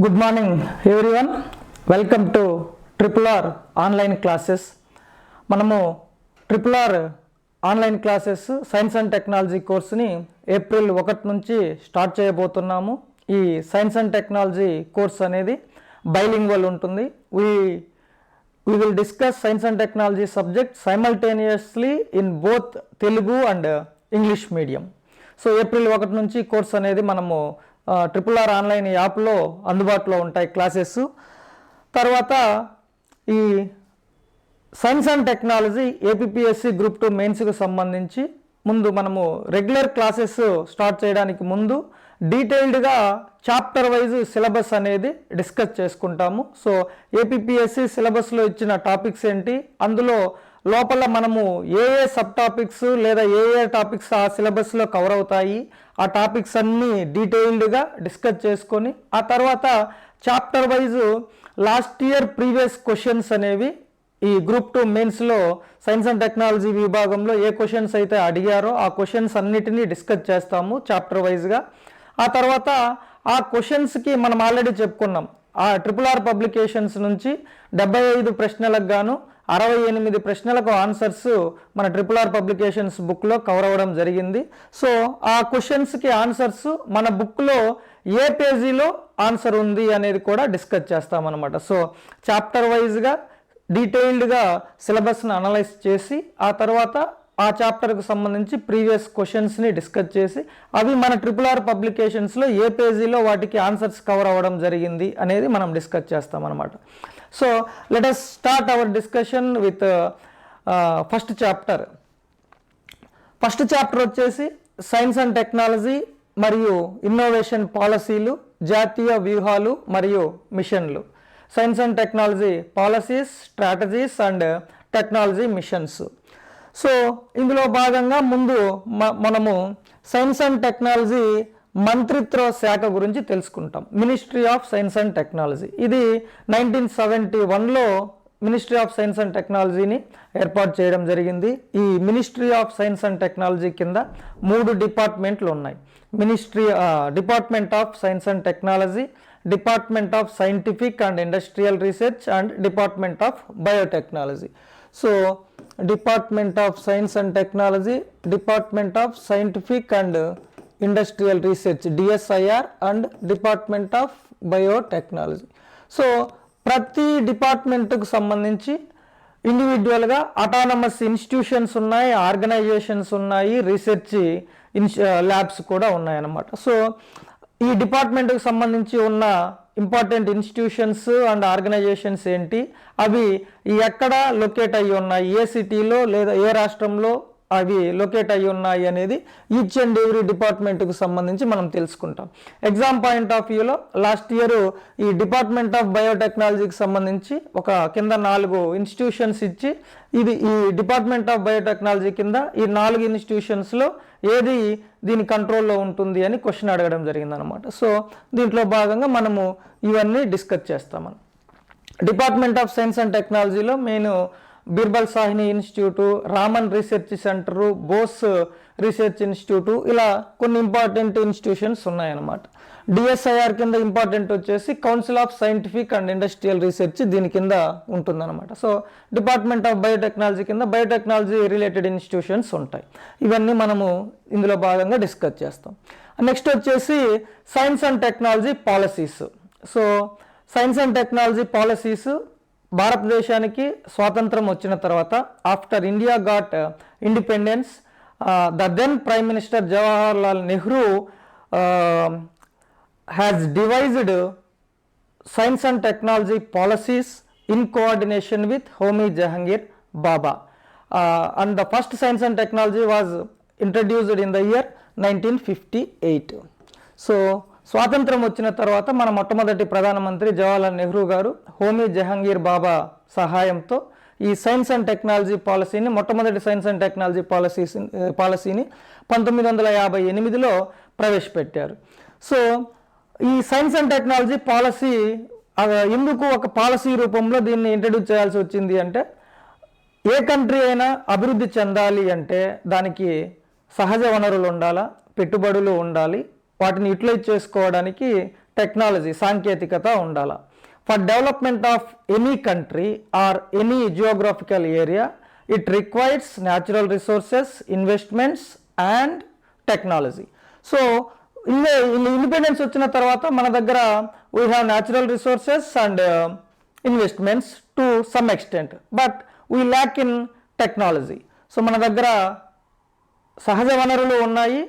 Good morning everyone. Welcome to Triple R online classes. మనము triple R online classes science and technology కోర్సుని April 1 నుంచి start చేయబోతున్నాము. ఈ science and technology course అనేది bilingual ఉంటుంది. We will discuss science and technology subject simultaneously in both Telugu and English medium. So April 1 నుంచి course అనేది మనము triple R online యాప్లో అందుబాటులో ఉంటాయి క్లాసెస్. తర్వాత ఈ science and technology APSC group 2 మెయిన్స్కి సంబంధించి ముందు మనము రెగ్యులర్ క్లాసెస్ స్టార్ట్ చేయడానికి ముందు డీటెయిల్డ్గా చాప్టర్ వైజ్ సిలబస్ అనేది డిస్కస్ చేసుకుంటాము. సో ఏపీఎస్సి సిలబస్లో ఇచ్చిన టాపిక్స్ ఏంటి, అందులో లోపల మనము ఏ సబ్ టాపిక్స్ లేదా ఏ టాపిక్స్ ఆ సిలబస్లో కవర్ అవుతాయి, ఆ టాపిక్స్ అన్నీ డీటెయిల్డ్గా డిస్కస్ చేసుకొని ఆ తర్వాత chapter wise last year previous questions అనేవి ఈ గ్రూప్ 2 మెయిన్స్లో సైన్స్ అండ్ టెక్నాలజీ విభాగంలో ఏ క్వశ్చన్స్ అయితే అడిగారో ఆ క్వశ్చన్స్ అన్నిటినీ డిస్కస్ చేస్తాము చాప్టర్ వైజ్గా. ఆ తర్వాత ఆ క్వశ్చన్స్కి మనం ఆల్రెడీ చెప్పుకున్నాం, ఆ ట్రిపుల్ ఆర్ పబ్లికేషన్స్ నుంచి 75 ప్రశ్నలకు గాను 68 ప్రశ్నలకు ఆన్సర్స్ మన ట్రిపుల్ ఆర్ పబ్లికేషన్స్ బుక్లో కవర్ అవ్వడం జరిగింది. సో ఆ క్వశ్చన్స్కి ఆన్సర్స్ మన బుక్లో ఏ పేజీలో ఆన్సర్ ఉంది అనేది కూడా డిస్కస్ చేస్తామన్నమాట. సో చాప్టర్ వైజ్గా డీటెయిల్డ్గా సిలబస్ని అనలైజ్ చేసి ఆ తర్వాత ఆ చాప్టర్కి సంబంధించి ప్రీవియస్ క్వశ్చన్స్ని డిస్కస్ చేసి అవి మన ట్రిపుల్ ఆర్ పబ్లికేషన్స్లో ఏ పేజీలో వాటికి ఆన్సర్స్ కవర్ అవ్వడం జరిగింది అనేది మనం డిస్కస్ చేస్తామన్నమాట. So let us start our discussion with first chapter. First chapter వచ్చేసి సైన్స్ అండ్ టెక్నాలజీ మరియు ఇన్నోవేషన్ పాలసీలు, జాతీయ వ్యూహాలు మరియు మిషన్లు. Science and technology policies, strategies and technology missions. So ఇందులో భాగంగా ముందు మనము సైన్స్ అండ్ టెక్నాలజీ మంత్రిత్వ శాఖ గురించి తెలుసుకుంటాం. Ministry of science and technology ఇది 1971లో మినిస్ట్రీ ఆఫ్ సైన్స్ అండ్ టెక్నాలజీని ఏర్పాటు చేయడం జరిగింది. ఈ ministry of science and technology కింద 3 డిపార్ట్మెంట్లు ఉన్నాయి. Department of science and technology, department of scientific and industrial research and department of biotechnology. So department of science and technology, department of scientific and industrial research DSIR and department of biotechnology. So ప్రతి డిపార్ట్మెంట్కు సంబంధించి ఇండివిజువల్గా autonomous institutions ఉన్నాయి, organisations ఉన్నాయి, research labs కూడా ఉన్నాయన్నమాట. So ఈ డిపార్ట్మెంట్కి సంబంధించి ఉన్న ఇంపార్టెంట్ ఇన్స్టిట్యూషన్స్ అండ్ ఆర్గనైజేషన్స్ ఏంటి, అవి ఎక్కడ లొకేట్ అయ్యి ఉన్నాయి, ఏ సిటీలో లేదా ఏ రాష్ట్రంలో అవి లొకేట్ అయ్యి ఉన్నాయి అనేది ఈచ్ అండ్ ఎవ్రీ డిపార్ట్మెంట్కి సంబంధించి మనం తెలుసుకుంటాం. ఎగ్జామ్ పాయింట్ ఆఫ్ వ్యూలో లాస్ట్ ఇయర్ ఈ డిపార్ట్మెంట్ ఆఫ్ బయోటెక్నాలజీకి సంబంధించి ఒక కింద 4 ఇన్స్టిట్యూషన్స్ ఇచ్చి ఇది ఈ డిపార్ట్మెంట్ ఆఫ్ బయోటెక్నాలజీ కింద ఈ 4 ఇన్స్టిట్యూషన్స్లో ఏది దీని కంట్రోల్లో ఉంటుంది అని క్వశ్చన్ అడగడం జరిగిందనమాట. సో దీంట్లో భాగంగా మనము ఇవన్నీ డిస్కస్ చేస్తాం. డిపార్ట్మెంట్ ఆఫ్ సైన్స్ అండ్ టెక్నాలజీలో main Birbal Sahni institute, Raman research centre, Bose research institute, ఇలా కొన్ని ఇంపార్టెంట్ ఇన్స్టిట్యూషన్స్ ఉన్నాయన్నమాట. డిఎస్ఐఆర్ కింద ఇంపార్టెంట్ వచ్చేసి council of scientific and industrial research దీని కింద ఉంటుందన్నమాట. సో డిపార్ట్మెంట్ ఆఫ్ బయోటెక్నాలజీ కింద బయోటెక్నాలజీ రిలేటెడ్ ఇన్స్టిట్యూషన్స్ ఉంటాయి. ఇవన్నీ మనము ఇందులో భాగంగా డిస్కస్ చేస్తాం. నెక్స్ట్ వచ్చేసి science and technology policies. So science and technology policies భారతదేశానికి స్వాతంత్రం వచ్చిన తర్వాత after India got independence the then prime minister Jawaharlal Nehru has devised science and technology policies in coordination with Homi Jahangir Bhabha and the first science and technology was introduced in the year 1958. So స్వాతంత్రం వచ్చిన తర్వాత మన మొట్టమొదటి ప్రధానమంత్రి జవహర్లాల్ నెహ్రూ గారు హోమీ జహంగీర్ బాబా సహాయంతో ఈ సైన్స్ అండ్ టెక్నాలజీ పాలసీని మొట్టమొదటి సైన్స్ అండ్ టెక్నాలజీ పాలసీని 1958లో ప్రవేశపెట్టారు. సో ఈ సైన్స్ అండ్ టెక్నాలజీ పాలసీ ఎందుకు ఒక పాలసీ రూపంలో దీన్ని ఇంట్రడ్యూస్ చేయాల్సి వచ్చింది అంటే, ఏ కంట్రీ అయినా అభివృద్ధి చెందాలి అంటే దానికి సహజ వనరులు ఉండాలా, పెట్టుబడులు ఉండాలి, వాటిని యూటిలైజ్ చేసుకోవడానికి టెక్నాలజీ సాంకేతికత ఉండాలి. For development of any country or any geographical area it requires natural resources, investments and technology. So independence వచ్చిన తర్వాత మన దగ్గర we have natural resources and investments to some extent, but we lakh in technology. So మన దగ్గర సహజ వనరులు ఉన్నాయి,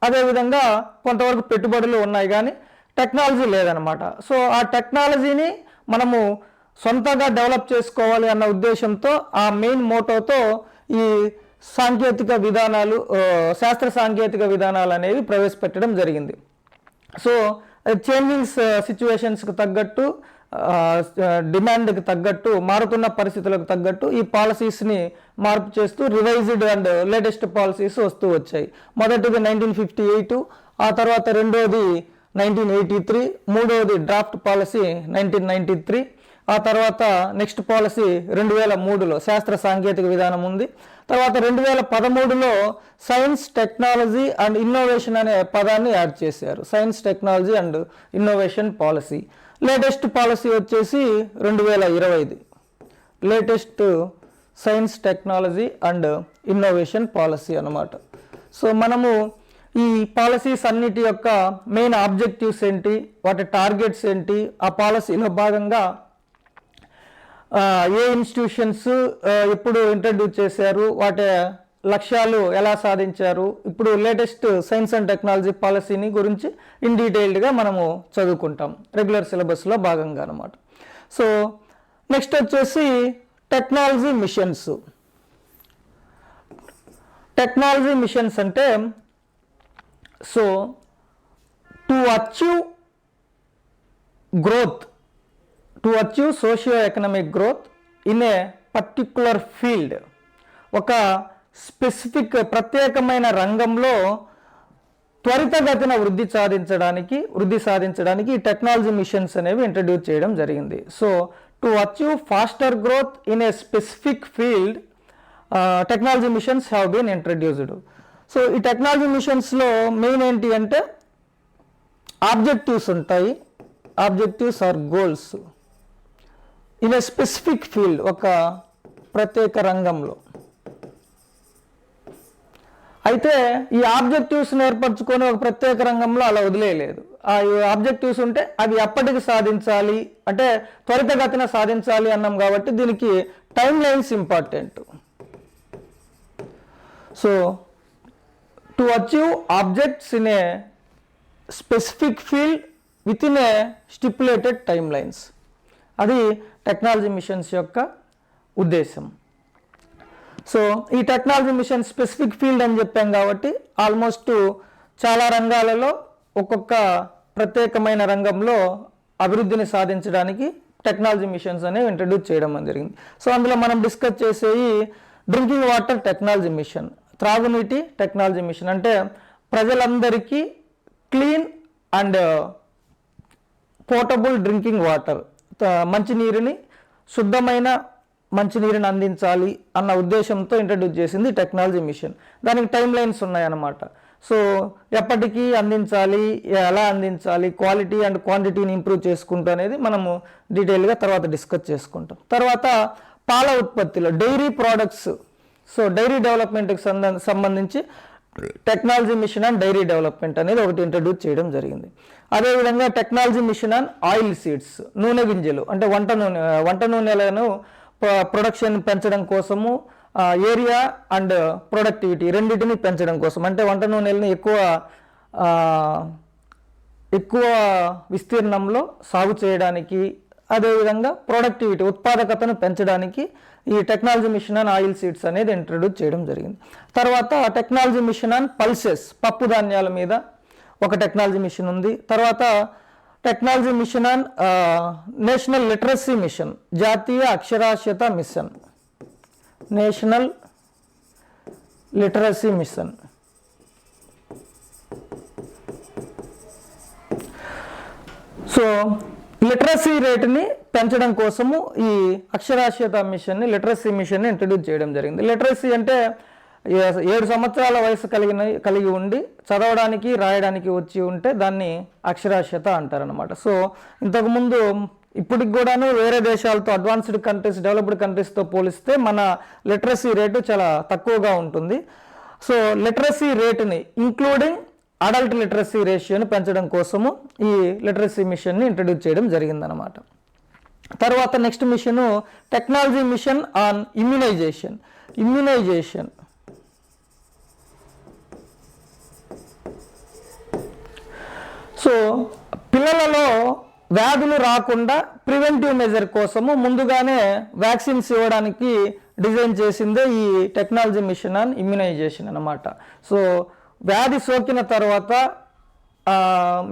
అదేవిధంగా కొంతవరకు పెట్టుబడులు ఉన్నాయి, కానీ టెక్నాలజీ లేదనమాట. సో ఆ టెక్నాలజీని మనము సొంతంగా డెవలప్ చేసుకోవాలి అన్న ఉద్దేశంతో, ఆ మెయిన్ మోటోతో ఈ సాంకేతిక విధానాలు, శాస్త్ర సాంకేతిక విధానాలు అనేవి ప్రవేశపెట్టడం జరిగింది. సో చేంజింగ్ సిచ్యువేషన్స్కి తగ్గట్టు, డిమాండ్కి తగ్గట్టు, మారుతున్న పరిస్థితులకు తగ్గట్టు ఈ పాలసీస్ని మార్పు చేస్తూ రివైజ్డ్ అండ్ లేటెస్ట్ పాలసీస్ వస్తూ వచ్చాయి. మొదటిది 1958, ఆ తర్వాత రెండోది 1983, మూడవది డ్రాఫ్ట్ పాలసీ 1993, ఆ తర్వాత నెక్స్ట్ పాలసీ 2003లో శాస్త్ర సాంకేతిక విధానం ఉంది. తర్వాత 2013లో సైన్స్, టెక్నాలజీ అండ్ ఇన్నోవేషన్ అనే పదాన్ని యాడ్ చేశారు. Science, technology and innovation policy. Latest policy వచ్చేసి 2020, latest science, technology and innovation policy అన్నమాట. సో మనము ఈ పాలసీస్ అన్నిటి యొక్క మెయిన్ ఆబ్జెక్టివ్స్ ఏంటి, వాటి టార్గెట్స్ ఏంటి, ఆ పాలసీలో భాగంగా ఏ ఇన్స్టిట్యూషన్స్ ఎప్పుడు ఇంట్రడ్యూస్ చేశారు, వాటి లక్ష్యాలు ఎలా సాధించారు, ఇప్పుడు లేటెస్ట్ సైన్స్ అండ్ టెక్నాలజీ పాలసీని గురించి ఇన్ డీటెయిల్డ్గా మనము చదువుకుంటాం రెగ్యులర్ సిలబస్లో భాగంగా అన్నమాట. సో నెక్స్ట్ వచ్చేసి టెక్నాలజీ మిషన్స్. టెక్నాలజీ మిషన్స్ అంటే, so to achieve growth, to achieve socio economic growth in a particular field, ఒక స్పెసిఫిక్ ప్రత్యేకమైన రంగంలో త్వరితగతిన వృద్ధి సాధించడానికి ఈ టెక్నాలజీ మిషన్స్ అనేవి ఇంట్రడ్యూస్ చేయడం జరిగింది. So to achieve faster growth in a specific field, technology missions have been introduced. So ఈ టెక్నాలజీ మిషన్స్లో మెయిన్ ఏంటి అంటే ఆబ్జెక్టివ్స్ ఉంటాయి. Objectives are goals in a specific field, ఒక ప్రత్యేక రంగంలో. అయితే ఈ ఆబ్జెక్టివ్స్ని ఏర్పరచుకొని ఒక ప్రత్యేక రంగంలో అలా వదిలేయలేదు. ఆ ఆబ్జెక్టివ్స్ ఉంటే అవి ఎప్పటికి సాధించాలి అంటే త్వరితగతిన సాధించాలి అన్నాం కాబట్టి దీనికి time lines important. So to achieve objects in a specific field with in a stipulated time lines, అది టెక్నాలజీ మిషన్స్ యొక్క ఉద్దేశం. సో ఈ టెక్నాలజీ మిషన్ స్పెసిఫిక్ ఫీల్డ్ అని చెప్పాం కాబట్టి ఆల్మోస్ట్ చాలా రంగాలలో ఒక్కొక్క ప్రత్యేకమైన రంగంలో అభివృద్ధిని సాధించడానికి టెక్నాలజీ మిషన్స్ అనేవి ఇంట్రడ్యూస్ చేయడం జరిగింది. సో అందులో మనం డిస్కస్ చేసేవి డ్రింకింగ్ వాటర్ టెక్నాలజీ మిషన్, త్రాగునీటి టెక్నాలజీ మిషన్. అంటే ప్రజలందరికీ clean and portable drinking water, మంచినీరుని, శుద్ధమైన మంచినీరుని అందించాలి అన్న ఉద్దేశంతో ఇంట్రడ్యూస్ చేసింది టెక్నాలజీ మిషన్. దానికి టైమ్ లైన్స్ ఉన్నాయన్నమాట. సో ఎప్పటికీ అందించాలి, ఎలా అందించాలి, క్వాలిటీ అండ్ క్వాంటిటీని ఇంప్రూవ్ చేసుకుంటూ అనేది మనము డీటెయిల్గా తర్వాత డిస్కస్ చేసుకుంటాం. తర్వాత పాల ఉత్పత్తిలో డైరీ ప్రోడక్ట్స్, సో డైరీ డెవలప్మెంట్కి సంబంధించి technology mission and dairy development అనేది ఒకటి ఇంట్రడ్యూస్ చేయడం జరిగింది. అదేవిధంగా technology mission and oil seeds, నూనె గింజలు అంటే వంట నూనెలను ప్రొడక్షన్ పెంచడం కోసము, ఏరియా అండ్ ప్రొడక్టివిటీ రెండింటిని పెంచడం కోసం, అంటే వంట నూనెలని ఎక్కువ విస్తీర్ణంలో సాగు చేయడానికి, అదేవిధంగా ప్రొడక్టివిటీ ఉత్పాదకతను పెంచడానికి ఈ technology mission and oil seeds అనేది ఇంట్రడ్యూస్ చేయడం జరిగింది. తర్వాత టెక్నాలజీ మిషన్ అండ్ పల్సెస్, పప్పు ధాన్యాల మీద ఒక టెక్నాలజీ మిషన్ ఉంది. తర్వాత technology mission and national literacy mission, జాతీయ అక్షరాస్యత mission, national literacy mission. So literacy రేటుని పెంచడం కోసము ఈ అక్షరాస్యత మిషన్ని, లిటరసీ మిషన్ని ఇంట్రడ్యూస్ చేయడం జరిగింది. లిటరసీ అంటే 7 సంవత్సరాల వయసు కలిగి ఉండి చదవడానికి రాయడానికి వచ్చి ఉంటే దాన్ని అక్షరాస్యత అంటారనమాట. సో ఇంతకుముందు ఇప్పటికి కూడాను వేరే దేశాలతో అడ్వాన్స్డ్ కంట్రీస్, డెవలప్డ్ కంట్రీస్తో పోలిస్తే మన లిటరసీ రేటు చాలా తక్కువగా ఉంటుంది. సో లిటరసీ రేటుని ఇంక్లూడింగ్ అడల్ట్ లిటరసీ రేషియోని పెంచడం కోసము ఈ లిటరసీ మిషన్ని ఇంట్రడ్యూస్ చేయడం జరిగిందనమాట. తర్వాత next mission technology mission on immunisation. So పిల్లలలో వ్యాధులు రాకుండా ప్రివెంటివ్ మెజర్ కోసము ముందుగానే వ్యాక్సిన్స్ ఇవ్వడానికి డిజైన్ చేసిందే ఈ టెక్నాలజీ మిషన్ ఆన్ ఇమ్యునైజేషన్ అన్నమాట. సో వ్యాధి సోకిన తర్వాత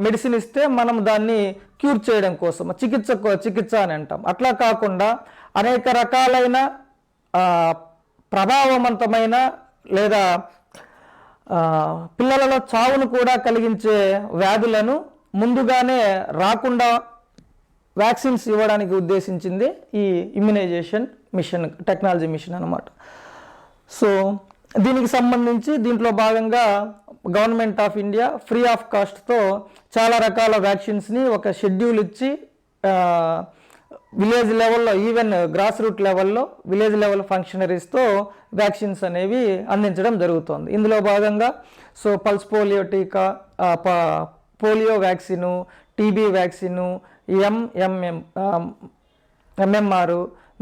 మెడిసిన్ ఇస్తే మనం దాన్ని క్యూర్ చేయడం కోసం చికిత్స అని అంటాం. అట్లా కాకుండా అనేక రకాలైన ప్రభావవంతమైన లేదా పిల్లలలో చావును కూడా కలిగించే వ్యాధులను ముందుగానే రాకుండా వ్యాక్సిన్స్ ఇవ్వడానికి ఉద్దేశించింది ఈ ఇమ్యునైజేషన్ మిషన్, టెక్నాలజీ మిషన్ అన్నమాట. సో దీనికి సంబంధించి దీంట్లో భాగంగా government of India free of కాస్ట్తో చాలా రకాల వ్యాక్సిన్స్ని ఒక షెడ్యూల్ ఇచ్చి విలేజ్ లెవెల్లో, ఈవెన్ గ్రాస్ రూట్ లెవెల్లో విలేజ్ లెవెల్ ఫంక్షనరీస్తో వ్యాక్సిన్స్ అనేవి అందించడం జరుగుతుంది. ఇందులో భాగంగా సో పల్స్ పోలియో టీకా, polio vaccine, TB vaccine, MMR,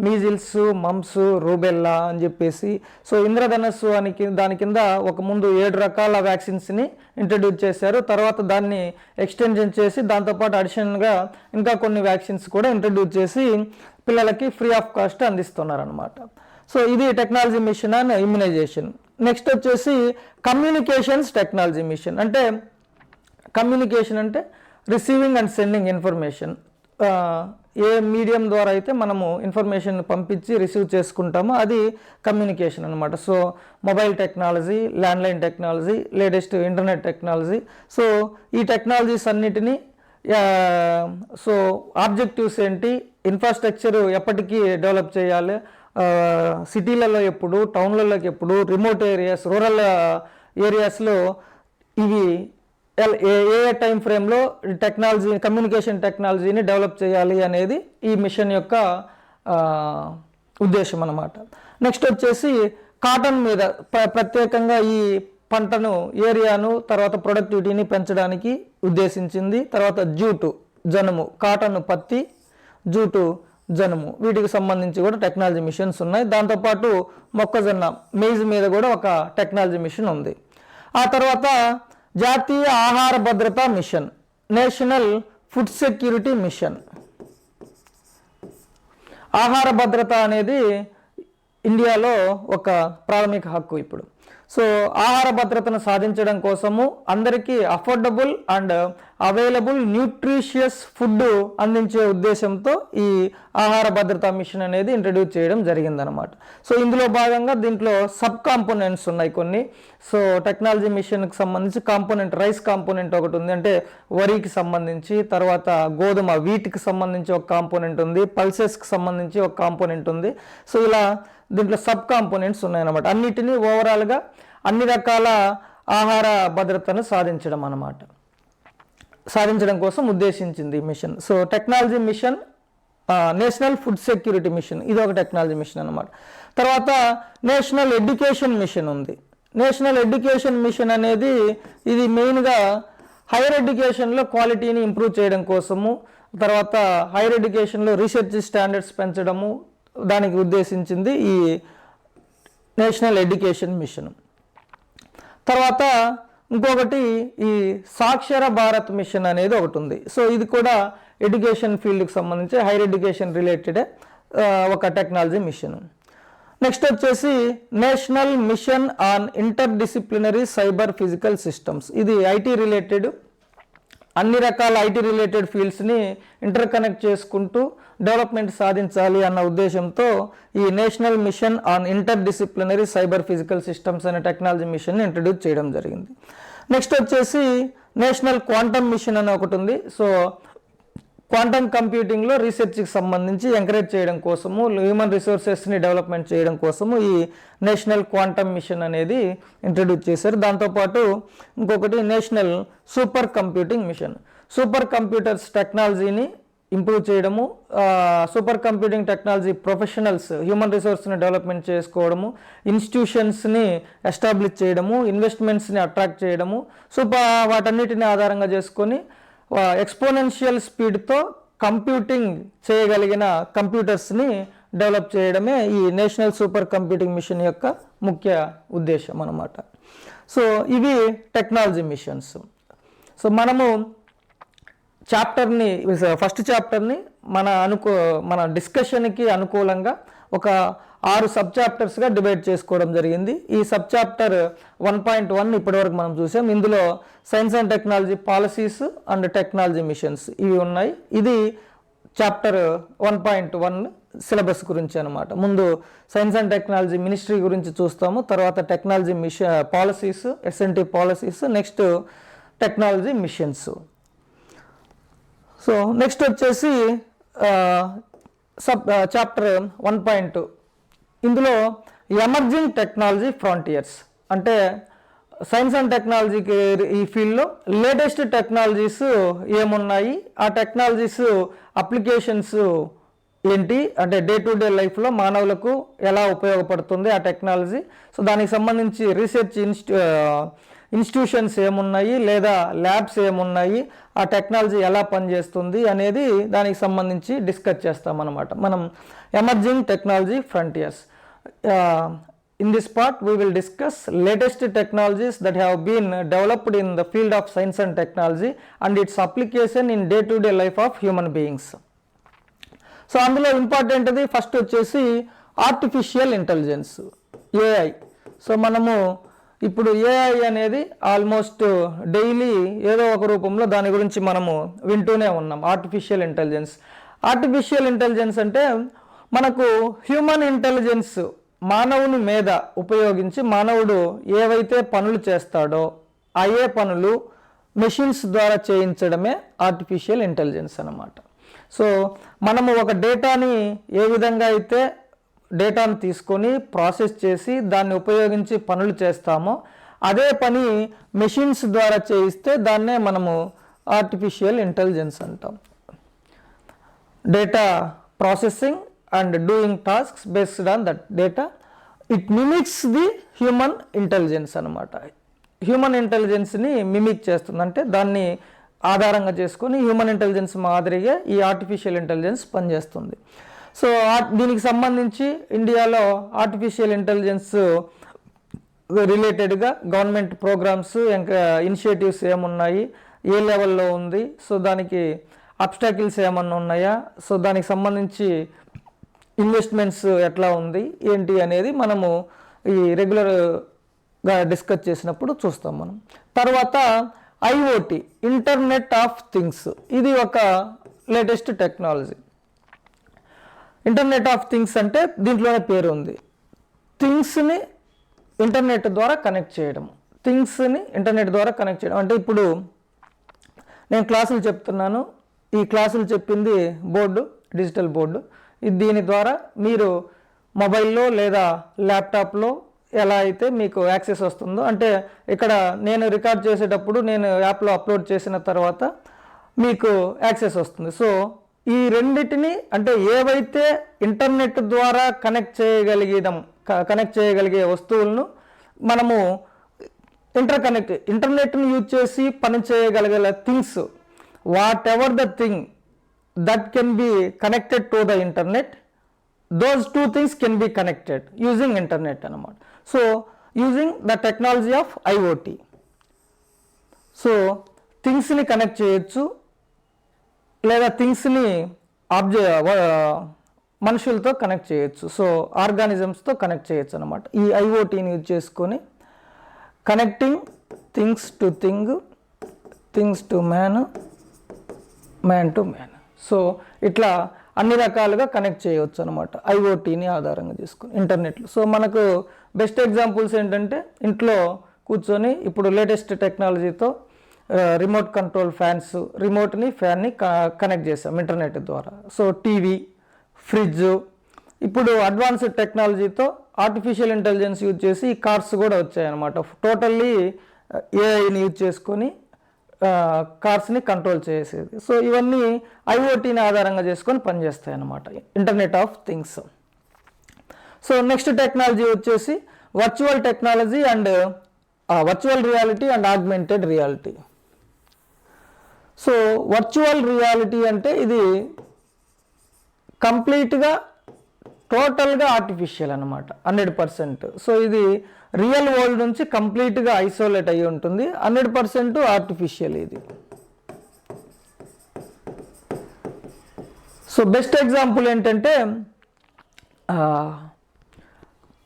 measles, mumps, rubella అని చెప్పేసి సో ఇంద్రధనస్సు అని దాని కింద ఒక ముందు 7 రకాల వ్యాక్సిన్స్ని ఇంట్రడ్యూస్ చేశారు. తర్వాత దాన్ని ఎక్స్టెన్షన్ చేసి దాంతోపాటు అడిషనల్గా ఇంకా కొన్ని వ్యాక్సిన్స్ కూడా ఇంట్రడ్యూస్ చేసి పిల్లలకి ఫ్రీ ఆఫ్ కాస్ట్ అందిస్తున్నారనమాట. సో ఇది technology mission and immunisation. Next వచ్చేసి కమ్యూనికేషన్స్ టెక్నాలజీ మిషన్. అంటే కమ్యూనికేషన్ అంటే రిసీవింగ్ అండ్ సెండింగ్ ఇన్ఫర్మేషన్. ఏ మీడియం ద్వారా అయితే మనము ఇన్ఫర్మేషన్ పంపించి రిసీవ్ చేసుకుంటామో అది కమ్యూనికేషన్ అనమాట. So mobile technology, landline technology, latest internet technology. So ఈ టెక్నాలజీస్ అన్నిటినీ సో ఆబ్జెక్టివ్స్ ఏంటి, ఇన్ఫ్రాస్ట్రక్చర్ ఎప్పటికీ డెవలప్ చేయాలి, సిటీలలో ఎప్పుడు, టౌన్లలోకి ఎప్పుడు, రిమోట్ ఏరియాస్, రూరల్ ఏరియాస్లో ఇవి ఏ టైం ఫ్రేమ్లో టెక్నాలజీ, కమ్యూనికేషన్ టెక్నాలజీని డెవలప్ చేయాలి అనేది ఈ మిషన్ యొక్క ఉద్దేశం అన్నమాట. నెక్స్ట్ వచ్చేసి కాటన్ మీద ప్రత్యేకంగా ఈ పంటను, ఏరియాను, తర్వాత ప్రొడక్టివిటీని పెంచడానికి ఉద్దేశించింది. తర్వాత జూటు, జనుము, కాటన్, పత్తి, జూటు, జనుము, వీటికి సంబంధించి కూడా టెక్నాలజీ మిషన్స్ ఉన్నాయి. దాంతోపాటు మొక్కజొన్న, మెయిజ్ మీద కూడా ఒక టెక్నాలజీ మిషన్ ఉంది. ఆ తర్వాత జాతీయ ఆహార భద్రతా mission, national food security mission. ఆహార భద్రత అనేది ఇండియాలో ఒక ప్రాథమిక హక్కు ఇప్పుడు. సో ఆహార భద్రతను సాధించడం కోసము అందరికీ affordable and available nutritious food అందించే ఉద్దేశంతో ఈ ఆహార భద్రతా మిషన్ అనేది ఇంట్రడ్యూస్ చేయడం జరిగిందనమాట. సో ఇందులో భాగంగా దీంట్లో సబ్ కాంపోనెంట్స్ ఉన్నాయి కొన్ని. సో టెక్నాలజీ మిషన్కి సంబంధించి కాంపోనెంట్, రైస్ కాంపోనెంట్ ఒకటి ఉంది, అంటే వరికి సంబంధించి, తర్వాత గోధుమ వీటికి సంబంధించి ఒక కాంపోనెంట్ ఉంది, పల్సెస్కి సంబంధించి ఒక కాంపోనెంట్ ఉంది. సో ఇలా దీంట్లో సబ్ కాంపోనెంట్స్ ఉన్నాయన్నమాట. అన్నిటినీ ఓవరాల్గా అన్ని రకాల ఆహార భద్రతను సాధించడం కోసం ఉద్దేశించింది mission. So technology mission, national food security mission, ఇది ఒక టెక్నాలజీ మిషన్ అన్నమాట. తర్వాత నేషనల్ ఎడ్యుకేషన్ మిషన్ ఉంది. నేషనల్ ఎడ్యుకేషన్ మిషన్ అనేది ఇది మెయిన్గా హైయర్ ఎడ్యుకేషన్లో క్వాలిటీని ఇంప్రూవ్ చేయడం కోసము, తర్వాత హైయర్ ఎడ్యుకేషన్లో రీసెర్చ్ స్టాండర్డ్స్ పెంచడము, దానికి ఉద్దేశించింది ఈ నేషనల్ ఎడ్యుకేషన్ మిషన్. తర్వాత ఇంకొకటి ఈ సాక్షర భారత్ మిషన్ అనేది ఒకటి ఉంది. సో ఇది కూడా ఎడ్యుకేషన్ ఫీల్డ్కి సంబంధించి హైయర్ ఎడ్యుకేషన్ రిలేటెడ్ ఒక టెక్నాలజీ మిషన్. నెక్స్ట్ వచ్చేసి national mission on inter disciplinary cyber physical systems. ఇది ఐటీ రిలేటెడ్, అన్ని రకాల ఐటీ రిలేటెడ్ ఫీల్డ్స్ని ఇంటర్ కనెక్ట్ చేసుకుంటూ డెవలప్మెంట్ సాధించాలి అన్న ఉద్దేశంతో ఈ national mission on inter disciplinary cyber physical systems అనే టెక్నాలజీ మిషన్ని ఇంట్రడ్యూస్ చేయడం జరిగింది. నెక్స్ట్ వచ్చేసి నేషనల్ క్వాంటమ్ మిషన్ అని ఒకటి ఉంది. సో క్వాంటమ్ కంప్యూటింగ్లో రీసెర్చ్కి సంబంధించి ఎంకరేజ్ చేయడం కోసము, హ్యూమన్ రిసోర్సెస్ని డెవలప్మెంట్ చేయడం కోసము ఈ నేషనల్ క్వాంటమ్ మిషన్ అనేది ఇంట్రడ్యూస్ చేశారు. దాంతోపాటు ఇంకొకటి national super computing mission. Super computers టెక్నాలజీని ఇంప్రూవ్ చేయడము, super computing technology professionals human రిసోర్స్ని డెవలప్మెంట్ చేసుకోవడము, ఇన్స్టిట్యూషన్స్ని ఎస్టాబ్లిష్ చేయడము, ఇన్వెస్ట్మెంట్స్ని అట్రాక్ట్ చేయడము, వాటన్నిటిని ఆధారంగా చేసుకొని ఎక్స్పోనెన్షియల్ స్పీడ్తో కంప్యూటింగ్ చేయగలిగిన కంప్యూటర్స్ని డెవలప్ చేయడమే ఈ నేషనల్ సూపర్ కంప్యూటింగ్ మిషన్ యొక్క ముఖ్య ఉద్దేశం అన్నమాట. సో ఇవి టెక్నాలజీ మిషన్స్. సో మనము ఫస్ట్ చాప్టర్ని మన డిస్కషన్కి అనుకూలంగా ఒక 6 సబ్ చాప్టర్స్గా డివైడ్ చేసుకోవడం జరిగింది. ఈ సబ్ చాప్టర్ 1.1 ఇప్పటివరకు మనం చూసాం. ఇందులో science and technology policies and technology machines ఇవి ఉన్నాయి. ఇది చాప్టర్ 1.1 సిలబస్ గురించి అనమాట. ముందు సైన్స్ అండ్ టెక్నాలజీ మినిస్ట్రీ గురించి చూస్తాము, తర్వాత technology policies, SNT policies, next technology missions. So next వచ్చేసి చాప్టర్ 1.2. ఇందులో ఎమర్జింగ్ టెక్నాలజీ ఫ్రాంటియర్స్ అంటే సైన్స్ అండ్ టెక్నాలజీకి ఈ ఫీల్డ్లో లేటెస్ట్ టెక్నాలజీస్ ఏమున్నాయి, ఆ టెక్నాలజీస్ అప్లికేషన్స్ ఏంటి, అంటే డే టు డే లైఫ్లో మానవులకు ఎలా ఉపయోగపడుతుంది ఆ టెక్నాలజీ. సో దానికి సంబంధించి రీసెర్చ్ ఇన్స్టిట్యూషన్స్ ఏమున్నాయి లేదా ల్యాబ్స్ ఏమున్నాయి, ఆ టెక్నాలజీ ఎలా పనిచేస్తుంది అనేది దానికి సంబంధించి డిస్కస్ చేస్తామన్నమాట. మనం emerging technology frontiers. In this part we will discuss latest technologies that have been developed in the field of science and technology and its application in day to day life of human beings. So అందులో important అది first వచ్చేసి artificial intelligence, AI. So మనము ఇప్పుడు AI అనేది almost daily ఏదో ఒక రూపంలో దాని గురించి మనము వింటూనే ఉన్నాం. ఆర్టిఫిషియల్ ఇంటెలిజెన్స్ అంటే మనకు హ్యూమన్ ఇంటెలిజెన్స్ మానవుని మీద ఉపయోగించి మానవుడు ఏవైతే పనులు చేస్తాడో అయ్యే పనులు మెషిన్స్ ద్వారా చేయించడమే ఆర్టిఫిషియల్ ఇంటెలిజెన్స్ అన్నమాట. సో మనము ఒక డేటాని ఏ విధంగా అయితే డేటాను తీసుకొని ప్రాసెస్ చేసి దాన్ని ఉపయోగించి పనులు చేస్తామో అదే పని మెషిన్స్ ద్వారా చేయిస్తే దాన్నే మనము ఆర్టిఫిషియల్ ఇంటెలిజెన్స్ అంటాం. Data processing and doing tasks based on that data, it mimics the human intelligence అన్నమాట. హ్యూమన్ ఇంటెలిజెన్స్ని మిమిక్ చేస్తుంది, అంటే దాన్ని ఆధారంగా చేసుకొని హ్యూమన్ ఇంటెలిజెన్స్ మాదిరిగా ఈ ఆర్టిఫిషియల్ ఇంటెలిజెన్స్ పనిచేస్తుంది. సో దీనికి సంబంధించి ఇండియాలో ఆర్టిఫిషియల్ ఇంటెలిజెన్స్ రిలేటెడ్గా గవర్నమెంట్ ప్రోగ్రామ్స్ ఇంకా ఇనిషియేటివ్స్ ఏమున్నాయి, ఏ లెవెల్లో ఉంది, సో దానికి అబ్స్టాకిల్స్ ఏమన్నా ఉన్నాయా, సో దానికి సంబంధించి ఇన్వెస్ట్మెంట్స్ ఎట్లా ఉంది ఏంటి అనేది మనము ఈ రెగ్యులర్గా డిస్కస్ చేసినప్పుడు చూస్తాం మనం. తర్వాత ఐఓటీ, ఇంటర్నెట్ ఆఫ్ థింగ్స్, ఇది ఒక latest technology. Internet of things అంటే దీంట్లోనే పేరు ఉంది, థింగ్స్ని ఇంటర్నెట్ ద్వారా కనెక్ట్ చేయడం. అంటే ఇప్పుడు నేను క్లాసులు చెప్తున్నాను, ఈ క్లాసులు చెప్పింది బోర్డు, డిజిటల్ బోర్డు. దీని ద్వారా మీరు మొబైల్లో లేదా ల్యాప్టాప్లో ఎలా అయితే మీకు యాక్సెస్ వస్తుందో, అంటే ఇక్కడ నేను రికార్డ్ చేసేటప్పుడు నేను యాప్లో అప్లోడ్ చేసిన తర్వాత మీకు యాక్సెస్ వస్తుంది. సో ఈ రెండింటిని అంటే ఏవైతే ఇంటర్నెట్ ద్వారా కనెక్ట్ చేయగలిగే వస్తువులను మనము ఇంటర్నెట్ని యూజ్ చేసి పని చేయగలిగే things, what ever the thing that can be connected to the internet, those two things can be connected using internet అన్నమాట. So using the technology of IoT, so థింగ్స్ని కనెక్ట్ చేయొచ్చు లేదా థింగ్స్ని మనుషులతో కనెక్ట్ చేయొచ్చు, సో ఆర్గానిజమ్స్తో కనెక్ట్ చేయొచ్చు అన్నమాట. ఈ ఐఓటీని use చేసుకొని connecting things to things to man to man. So ఇట్లా అన్ని రకాలుగా కనెక్ట్ చేయవచ్చు అనమాట ఐఓటీని ఆధారంగా చేసుకొని ఇంటర్నెట్లో. సో మనకు బెస్ట్ ఎగ్జాంపుల్స్ ఏంటంటే ఇంట్లో కూర్చొని ఇప్పుడు లేటెస్ట్ టెక్నాలజీతో రిమోట్ కంట్రోల్ ఫ్యాన్స్, ఫ్యాన్ని కనెక్ట్ చేసాం ఇంటర్నెట్ ద్వారా. సో టీవీ, ఫ్రిడ్జ్, ఇప్పుడు అడ్వాన్స్డ్ టెక్నాలజీతో ఆర్టిఫిషియల్ ఇంటెలిజెన్స్ యూజ్ చేసి ఈ కార్స్ కూడా వచ్చాయన్నమాట. టోటల్లీ ఏఐని యూజ్ చేసుకొని కార్స్ని కంట్రోల్ చేసేది. సో ఇవన్నీ ఐఓటీని ఆధారంగా చేసుకొని పనిచేస్తాయి అన్నమాట, internet of things. So next technology వచ్చేసి virtual technology and virtual reality and augmented reality. So virtual reality అంటే ఇది కంప్లీట్గా టోటల్గా ఆర్టిఫిషియల్ అనమాట, 100%. సో ఇది రియల్ వరల్డ్ నుంచి కంప్లీట్గా ఐసోలేట్ అయ్యి ఉంటుంది, 100% ఆర్టిఫిషియల్ ఇది. సో బెస్ట్ ఎగ్జాంపుల్ ఏంటంటే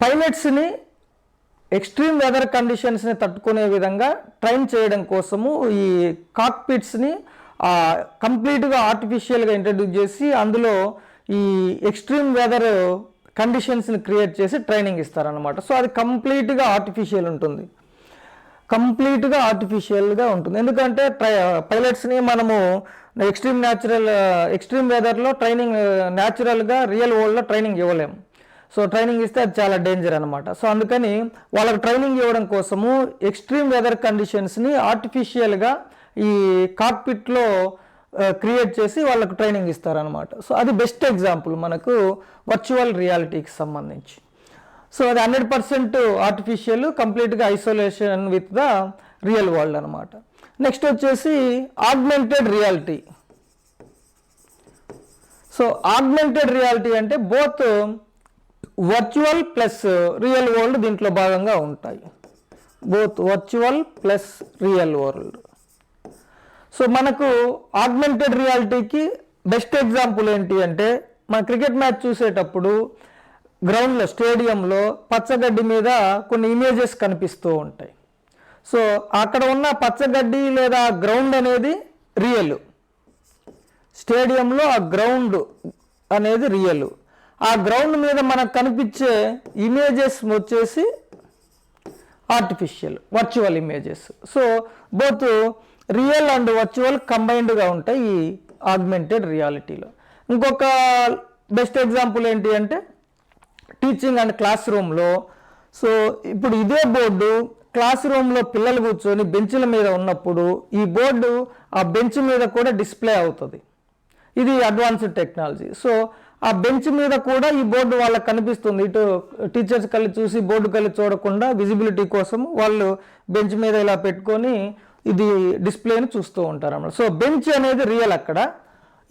పైలట్స్ని ఎక్స్ట్రీమ్ వెదర్ కండిషన్స్ని తట్టుకునే విధంగా ట్రైన్ చేయడం కోసము ఈ కాక్పిట్స్ని కంప్లీట్గా ఆర్టిఫిషియల్గా ఇంట్రడ్యూస్ చేసి అందులో ఈ ఎక్స్ట్రీమ్ వెదర్ కండిషన్స్ని క్రియేట్ చేసి ట్రైనింగ్ ఇస్తారనమాట. సో అది కంప్లీట్గా ఆర్టిఫిషియల్ ఉంటుంది, ఎందుకంటే పైలట్స్ని మనము ఎక్స్ట్రీమ్ వెదర్లో ట్రైనింగ్ న్యాచురల్గా రియల్ వరల్డ్లో ట్రైనింగ్ ఇవ్వలేము. సో ట్రైనింగ్ ఇస్తే అది చాలా డేంజర్ అనమాట. సో అందుకని వాళ్ళకి ట్రైనింగ్ ఇవ్వడం కోసము ఎక్స్ట్రీమ్ వెదర్ కండిషన్స్ని ఆర్టిఫిషియల్గా ఈ కాక్పిట్లో క్రియేట్ చేసి వాళ్ళకు ట్రైనింగ్ ఇస్తారనమాట. సో అది బెస్ట్ ఎగ్జాంపుల్ మనకు వర్చువల్ రియాలిటీకి సంబంధించి. సో అది 100% ఆర్టిఫిషియల్, కంప్లీట్గా isolation with the real world అనమాట. నెక్స్ట్ వచ్చేసి augmented reality. So augmented reality అంటే both virtual plus real world దీంట్లో భాగంగా ఉంటాయి, both virtual plus real world. So మనకు ఆగ్మెంటెడ్ రియాలిటీకి బెస్ట్ ఎగ్జాంపుల్ ఏంటి అంటే మన క్రికెట్ మ్యాచ్ చూసేటప్పుడు గ్రౌండ్లో, స్టేడియంలో పచ్చగడ్డి మీద కొన్ని ఇమేజెస్ కనిపిస్తూ ఉంటాయి. సో అక్కడ ఉన్న పచ్చగడ్డి లేదా గ్రౌండ్ అనేది రియల్, స్టేడియంలో ఆ గ్రౌండ్ అనేది రియల్. ఆ గ్రౌండ్ మీద మనకు కనిపించే ఇమేజెస్ వచ్చేసి artificial, virtual images. So both real and virtual కంబైన్డ్గా ఉంటాయి ఈ ఆగ్మెంటెడ్ రియాలిటీలో. ఇంకొక బెస్ట్ ఎగ్జాంపుల్ ఏంటి అంటే టీచింగ్ అండ్ క్లాస్ రూమ్లో. సో ఇప్పుడు ఇదే బోర్డు క్లాస్ రూమ్లో పిల్లలు కూర్చొని బెంచ్ల మీద ఉన్నప్పుడు ఈ బోర్డు ఆ బెంచ్ మీద కూడా డిస్ప్లే అవుతుంది, ఇది అడ్వాన్స్డ్ టెక్నాలజీ. సో ఆ బెంచ్ మీద కూడా ఈ బోర్డు వాళ్ళకి కనిపిస్తుంది, ఇటు టీచర్స్ కళ్ళు చూసి బోర్డు కళ్ళు చూడకుండా విజిబిలిటీ కోసం వాళ్ళు బెంచ్ మీద ఇలా పెట్టుకొని ఇది డిస్ప్లేని చూస్తూ ఉంటారు అన్నమాట. సో బెంచ్ అనేది రియల్, అక్కడ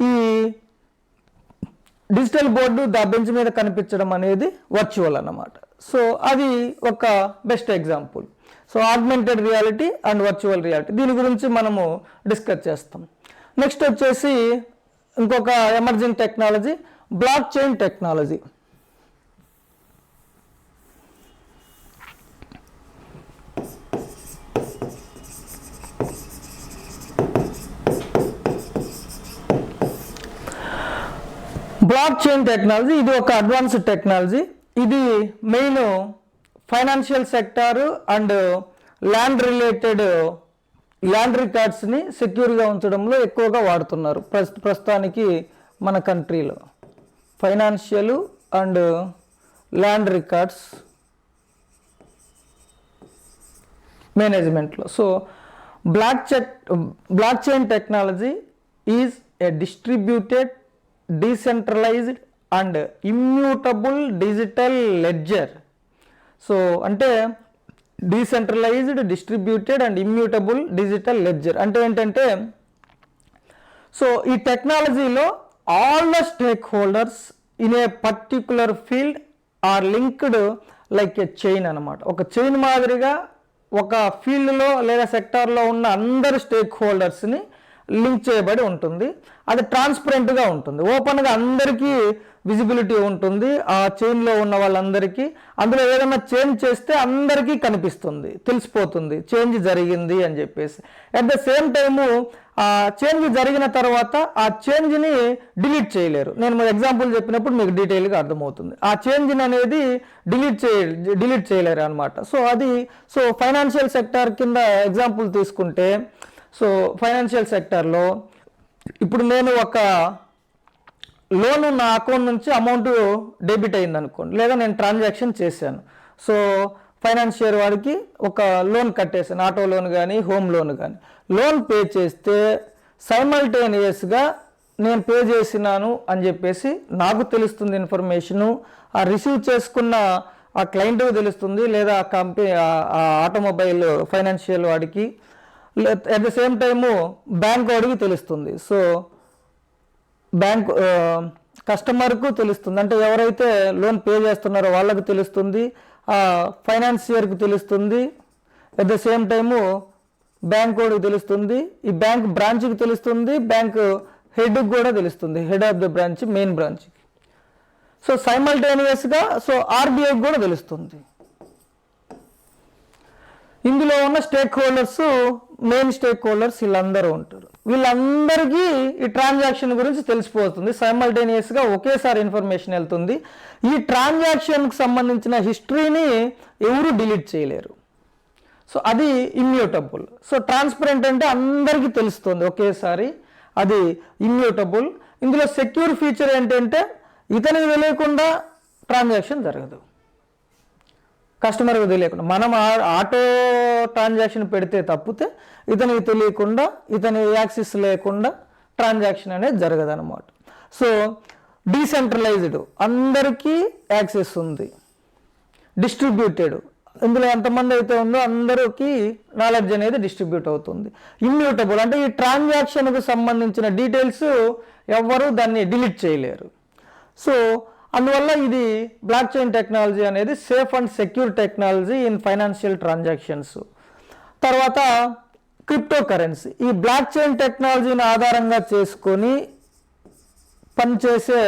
ఈ డిజిటల్ బోర్డు బెంచ్ మీద కనిపించడం అనేది వర్చువల్ అన్నమాట. సో అది ఒక best example. So augmented reality and virtual reality, దీని గురించి మనము డిస్కస్ చేస్తాం. నెక్స్ట్ వచ్చేసి ఇంకొక emerging technology blockchain technology. Blockchain technology ఇది ఒక అడ్వాన్స్డ్ టెక్నాలజీ. ఇది main financial sector and land రికార్డ్స్ని సెక్యూర్గా ఉంచడంలో ఎక్కువగా వాడుతున్నారు ప్రస్తుతానికి మన కంట్రీలో, ఫైనాన్షియల్ అండ్ ల్యాండ్ రికార్డ్స్ మేనేజ్మెంట్లో. So blockchain technology is a distributed, decentralized and immutable digital ledger. So అంటే decentralized, distributed and immutable digital ledger అంటే ఏంటంటే, సో ఈ టెక్నాలజీలో all the stakeholders in a particular field are linked like a chain అనమాట. ఒక chain మాదిరిగా ఒక ఫీల్డ్లో లేదా సెక్టార్లో ఉన్న అందరు స్టేక్ హోల్డర్స్ని లింక్ చేయబడి ఉంటుంది. అది ట్రాన్స్పరెంట్గా ఉంటుంది, ఓపెన్గా అందరికీ విజిబిలిటీ ఉంటుంది ఆ చైన్లో ఉన్న వాళ్ళందరికీ. అందులో ఏదైనా చేంజ్ చేస్తే అందరికీ కనిపిస్తుంది, తెలిసిపోతుంది చేంజ్ జరిగింది అని చెప్పేసి. అట్ ద సేమ్ టైము ఆ చేంజ్ జరిగిన తర్వాత ఆ చేంజ్ని డిలీట్ చేయలేరు. నేను ఎగ్జాంపుల్ చెప్పినప్పుడు మీకు డీటెయిల్గా అర్థమవుతుంది. ఆ చేంజ్ని అనేది డిలీట్ చేయలేరు అనమాట. సో ఫైనాన్షియల్ సెక్టార్ కింద ఎగ్జాంపుల్ తీసుకుంటే సో ఫైనాన్షియల్ సెక్టర్లో ఇప్పుడు నేను ఒక లోన్ నా అకౌంట్ నుంచి అమౌంట్ డెబిట్ అయింది అనుకోండి, లేదా నేను ట్రాన్సాక్షన్ చేశాను. సో ఫైనాన్షియర్ వాడికి ఒక లోన్ కట్టేసాను, ఆటో లోన్ కానీ హోమ్ లోన్ కానీ. లోన్ పే చేస్తే సైమల్టేనియస్గా నేను పే చేసినాను అని చెప్పేసి నాకు తెలుస్తుంది ఇన్ఫర్మేషను. ఆ రిసీవ్ చేసుకున్న ఆ క్లయింట్కి తెలుస్తుంది, లేదా ఆ కంపెనీ ఆ ఆటోమొబైల్ ఫైనాన్షియల్ వాడికి, at the same time bank వాడికి తెలుస్తుంది. సో బ్యాంక్ కస్టమర్కు తెలుస్తుంది, అంటే ఎవరైతే లోన్ పే చేస్తున్నారో వాళ్ళకు తెలుస్తుంది, ఆ ఫైనాన్షియర్కి తెలుస్తుంది, at the same time bank వాడికి తెలుస్తుంది, ఈ బ్యాంక్ బ్రాంచ్కి తెలుస్తుంది, బ్యాంక్ హెడ్కి కూడా తెలుస్తుంది, head of the branch, main బ్రాంచ్కి. సో సైమల్టేనియస్గా సో ఆర్బీఐకి కూడా తెలుస్తుంది. ఇందులో ఉన్న stake holders, main stake holders వీళ్ళందరూ ఉంటారు. వీళ్ళందరికీ ఈ ట్రాన్సాక్షన్ గురించి తెలిసిపోతుంది, సైమల్టేనియస్గా ఒకేసారి ఇన్ఫర్మేషన్ వెళ్తుంది. ఈ ట్రాన్సాక్షన్కి సంబంధించిన హిస్టరీని ఎవరు డిలీట్ చేయలేరు. సో అది ఇమ్యూటబుల్. సో ట్రాన్స్పరెంట్ అంటే అందరికీ తెలుస్తుంది ఒకేసారి, అది ఇమ్యూటబుల్. ఇందులో సెక్యూర్ ఫీచర్ ఏంటంటే ఇతనికి తెలియకుండా ట్రాన్సాక్షన్ జరగదు, కస్టమర్కి తెలియకుండా. మనం ఆటో ట్రాన్సాక్షన్ పెడితే తప్పితే ఇతనికి తెలియకుండా, ఇతని యాక్సెస్ లేకుండా ట్రాన్సాక్షన్ అనేది జరగదు అనమాట. సో డీసెంట్రలైజ్డ్, అందరికీ యాక్సెస్ ఉంది. డిస్ట్రిబ్యూటెడ్, ఇందులో ఎంతమంది అయితే ఉందో అందరికీ నాలెడ్జ్ అనేది డిస్ట్రిబ్యూట్ అవుతుంది. ఇమ్యూటబుల్ అంటే ఈ ట్రాన్సాక్షన్కు సంబంధించిన డీటెయిల్స్ ఎవ్వరూ దాన్ని డిలీట్ చేయలేరు. సో అందువల్ల ఇది బ్లాక్ చైన్ టెక్నాలజీ అనేది safe and secure technology in financial transactions. తర్వాత క్రిప్టో కరెన్సీ, ఈ బ్లాక్ చైన్ టెక్నాలజీని ఆధారంగా చేసుకొని పనిచేసే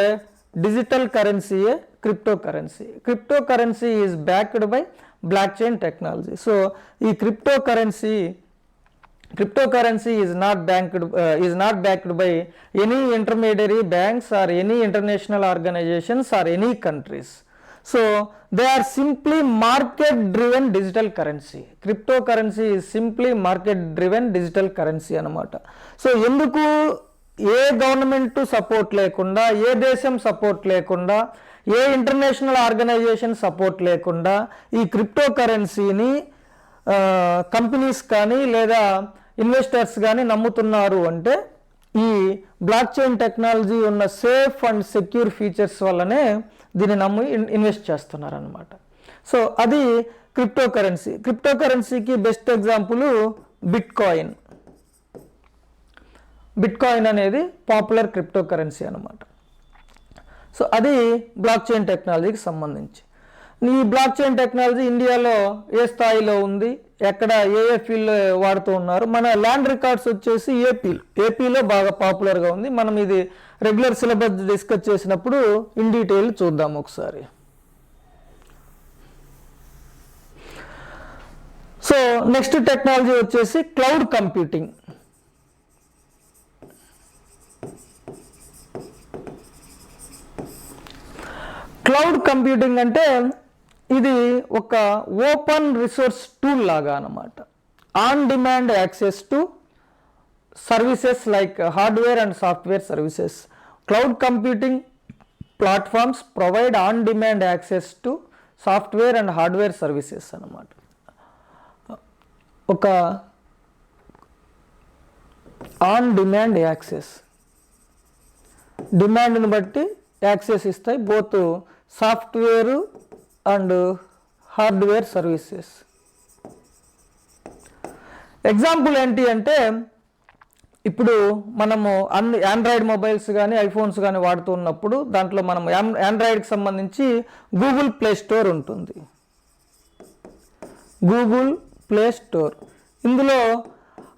డిజిటల్ కరెన్సీయే cryptocurrency. Cryptocurrency is backed by blockchain technology. So ఈ cryptocurrency is not backed by any intermediary banks or any international organizations or any countries. So they are simply market driven digital currency. Cryptocurrency is simply market driven digital currency అన్నమాట. So ఎందుకు ఏ government support లేకుండా, ఏ దేశం support లేకుండా, ఏ international organisation support లేకుండా ఈ crypto కరెన్సీని companies కానీ లేదా ఇన్వెస్టర్స్ కానీ నమ్ముతున్నారు అంటే ఈ బ్లాక్ చైన్ టెక్నాలజీ ఉన్న సేఫ్ అండ్ సెక్యూర్ ఫీచర్స్ వల్లనే దీన్ని నమ్మి ఇన్వెస్ట్ చేస్తున్నారు అనమాట. సో అది క్రిప్టో కరెన్సీ. క్రిప్టో కరెన్సీకి బెస్ట్ ఎగ్జాంపుల్ బిట్కాయిన్. బిట్కాయిన్ అనేది పాపులర్ క్రిప్టో కరెన్సీ అనమాట. సో అది బ్లాక్ చైన్ టెక్నాలజీకి సంబంధించి. ఈ బ్లాక్ చైన్ టెక్నాలజీ ఇండియాలో ఏ స్థాయిలో ఉంది, ఎక్కడ ఏ ఫీల్డ్లో వాడుతూ ఉన్నారు. మన ల్యాండ్ రికార్డ్స్ వచ్చేసి ఏపీలో బాగా పాపులర్గా ఉంది. మనం ఇది రెగ్యులర్ సిలబస్ డిస్కస్ చేసినప్పుడు ఇన్ డీటెయిల్ చూద్దాం ఒకసారి. సో నెక్స్ట్ టెక్నాలజీ వచ్చేసి క్లౌడ్ కంప్యూటింగ్. క్లౌడ్ కంప్యూటింగ్ అంటే ఇది ఒక ఓపెన్ రిసోర్స్ టూల్ లాగా అన్నమాట. On demand access to services like hardware and software services. Cloud computing platforms provide on demand access to software and hardware services అన్నమాట. ఒక on demand access, డిమాండ్ని బట్టి access ఇస్తాయి, both software and hardware services. Example ఏంటి అంటే ఇప్పుడు మనము Android mobiles కానీ iPhones కానీ వాడుతున్నప్పుడు దాంట్లో మనం ఆండ్రాయిడ్కి సంబంధించి గూగుల్ ప్లే స్టోర్ ఉంటుంది. గూగుల్ ప్లే స్టోర్, ఇందులో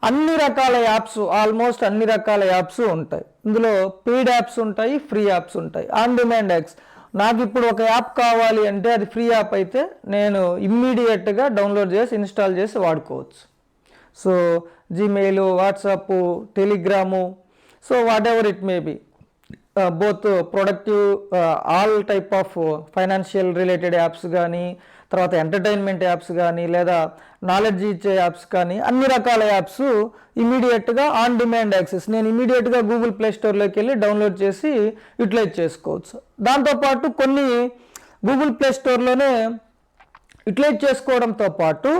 అన్ని రకాల యాప్స్, ఆల్మోస్ట్ అన్ని రకాల యాప్స్ ఉంటాయి. ఇందులో పెయిడ్ యాప్స్ ఉంటాయి, ఫ్రీ యాప్స్ ఉంటాయి. ఆన్ డిమాండ్ యాప్స్, నాకు ఇప్పుడు ఒక యాప్ కావాలి అంటే అది ఫ్రీ యాప్ అయితే నేను ఇమ్మీడియట్గా డౌన్లోడ్ చేసి ఇన్స్టాల్ చేసి వాడుకోవచ్చు. So Gmail, WhatsApp, Telegram, so what ever it may be, both productive, all type of financial related apps కానీ, తర్వాత ఎంటర్టైన్మెంట్ యాప్స్ కానీ, లేదా నాలెడ్జ్ ఇచ్చే యాప్స్ కానీ అన్ని రకాల యాప్స్ ఇమీడియట్గా ఆన్ డిమాండ్ యాక్సెస్, నేను ఇమీడియట్గా గూగుల్ ప్లే స్టోర్లోకి వెళ్ళి డౌన్లోడ్ చేసి యూటిలైజ్ చేసుకోవచ్చు. దాంతోపాటు కొన్ని గూగుల్ ప్లే స్టోర్లోనే యూటిలైజ్ చేసుకోవడంతో పాటు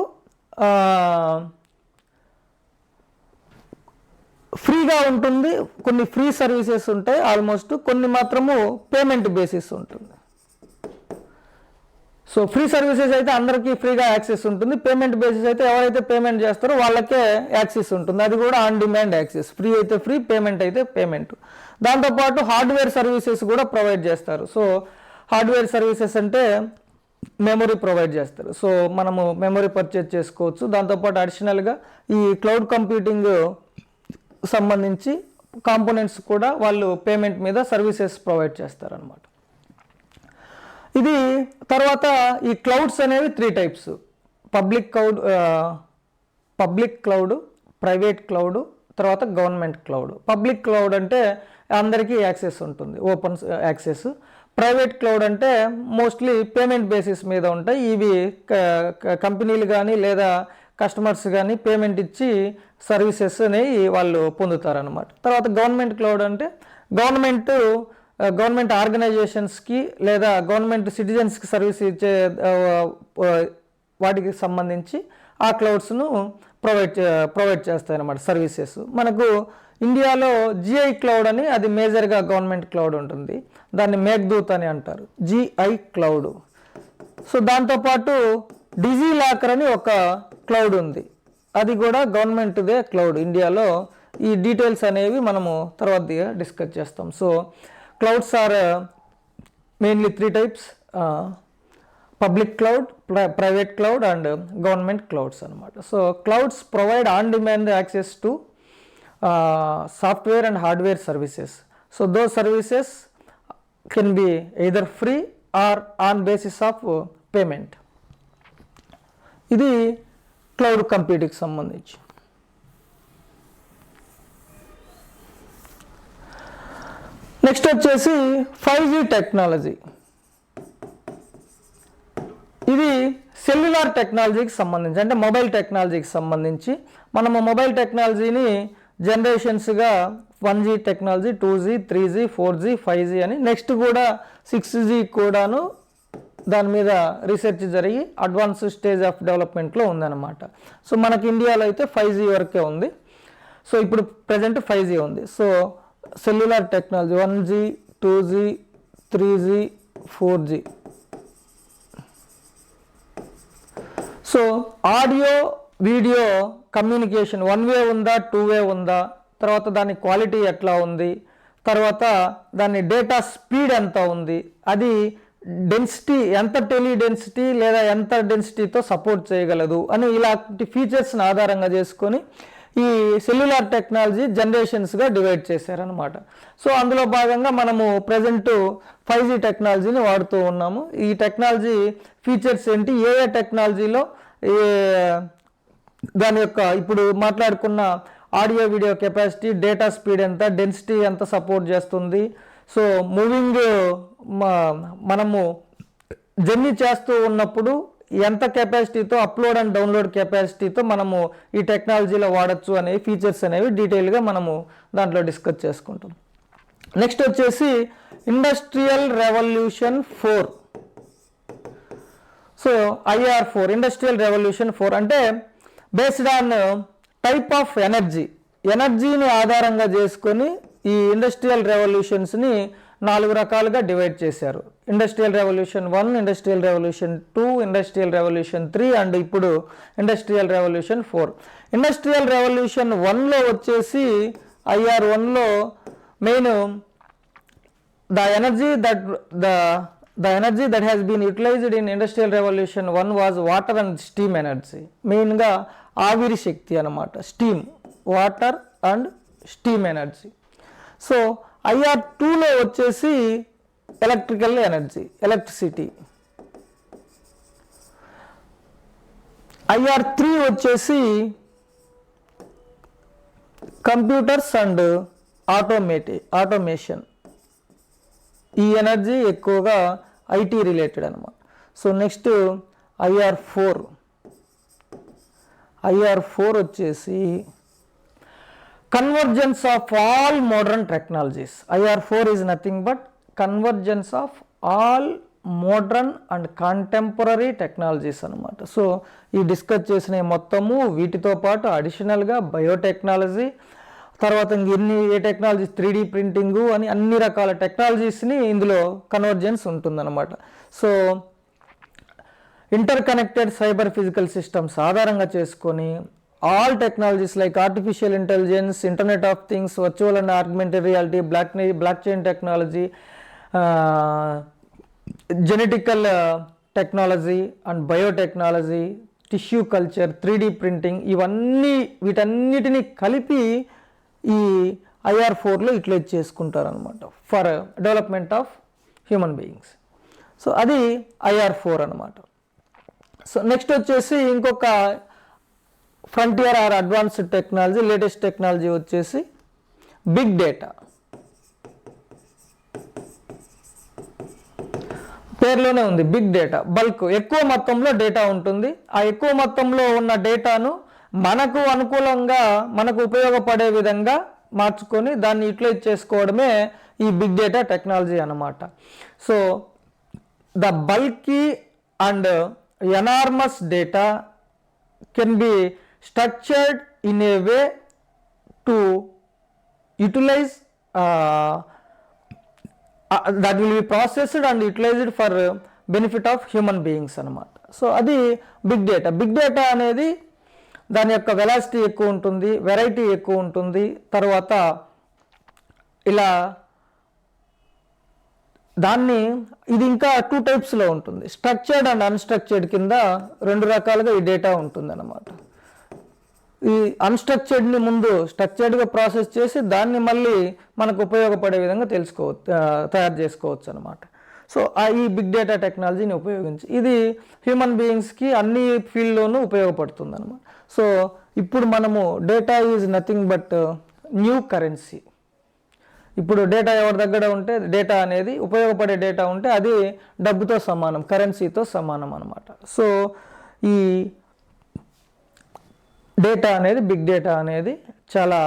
ఫ్రీగా ఉంటుంది, కొన్ని ఫ్రీ సర్వీసెస్ ఉంటాయి ఆల్మోస్ట్, కొన్ని మాత్రము పేమెంట్ బేసిస్ ఉంటుంది. సో ఫ్రీ సర్వీసెస్ అయితే అందరికీ ఫ్రీగా యాక్సెస్ ఉంటుంది, పేమెంట్ బేసిస్ అయితే ఎవరైతే పేమెంట్ చేస్తారో వాళ్ళకే యాక్సెస్ ఉంటుంది, అది కూడా ఆన్ డిమాండ్ యాక్సెస్. ఫ్రీ అయితే ఫ్రీ, పేమెంట్ అయితే పేమెంట్. దాంతోపాటు హార్డ్వేర్ సర్వీసెస్ కూడా ప్రొవైడ్ చేస్తారు. సో హార్డ్వేర్ సర్వీసెస్ అంటే మెమొరీ ప్రొవైడ్ చేస్తారు, సో మనము మెమొరీ పర్చేజ్ చేసుకోవచ్చు. దాంతోపాటు అడిషనల్గా ఈ క్లౌడ్ కంప్యూటింగ్ సంబంధించి కాంపోనెంట్స్ కూడా వాళ్ళు పేమెంట్ మీద సర్వీసెస్ ప్రొవైడ్ చేస్తారనమాట. ఇది తర్వాత ఈ క్లౌడ్స్ అనేవి 3 types: public cloud, private cloud, తర్వాత గవర్నమెంట్ క్లౌడ్. పబ్లిక్ క్లౌడ్ అంటే అందరికీ యాక్సెస్ ఉంటుంది, ఓపెన్ యాక్సెస్. ప్రైవేట్ క్లౌడ్ అంటే మోస్ట్లీ పేమెంట్ బేసిస్ మీద ఉంటాయి. ఇవి కంపెనీలు కానీ లేదా కస్టమర్స్ కానీ పేమెంట్ ఇచ్చి సర్వీసెస్ అనేవి వాళ్ళు పొందుతారనమాట. తర్వాత గవర్నమెంట్ క్లౌడ్ అంటే గవర్నమెంట్ ఆర్గనైజేషన్స్కి లేదా గవర్నమెంట్ సిటిజన్స్కి సర్వీస్ ఇచ్చే వాటికి సంబంధించి ఆ క్లౌడ్స్ను ప్రొవైడ్ చేస్తాయి అన్నమాట సర్వీసెస్. మనకు ఇండియాలో జిఐ క్లౌడ్ అని, అది మేజర్గా గవర్నమెంట్ క్లౌడ్ ఉంటుంది, దాన్ని మేఘదూత్ అని అంటారు, జిఐ క్లౌడ్. సో దాంతోపాటు డిజీ లాకర్ అని ఒక క్లౌడ్ ఉంది, అది కూడా గవర్నమెంట్దే క్లౌడ్ ఇండియాలో. ఈ డీటెయిల్స్ అనేవి మనము తర్వాత డిస్కస్ చేస్తాం. So clouds are mainly 3 types: public cloud, private cloud and government clouds అనమాట. So clouds provide on demand access to software and hardware services. So those services can be either free or on basis of payment. ఇది cloud కంప్యూటింగ్కి సంబంధించి. Next వచ్చేసి 5G technology. ఇది cellular టెక్నాలజీకి సంబంధించి, అంటే mobile టెక్నాలజీకి సంబంధించి. మనము మొబైల్ టెక్నాలజీని జనరేషన్స్గా 1G technology, 2G, 3G, 4G, 5G అని, నెక్స్ట్ కూడా 6G కూడాను దాని మీద రీసెర్చ్ జరిగి అడ్వాన్స్ స్టేజ్ ఆఫ్ డెవలప్మెంట్లో ఉందన్నమాట. సో మనకి ఇండియాలో అయితే 5G వరకే ఉంది. సో ఇప్పుడు ప్రజెంట్ 5G ఉంది. So cellular technology 1G, 2G, 3G, 4G. So audio video communication 1 వే ఉందా, 2 వే ఉందా, తర్వాత దాని క్వాలిటీ ఎట్లా ఉంది, తర్వాత దాని డేటా స్పీడ్ ఎంత ఉంది, అది డెన్సిటీ ఎంత, టెలి డెన్సిటీ లేదా ఎంత డెన్సిటీతో సపోర్ట్ చేయగలదు అని, ఇలాంటి ఫీచర్స్ని ఆధారంగా చేసుకొని ఈ సెల్యులార్ టెక్నాలజీ జనరేషన్స్గా డివైడ్ చేశారనమాట. సో అందులో భాగంగా మనము ప్రజెంట్ 5G టెక్నాలజీని వాడుతూ ఉన్నాము. ఈ టెక్నాలజీ ఫీచర్స్ ఏంటి, ఏ టెక్నాలజీలో దాని యొక్క ఇప్పుడు మాట్లాడుకున్న audio video capacity, data speed ఎంత, డెన్సిటీ ఎంత సపోర్ట్ చేస్తుంది. సో మూవింగ్ మనము జర్నీ చేస్తూ ఉన్నప్పుడు ఎంత కెపాసిటీతో, అప్లోడ్ అండ్ డౌన్లోడ్ కెపాసిటీతో మనము ఈ టెక్నాలజీలో వాడచ్చు అనే ఫీచర్స్ అనేవి డీటెయిల్గా మనము దాంట్లో డిస్కస్ చేసుకుంటాం. నెక్స్ట్ వచ్చేసి industrial revolution 4. So IR4, industrial revolution 4 అంటే బేస్డ్ ఆన్ టైప్ ఆఫ్ ఎనర్జీని ఆధారంగా చేసుకొని ఈ ఇండస్ట్రియల్ రెవల్యూషన్స్ని 4 రకాలుగా డివైడ్ చేశారు. Industrial revolution 1, industrial revolution 2, industrial revolution 3 and ఇప్పుడు ఇండస్ట్రియల్ రెవల్యూషన్ 4. ఇండస్ట్రియల్ రెవల్యూషన్ 1లో వచ్చేసి IR1లో main the energy that has been utilized in industrial revolution 1 was water and steam energy. మెయిన్గా ఆవిరి శక్తి అన్నమాట, steam, water and steam energy. So IR2లో వచ్చేసి electrical energy, electricity. IR3 వచ్చేసి computers and automation. ఈ energy ఎక్కువగా IT రిలేటెడ్ అనమాట. సో నెక్స్ట్ IR4 IR4 వచ్చేసి convergence of all modern technologies. IR4 is nothing but convergence of all modern and contemporary technologies అనమాట. So ఈ discuss చేసిన మొత్తము వీటితో పాటు అడిషనల్గా బయోటెక్నాలజీ, తర్వాత ఇంకెన్ని ఏ టెక్నాలజీస్ 3D ప్రింటింగు అని అన్ని రకాల టెక్నాలజీస్ని ఇందులో కన్వర్జెన్స్ ఉంటుందన్నమాట. So interconnected cyber physical systems ఆధారంగా చేసుకొని all technologies like artificial intelligence, internet of things, virtual and augmented reality, blockchain technology, genetical technology and biotechnology, tissue culture, 3D printing, వీటన్నిటిని కలిపి ఈ IR4లో యూటిలైజ్ చేసుకుంటారనమాట for development of human beings. So అది IR4 అనమాట. So next వచ్చేసి ఇంకొక frontier or advanced technology, latest technology వచ్చేసి బిగ్ డేటా. పేరులోనే ఉంది బిగ్ డేటా. బల్క్, ఎక్కువ మొత్తంలో డేటా ఉంటుంది. ఆ ఎక్కువ మొత్తంలో ఉన్న డేటాను మనకు అనుకూలంగా, మనకు ఉపయోగపడే విధంగా మార్చుకొని దాన్ని యూటిలైజ్ చేసుకోవడమే ఈ బిగ్ డేటా టెక్నాలజీ అన్నమాట. So the bulky and enormous data can be structured in a way to utilise that will be processed and utilized for benefit of human beings అన్నమాట. సో అది బిగ్ డేటా. బిగ్ డేటా అనేది దాని యొక్క velocity ఎక్కువ ఉంటుంది, variety ఎక్కువ ఉంటుంది. తర్వాత ఇలా ఇది ఇంకా 2 టైప్స్లో ఉంటుంది. స్ట్రక్చర్డ్ అండ్ అన్స్ట్రక్చర్డ్ కింద 2 రకాలుగా ఈ డేటా ఉంటుంది అన్నమాట. ఈ అన్స్ట్రక్చర్డ్ని ముందు స్ట్రక్చర్డ్గా ప్రాసెస్ చేసి దాన్ని మళ్ళీ మనకు ఉపయోగపడే విధంగా తయారు చేసుకోవచ్చు అనమాట. సో ఈ బిగ్ డేటా టెక్నాలజీని ఉపయోగించి ఇది హ్యూమన్ బీయింగ్స్కి అన్ని ఫీల్డ్లోనూ ఉపయోగపడుతుంది అనమాట. సో ఇప్పుడు మనము data is nothing but new currency. ఇప్పుడు డేటా ఎవరి దగ్గర ఉంటే, డేటా అనేది ఉపయోగపడే డేటా ఉంటే అది డబ్బుతో సమానం, కరెన్సీతో సమానం అనమాట. సో ఈ డేటా అనేది, బిగ్ డేటా అనేది చాలా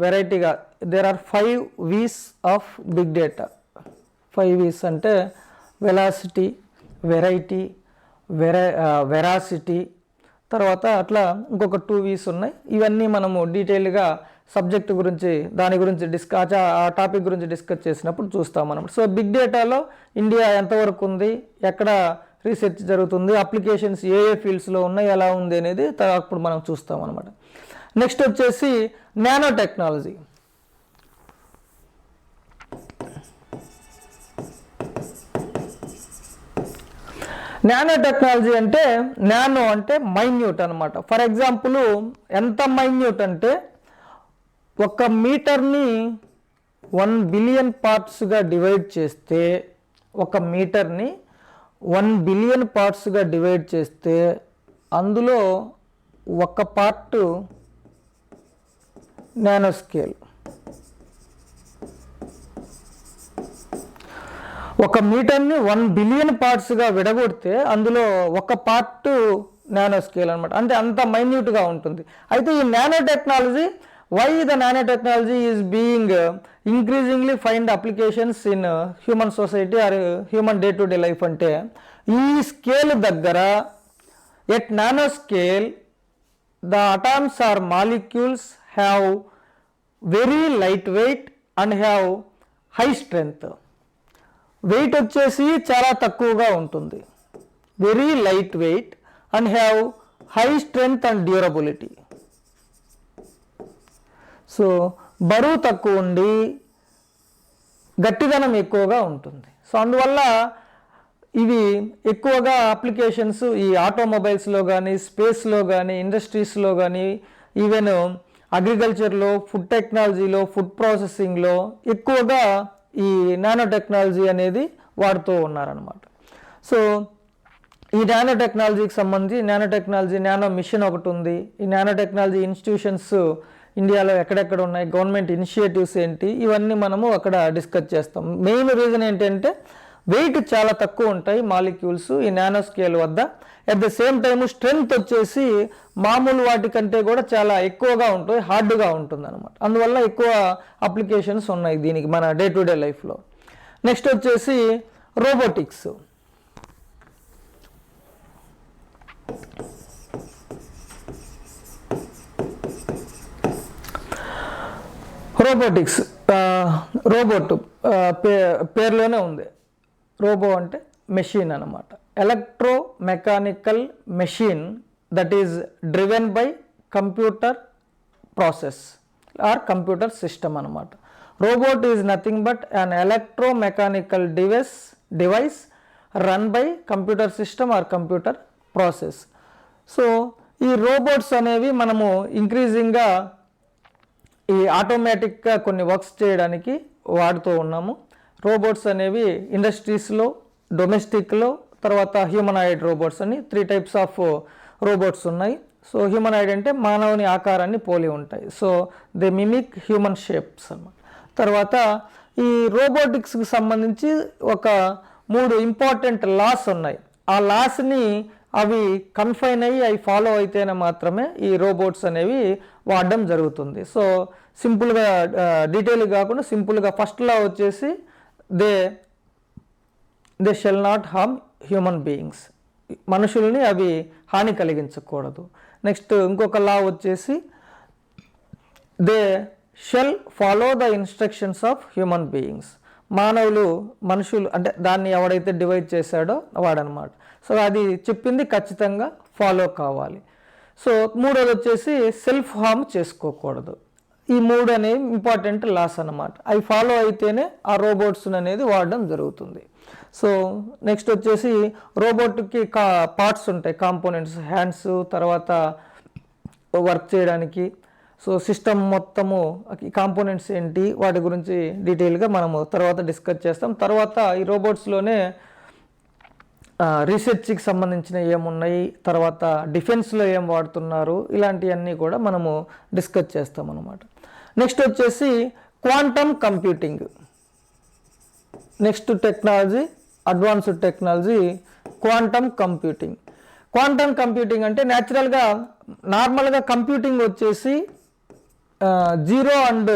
వెరైటీగా, there are 5 V's of big data. 5 V's అంటే వెలాసిటీ, వెరైటీ, వెరాసిటీ, తర్వాత అట్లా ఇంకొక 2 V's ఉన్నాయి. ఇవన్నీ మనము డీటెయిల్గా సబ్జెక్ట్ గురించి, దాని గురించి ఆ టాపిక్ గురించి డిస్కస్ చేసినప్పుడు చూస్తాం మనం. సో బిగ్ డేటాలో ఇండియా ఎంతవరకు ఉంది, ఎక్కడ రీసెర్చ్ జరుగుతుంది, అప్లికేషన్స్ ఏ ఫీల్డ్స్లో ఉన్నాయి, ఎలా ఉంది అనేది అప్పుడు మనం చూస్తాం అనమాట. నెక్స్ట్ వచ్చేసి నానో టెక్నాలజీ. నానో టెక్నాలజీ అంటే, నానో అంటే మైన్యూట్ అనమాట. ఫర్ ఎగ్జాంపుల్ ఎంత మైన్యూట్ అంటే 1 మీటర్ని 1 బిలియన్ పార్ట్స్గా డివైడ్ చేస్తే, 1 మీటర్ని 1 బిలియన్ పార్ట్స్గా డివైడ్ చేస్తే అందులో 1 పార్ట్ నానో స్కేల్. 1 మీటర్ని 1 బిలియన్ పార్ట్స్గా విడగొడితే అందులో 1 పార్ట్ నానో స్కేల్ అనమాట. అంటే అంత మైన్యూట్గా ఉంటుంది. అయితే ఈ nano technology, why the nanotechnology is being increasingly find applications in human society or human day-to-day life అంటే, ఈ స్కేల్ దగ్గర at nano scale the atoms or molecules have very light weight and have high strength. Weight వచ్చేసి చాలా తక్కువగా ఉంటుంది, very light weight and have high strength and durability. So బరువు తక్కువ ఉండి గట్టిదనం ఎక్కువగా ఉంటుంది. సో అందువల్ల ఇవి ఎక్కువగా అప్లికేషన్స్ ఈ ఆటోమొబైల్స్లో కానీ, స్పేస్లో కానీ, ఇండస్ట్రీస్లో కానీ, ఈవెన్ అగ్రికల్చర్లో, ఫుడ్ టెక్నాలజీలో, ఫుడ్ ప్రాసెసింగ్లో ఎక్కువగా ఈ నానో టెక్నాలజీ అనేది వాడుతూ ఉన్నారనమాట. సో ఈ నానో టెక్నాలజీకి సంబంధించి నానో మిషన్ ఒకటి ఉంది. ఈ నానో టెక్నాలజీ ఇన్స్టిట్యూషన్స్ ఇండియాలో ఎక్కడెక్కడ ఉన్నాయి, గవర్నమెంట్ ఇనిషియేటివ్స్ ఏంటి, ఇవన్నీ మనము అక్కడ డిస్కస్ చేస్తాం. మెయిన్ రీజన్ ఏంటంటే వెయిట్ చాలా తక్కువ ఉంటాయి మాలిక్యూల్స్ ఈ నానో స్కేల్ వద్ద. At the same time strength వచ్చేసి మామూలు వాటికంటే కూడా చాలా ఎక్కువగా ఉంటుంది, హార్డ్గా ఉంటుంది అనమాట. అందువల్ల ఎక్కువ అప్లికేషన్స్ ఉన్నాయి దీనికి మన డే టు డే లైఫ్లో. నెక్స్ట్ వచ్చేసి రోబోటిక్స్. రోబోటిక్స్ రోబోట్ పేరులోనే ఉంది. రోబో అంటే మెషిన్ అన్నమాట. Electro mechanical machine that is driven by computer process or computer system అన్నమాట. Robot is nothing but an electro mechanical device run by computer system or computer process. So ఈ robots అనేవి మనము ఇంక్రీజింగ్గా ఈ ఆటోమేటిక్గా కొన్ని works చేయడానికి వాడుతూ ఉన్నాము. రోబోట్స్ అనేవి ఇండస్ట్రీస్లో, డొమెస్టిక్లో, తర్వాత హ్యూమనాయిడ్ రోబోట్స్ అని 3 టైప్స్ ఆఫ్ రోబోట్స్ ఉన్నాయి. సో హ్యూమనాయిడ్ అంటే మానవుని ఆకారాన్ని పోలి ఉంటాయి. So they mimic human shapes అన్నమాట. తర్వాత ఈ రోబోటిక్స్కి సంబంధించి ఒక 3 ఇంపార్టెంట్ లాస్ ఉన్నాయి. ఆ లాస్ని అవి కన్ఫైన్ అయ్యి అవి ఫాలో అయితేనే మాత్రమే ఈ రోబోట్స్ అనేవి వాడడం జరుగుతుంది. సో సింపుల్గా డీటెయిల్ కాకుండా సింపుల్గా ఫస్ట్ లా వచ్చేసి they shall not harm human beings, మనుషుల్ని అవి హాని కలిగించకూడదు. నెక్స్ట్ ఇంకొక లా వచ్చేసి they shall follow the instructions of human beings, మనుషులు అంటే దాన్ని ఎవడైతే డివైడ్ చేశాడో వాడనమాట. సో అది చెప్పింది ఖచ్చితంగా ఫాలో కావాలి. సో మూడోది వచ్చేసి సెల్ఫ్ హార్మ్ చేసుకోకూడదు. ఈ 3 అనేవి ఇంపార్టెంట్ లాస్ అన్నమాట. అవి ఫాలో అయితేనే ఆ రోబోట్స్ అనేది వాడడం జరుగుతుంది. సో నెక్స్ట్ వచ్చేసి రోబోట్కి పార్ట్స్ ఉంటాయి, కాంపోనెంట్స్, హ్యాండ్స్, తర్వాత వర్క్ చేయడానికి. సో సిస్టమ్ మొత్తము కాంపోనెంట్స్ ఏంటి వాటి గురించి డీటెయిల్గా మనము తర్వాత డిస్కస్ చేస్తాం. తర్వాత ఈ రోబోట్స్లోనే రీసెర్చ్కి సంబంధించిన ఏమున్నాయి, తర్వాత డిఫెన్స్లో ఏం వాడుతున్నారు, ఇలాంటివన్నీ కూడా మనము డిస్కస్ చేస్తాం అన్నమాట. నెక్స్ట్ వచ్చేసి quantum computing. Next technology, advanced technology quantum computing. Quantum computing అంటే నార్మల్గా కంప్యూటింగ్ వచ్చేసి 0 and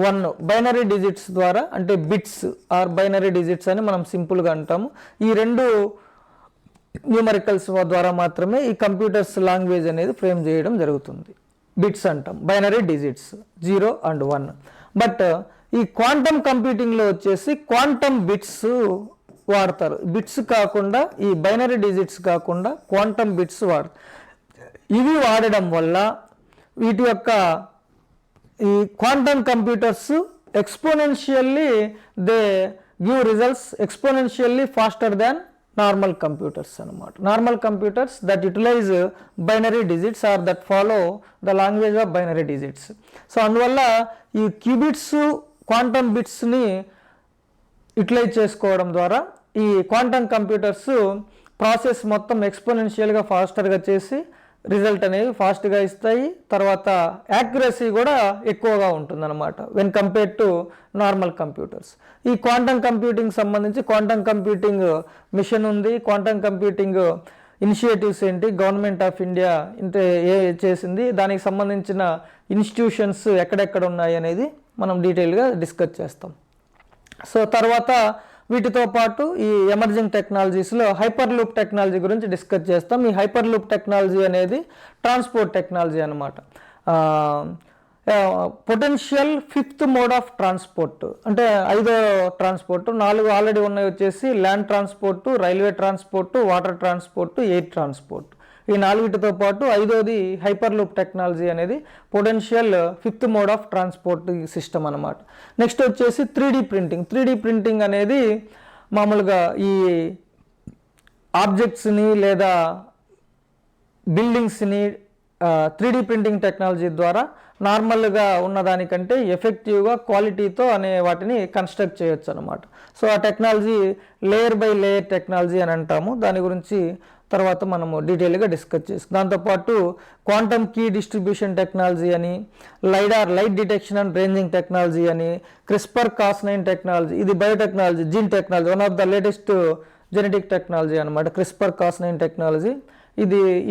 1 బైనరీ డిజిట్స్ ద్వారా, అంటే బిట్స్ ఆర్ బైనరీ డిజిట్స్ అని మనం సింపుల్గా అంటాము. ఈ 2 న్యూమరికల్స్ ద్వారా మాత్రమే ఈ కంప్యూటర్స్ లాంగ్వేజ్ అనేది ఫ్రేమ్ చేయడం జరుగుతుంది. బిట్స్ అంటాం, బైనరీ డిజిట్స్ 0 and 1. బట్ ఈ క్వాంటమ్ కంప్యూటింగ్లో వచ్చేసి క్వాంటమ్ బిట్స్ వాడతారు. బిట్స్ కాకుండా, ఈ బైనరీ డిజిట్స్ కాకుండా క్వాంటమ్ బిట్స్ వాడతారు. ఇవి వాడడం వల్ల వీటి యొక్క ఈ quantum computers exponentially they give results exponentially faster than normal computers అన్నమాట. Normal computers that utilize binary digits or that follow the language of binary digits. So అందువల్ల ఈ క్యూబిట్స్ క్వాంటమ్ బిట్స్ని యూటిలైజ్ చేసుకోవడం ద్వారా ఈ క్వాంటమ్ కంప్యూటర్స్ ప్రాసెస్ మొత్తం ఎక్స్పోనెన్షియల్గా ఫాస్టర్గా చేసి result అనేవి ఫాస్ట్గా ఇస్తాయి. తర్వాత యాక్యురసీ కూడా ఎక్కువగా ఉంటుందన్నమాట when compare to normal computers. ఈ క్వాంటమ్ కంప్యూటింగ్ సంబంధించి క్వాంటమ్ కంప్యూటింగ్ మిషన్ ఉంది. క్వాంటమ్ కంప్యూటింగ్ ఇనిషియేటివ్స్ ఏంటి, గవర్నమెంట్ ఆఫ్ ఇండియా చేసింది, దానికి సంబంధించిన ఇన్స్టిట్యూషన్స్ ఎక్కడెక్కడ ఉన్నాయి అనేది మనం డీటెయిల్గా డిస్కస్ చేస్తాం. సో తర్వాత వీటితో పాటు ఈ ఎమర్జింగ్ టెక్నాలజీస్లో హైపర్ లూప్ టెక్నాలజీ గురించి డిస్కస్ చేస్తాం. ఈ హైపర్ లూప్ టెక్నాలజీ అనేది ట్రాన్స్పోర్ట్ టెక్నాలజీ అనమాట. Potential 5th mode of transport, అంటే 5వ ట్రాన్స్పోర్ట్. 4 ఆల్రెడీ ఉన్నాయి వచ్చేసి land transport, railway transport, water transport, air transport. ఈ 4తో పాటు 5వది హైపర్ లూప్ టెక్నాలజీ అనేది potential 5th mode of transport system అనమాట. నెక్స్ట్ వచ్చేసి 3D ప్రింటింగ్. 3D ప్రింటింగ్ అనేది మామూలుగా ఈ ఆబ్జెక్ట్స్ని లేదా బిల్డింగ్స్ని 3D ప్రింటింగ్ టెక్నాలజీ ద్వారా నార్మల్గా ఉన్నదానికంటే ఎఫెక్టివ్గా క్వాలిటీతో అనే వాటిని కన్స్ట్రక్ట్ చేయొచ్చు అనమాట. సో ఆ technology layer by layer technology అని అంటాము. దాని గురించి తర్వాత మనము డీటెయిల్గా డిస్కస్ చేసుకుందాం. దాంతోపాటు క్వాంటమ్ కీ డిస్ట్రిబ్యూషన్ టెక్నాలజీ అని, lidar light detection and ranging technology అని, క్రిస్పర్ కాస్9 టెక్నాలజీ, ఇది biotechnology, gene technology, one of the latest genetic technology అనమాట క్రిస్పర్ కాస్9 టెక్నాలజీ.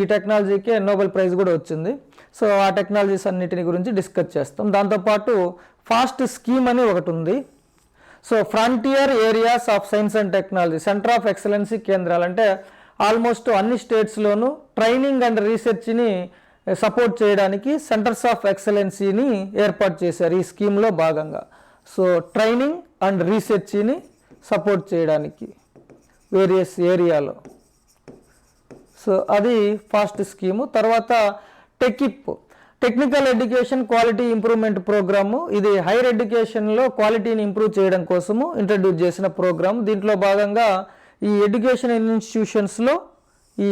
ఈ టెక్నాలజీకే నోబెల్ ప్రైజ్ కూడా వచ్చింది. సో ఆ టెక్నాలజీస్ అన్నిటిని గురించి డిస్కస్ చేస్తాం. దాంతోపాటు ఫాస్ట్ స్కీమ్ అని ఒకటి ఉంది. So frontier areas of science and technology, centre of excellency కేంద్రాలు అంటే ఆల్మోస్ట్ అన్ని స్టేట్స్లోనూ ట్రైనింగ్ అండ్ రీసెర్చ్ని సపోర్ట్ చేయడానికి సెంటర్స్ ఆఫ్ ఎక్సలెన్సీని ఏర్పాటు చేశారు ఈ స్కీమ్లో భాగంగా. సో ట్రైనింగ్ అండ్ రీసెర్చ్ని సపోర్ట్ చేయడానికి వేరియస్ ఏరియాలో. సో అది ఫాస్ట్ స్కీము. తర్వాత TEQIP, technical education quality improvement programme. ఇది హైయర్ ఎడ్యుకేషన్లో క్వాలిటీని ఇంప్రూవ్ చేయడం కోసము ఇంట్రడ్యూస్ చేసిన ప్రోగ్రామ్. దీంట్లో భాగంగా ఈ ఎడ్యుకేషన్ ఇన్స్టిట్యూషన్స్లో ఈ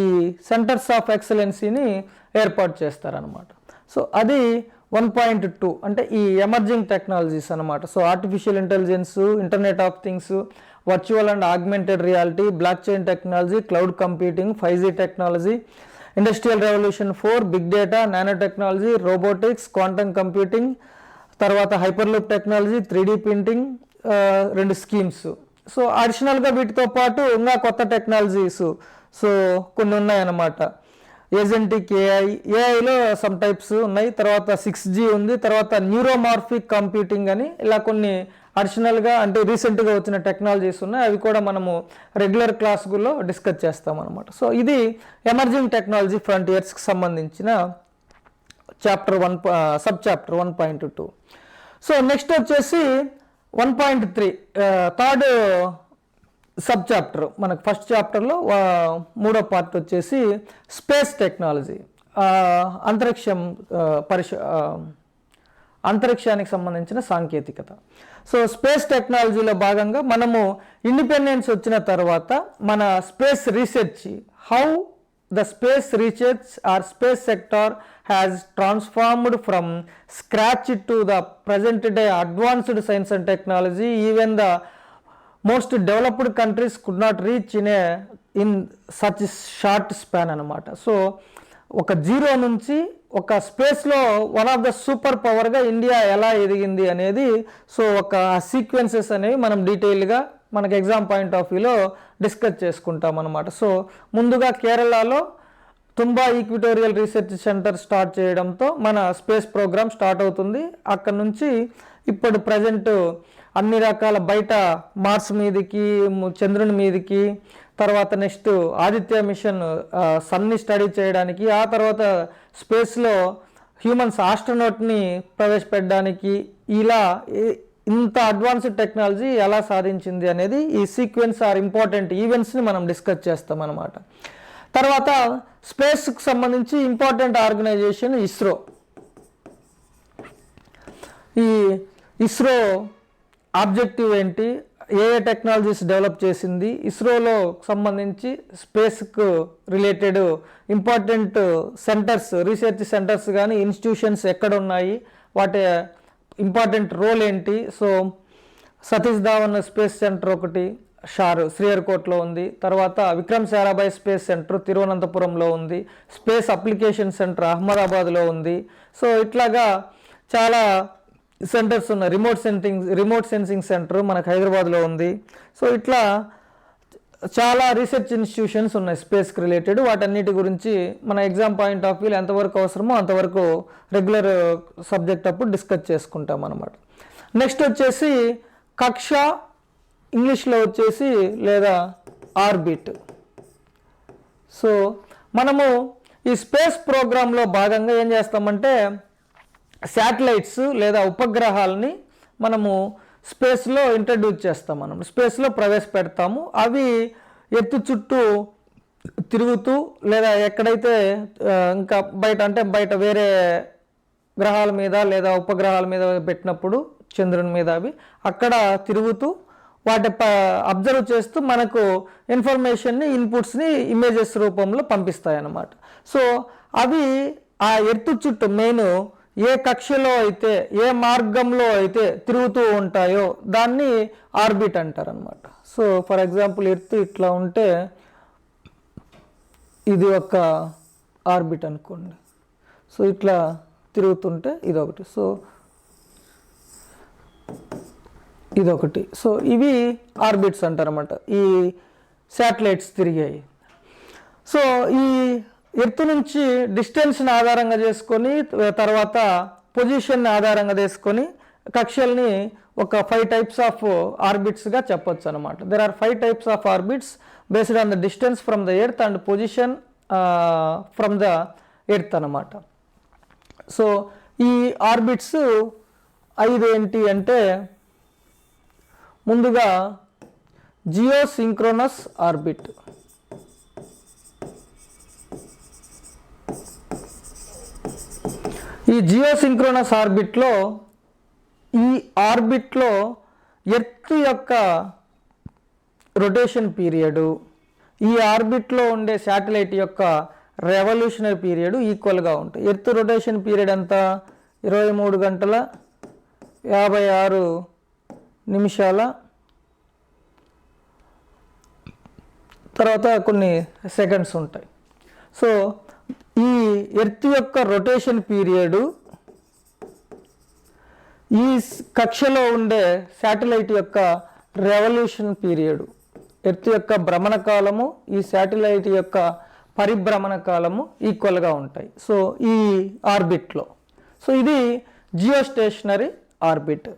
సెంటర్స్ ఆఫ్ ఎక్సలెన్సీని ఏర్పాటు చేస్తారనమాట. సో అది 1.2 అంటే ఈ ఎమర్జింగ్ టెక్నాలజీస్ అనమాట. So artificial intelligence, internet of things, virtual and augmented reality, blockchain technology, cloud computing, 5G technology, industrial revolution 4, big data, nanotechnology, robotics, quantum computing, తర్వాత hyperloop technology, 3D printing, 2 schemes. So అడిషనల్గా వీటితో పాటు ఇంకా కొత్త technologies so కొన్ని ఉన్నాయన్నమాట. Agentic ఏఐలో some types ఉన్నాయి. తర్వాత 6G ఉంది. తర్వాత న్యూరోమార్ఫిక్ కంప్యూటింగ్ అని ఇలా కొన్ని అడిషనల్గా అంటే రీసెంట్గా వచ్చిన టెక్నాలజీస్ ఉన్నాయి. అవి కూడా మనము రెగ్యులర్ క్లాస్లో డిస్కస్ చేస్తామన్నమాట. సో ఇది ఎమర్జింగ్ టెక్నాలజీ ఫ్రంటియర్స్కి సంబంధించిన chapter 1 sub chapter 1.2. So next వచ్చేసి 1.3 థర్డ్ సబ్ చాప్టర్. మనకు ఫస్ట్ చాప్టర్లో 3వ పార్ట్ వచ్చేసి స్పేస్ టెక్నాలజీ, అంతరిక్షానికి సంబంధించిన సాంకేతికత. సో స్పేస్ టెక్నాలజీలో భాగంగా మనము ఇండిపెండెన్స్ వచ్చిన తర్వాత మన space research, how the space research or space sector has transformed from scratch to the present day advanced science and technology. Even the most developed countries could not reach in such short span అనమాట. So ఒక zero నుంచి ఒక స్పేస్లో one of the super పవర్గా India ఎలా ఎదిగింది అనేది so ఒక సీక్వెన్సెస్ అనేవి మనం డీటెయిల్గా మనకు ఎగ్జామ్ పాయింట్ ఆఫ్ వ్యూలో డిస్కస్ చేసుకుంటాం అనమాట. సో ముందుగా కేరళలో తుంబా ఈక్విటోరియల్ రీసెర్చ్ సెంటర్ స్టార్ట్ చేయడంతో మన స్పేస్ ప్రోగ్రామ్ స్టార్ట్ అవుతుంది. అక్కడ నుంచి ఇప్పుడు ప్రజెంట్ అన్ని రకాల బయట మార్స్ మీదకి, చంద్రుని మీదకి, తర్వాత నెక్స్ట్ ఆదిత్య మిషన్ సన్ని స్టడీ చేయడానికి, ఆ తర్వాత స్పేస్లో హ్యూమన్స్ ఆస్ట్రోనోట్ని ప్రవేశపెట్టడానికి, ఇలా ఇంత అడ్వాన్స్డ్ టెక్నాలజీ ఎలా సాధించింది అనేది ఈ సీక్వెన్స్ ఆర్ ఇంపార్టెంట్ ఈవెంట్స్ని మనం డిస్కస్ చేస్తాం అన్నమాట. తర్వాత స్పేస్కి సంబంధించి ఇంపార్టెంట్ ఆర్గనైజేషన్ ఇస్రో. ఈ ఇస్రో ఆబ్జెక్టివ్ ఏంటి, ఏ టెక్నాలజీస్ డెవలప్ చేసింది, ఇస్రోలో సంబంధించి స్పేస్కు related important centres, research centres కానీ ఇన్స్టిట్యూషన్స్ ఎక్కడ ఉన్నాయి, వాటి ఇంపార్టెంట్ రోల్ ఏంటి. So Satish Dhawan space centre ఒకటి శ్రీహరికోటలో ఉంది. తర్వాత విక్రమ్ సారాభాయ్ స్పేస్ సెంటర్ తిరువనంతపురంలో ఉంది. స్పేస్ అప్లికేషన్ సెంటర్ అహ్మదాబాద్లో ఉంది. సో ఇట్లాగా చాలా సెంటర్స్ ఉన్నాయి. రిమోట్ సెన్సింగ్ సెంటర్ మనకు హైదరాబాద్లో ఉంది. సో ఇట్లా చాలా రీసెర్చ్ ఇన్స్టిట్యూషన్స్ ఉన్నాయి స్పేస్కి రిలేటెడ్. వాటన్నిటి గురించి మన ఎగ్జామ్ పాయింట్ ఆఫ్ వ్యూలో ఎంతవరకు అవసరమో అంతవరకు రెగ్యులర్ సబ్జెక్ట్ అప్పుడు డిస్కస్ చేసుకుంటాం అన్నమాట. నెక్స్ట్ వచ్చేసి కక్ష, ఇంగ్లీష్లో వచ్చేసి లేదా ఆర్బిట్. సో మనము ఈ స్పేస్ ప్రోగ్రాంలో భాగంగా ఏం చేస్తామంటే శాటిలైట్స్ లేదా ఉపగ్రహాలని మనము స్పేస్లో ఇంట్రడ్యూస్ చేస్తాం. మనం స్పేస్లో ప్రవేశపెడతాము. అవి ఎత్తు చుట్టూ తిరుగుతూ లేదా ఎక్కడైతే ఇంకా బయట వేరే గ్రహాల మీద లేదా ఉపగ్రహాల మీద పెట్టినప్పుడు చంద్రుని మీద అవి అక్కడ తిరుగుతూ వాటి అబ్జర్వ్ చేస్తూ మనకు ఇన్ఫర్మేషన్ని, ఇన్పుట్స్ని ఇమేజెస్ రూపంలో పంపిస్తాయి అన్నమాట. సో అవి ఆ ఎత్తు చుట్టూ మెయిన్ ఏ కక్షలో అయితే, ఏ మార్గంలో అయితే తిరుగుతూ ఉంటాయో దాన్ని ఆర్బిట్ అంటారు అనమాట. సో ఫర్ ఎగ్జాంపుల్ ఎర్త్ ఇట్లా ఉంటే ఇది ఒక ఆర్బిట్ అనుకోండి. సో ఇట్లా తిరుగుతుంటే ఇదొకటి, సో ఇదొకటి. సో ఇవి ఆర్బిట్స్ అంటారన్నమాట. ఈ శాటిలైట్స్ తిరిగాయి. సో ఈ ఎర్త్ నుంచి డిస్టెన్స్ని ఆధారంగా చేసుకొని తర్వాత పొజిషన్ని ఆధారంగా చేసుకొని కక్షల్ని ఒక 5 types ఆఫ్ ఆర్బిట్స్గా చెప్పొచ్చు అనమాట. There are 5 types of orbits based on the distance from the earth and position from the earth అనమాట. సో ఈ ఆర్బిట్స్ 5 ఏంటి అంటే, ముందుగా జియోసింక్రోనస్ ఆర్బిట్. ఈ జియోసింక్రోనస్ ఆర్బిట్లో ఎర్త్ యొక్క రొటేషన్ పీరియడు, ఈ ఆర్బిట్లో ఉండే శాటిలైట్ యొక్క రెవల్యూషనరీ పీరియడ్ ఈక్వల్గా ఉంటాయి. ఎర్త్ రొటేషన్ పీరియడ్ ఎంత? 23 గంటల 56 నిమిషాల, తర్వాత కొన్ని సెకండ్స్ ఉంటాయి. సో ఈ ఎర్త్ యొక్క రొటేషన్ పీరియడు ఈ కక్షలో ఉండే శాటిలైట్ యొక్క రెవల్యూషన్ పీరియడ్, ఎర్త్ యొక్క భ్రమణ కాలము ఈ శాటిలైట్ యొక్క పరిభ్రమణ కాలము ఈక్వల్గా ఉంటాయి. సో ఈ ఆర్బిట్లో, సో ఇది geostationary orbit.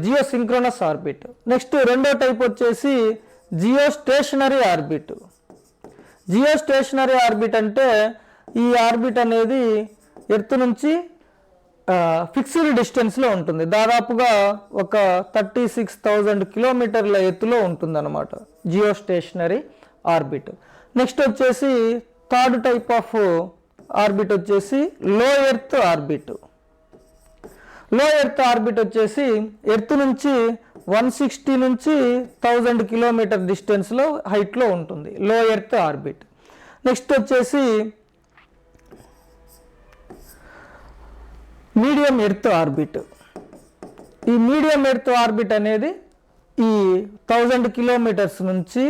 Geosynchronous orbit. Next రెండో టైప్ వచ్చేసి జియోస్టేషనరీ ఆర్బిట్. జియోస్టేషనరీ ఆర్బిట్ అంటే ఈ ఆర్బిట్ అనేది ఎర్త్ నుంచి ఫిక్స్డ్ డిస్టెన్స్లో ఉంటుంది. దాదాపుగా ఒక 36,000 కిలోమీటర్ల ఎత్తులో ఉంటుంది అన్నమాట జియోస్టేషనరీ ఆర్బిట్. నెక్స్ట్ వచ్చేసి థర్డ్ టైప్ ఆఫ్ ఆర్బిట్ వచ్చేసి లో ఎర్త్ ఆర్బిట్. లో ఎర్త్ ఆర్బిట్ వచ్చేసి ఎర్త్ నుంచి 160 నుంచి 1000 కిలోమీటర్ డిస్టెన్స్లో హైట్లో ఉంటుంది లో ఎర్త్ ఆర్బిట్. నెక్స్ట్ వచ్చేసి మీడియం ఎర్త్ ఆర్బిట్. ఈ మీడియం ఎర్త్ ఆర్బిట్ అనేది ఈ 1000 కిలోమీటర్స్ నుంచి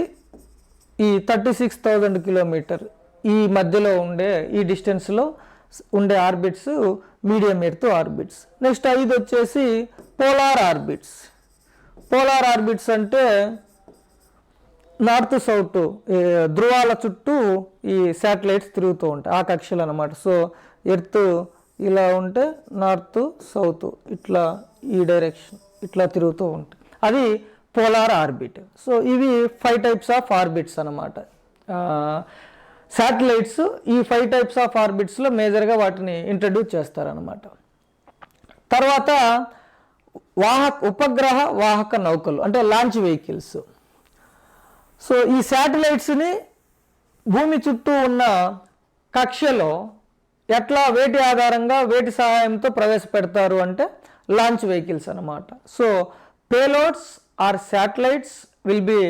ఈ 36,000 కిలోమీటర్ ఈ మధ్యలో ఉండే ఈ డిస్టెన్స్లో ఉండే orbits medium earth orbits. Next 5 వచ్చేసి పోలార్ ఆర్బిట్స్. పోలార్ ఆర్బిట్స్ అంటే నార్త్ సౌత్ ధ్రువాల చుట్టూ ఈ శాటిలైట్స్ తిరుగుతూ ఉంటాయి, ఆ కక్షలు అనమాట. సో ఎర్త్ ఇలా ఉంటే నార్త్ సౌత్ ఇట్లా ఈ డైరెక్షన్ ఇట్లా తిరుగుతూ ఉంటాయి, అది పోలార్ ఆర్బిట్. సో ఇవి 5 types ఆఫ్ ఆర్బిట్స్ అనమాట. శాటిలైట్స్ ఈ 5 types ఆఫ్ ఆర్బిట్స్లో మేజర్గా వాటిని ఇంట్రడ్యూస్ చేస్తారనమాట. తర్వాత ఉపగ్రహ వాహక నౌకలు అంటే లాంచ్ వెహికల్స్. సో ఈ శాటిలైట్స్ని భూమి చుట్టూ ఉన్న కక్షలో ఎట్లా వేటి ఆధారంగా వేటి సహాయంతో ప్రవేశపెడతారు అంటే లాంచ్ వెహికల్స్ అనమాట. So payloads or satellites will be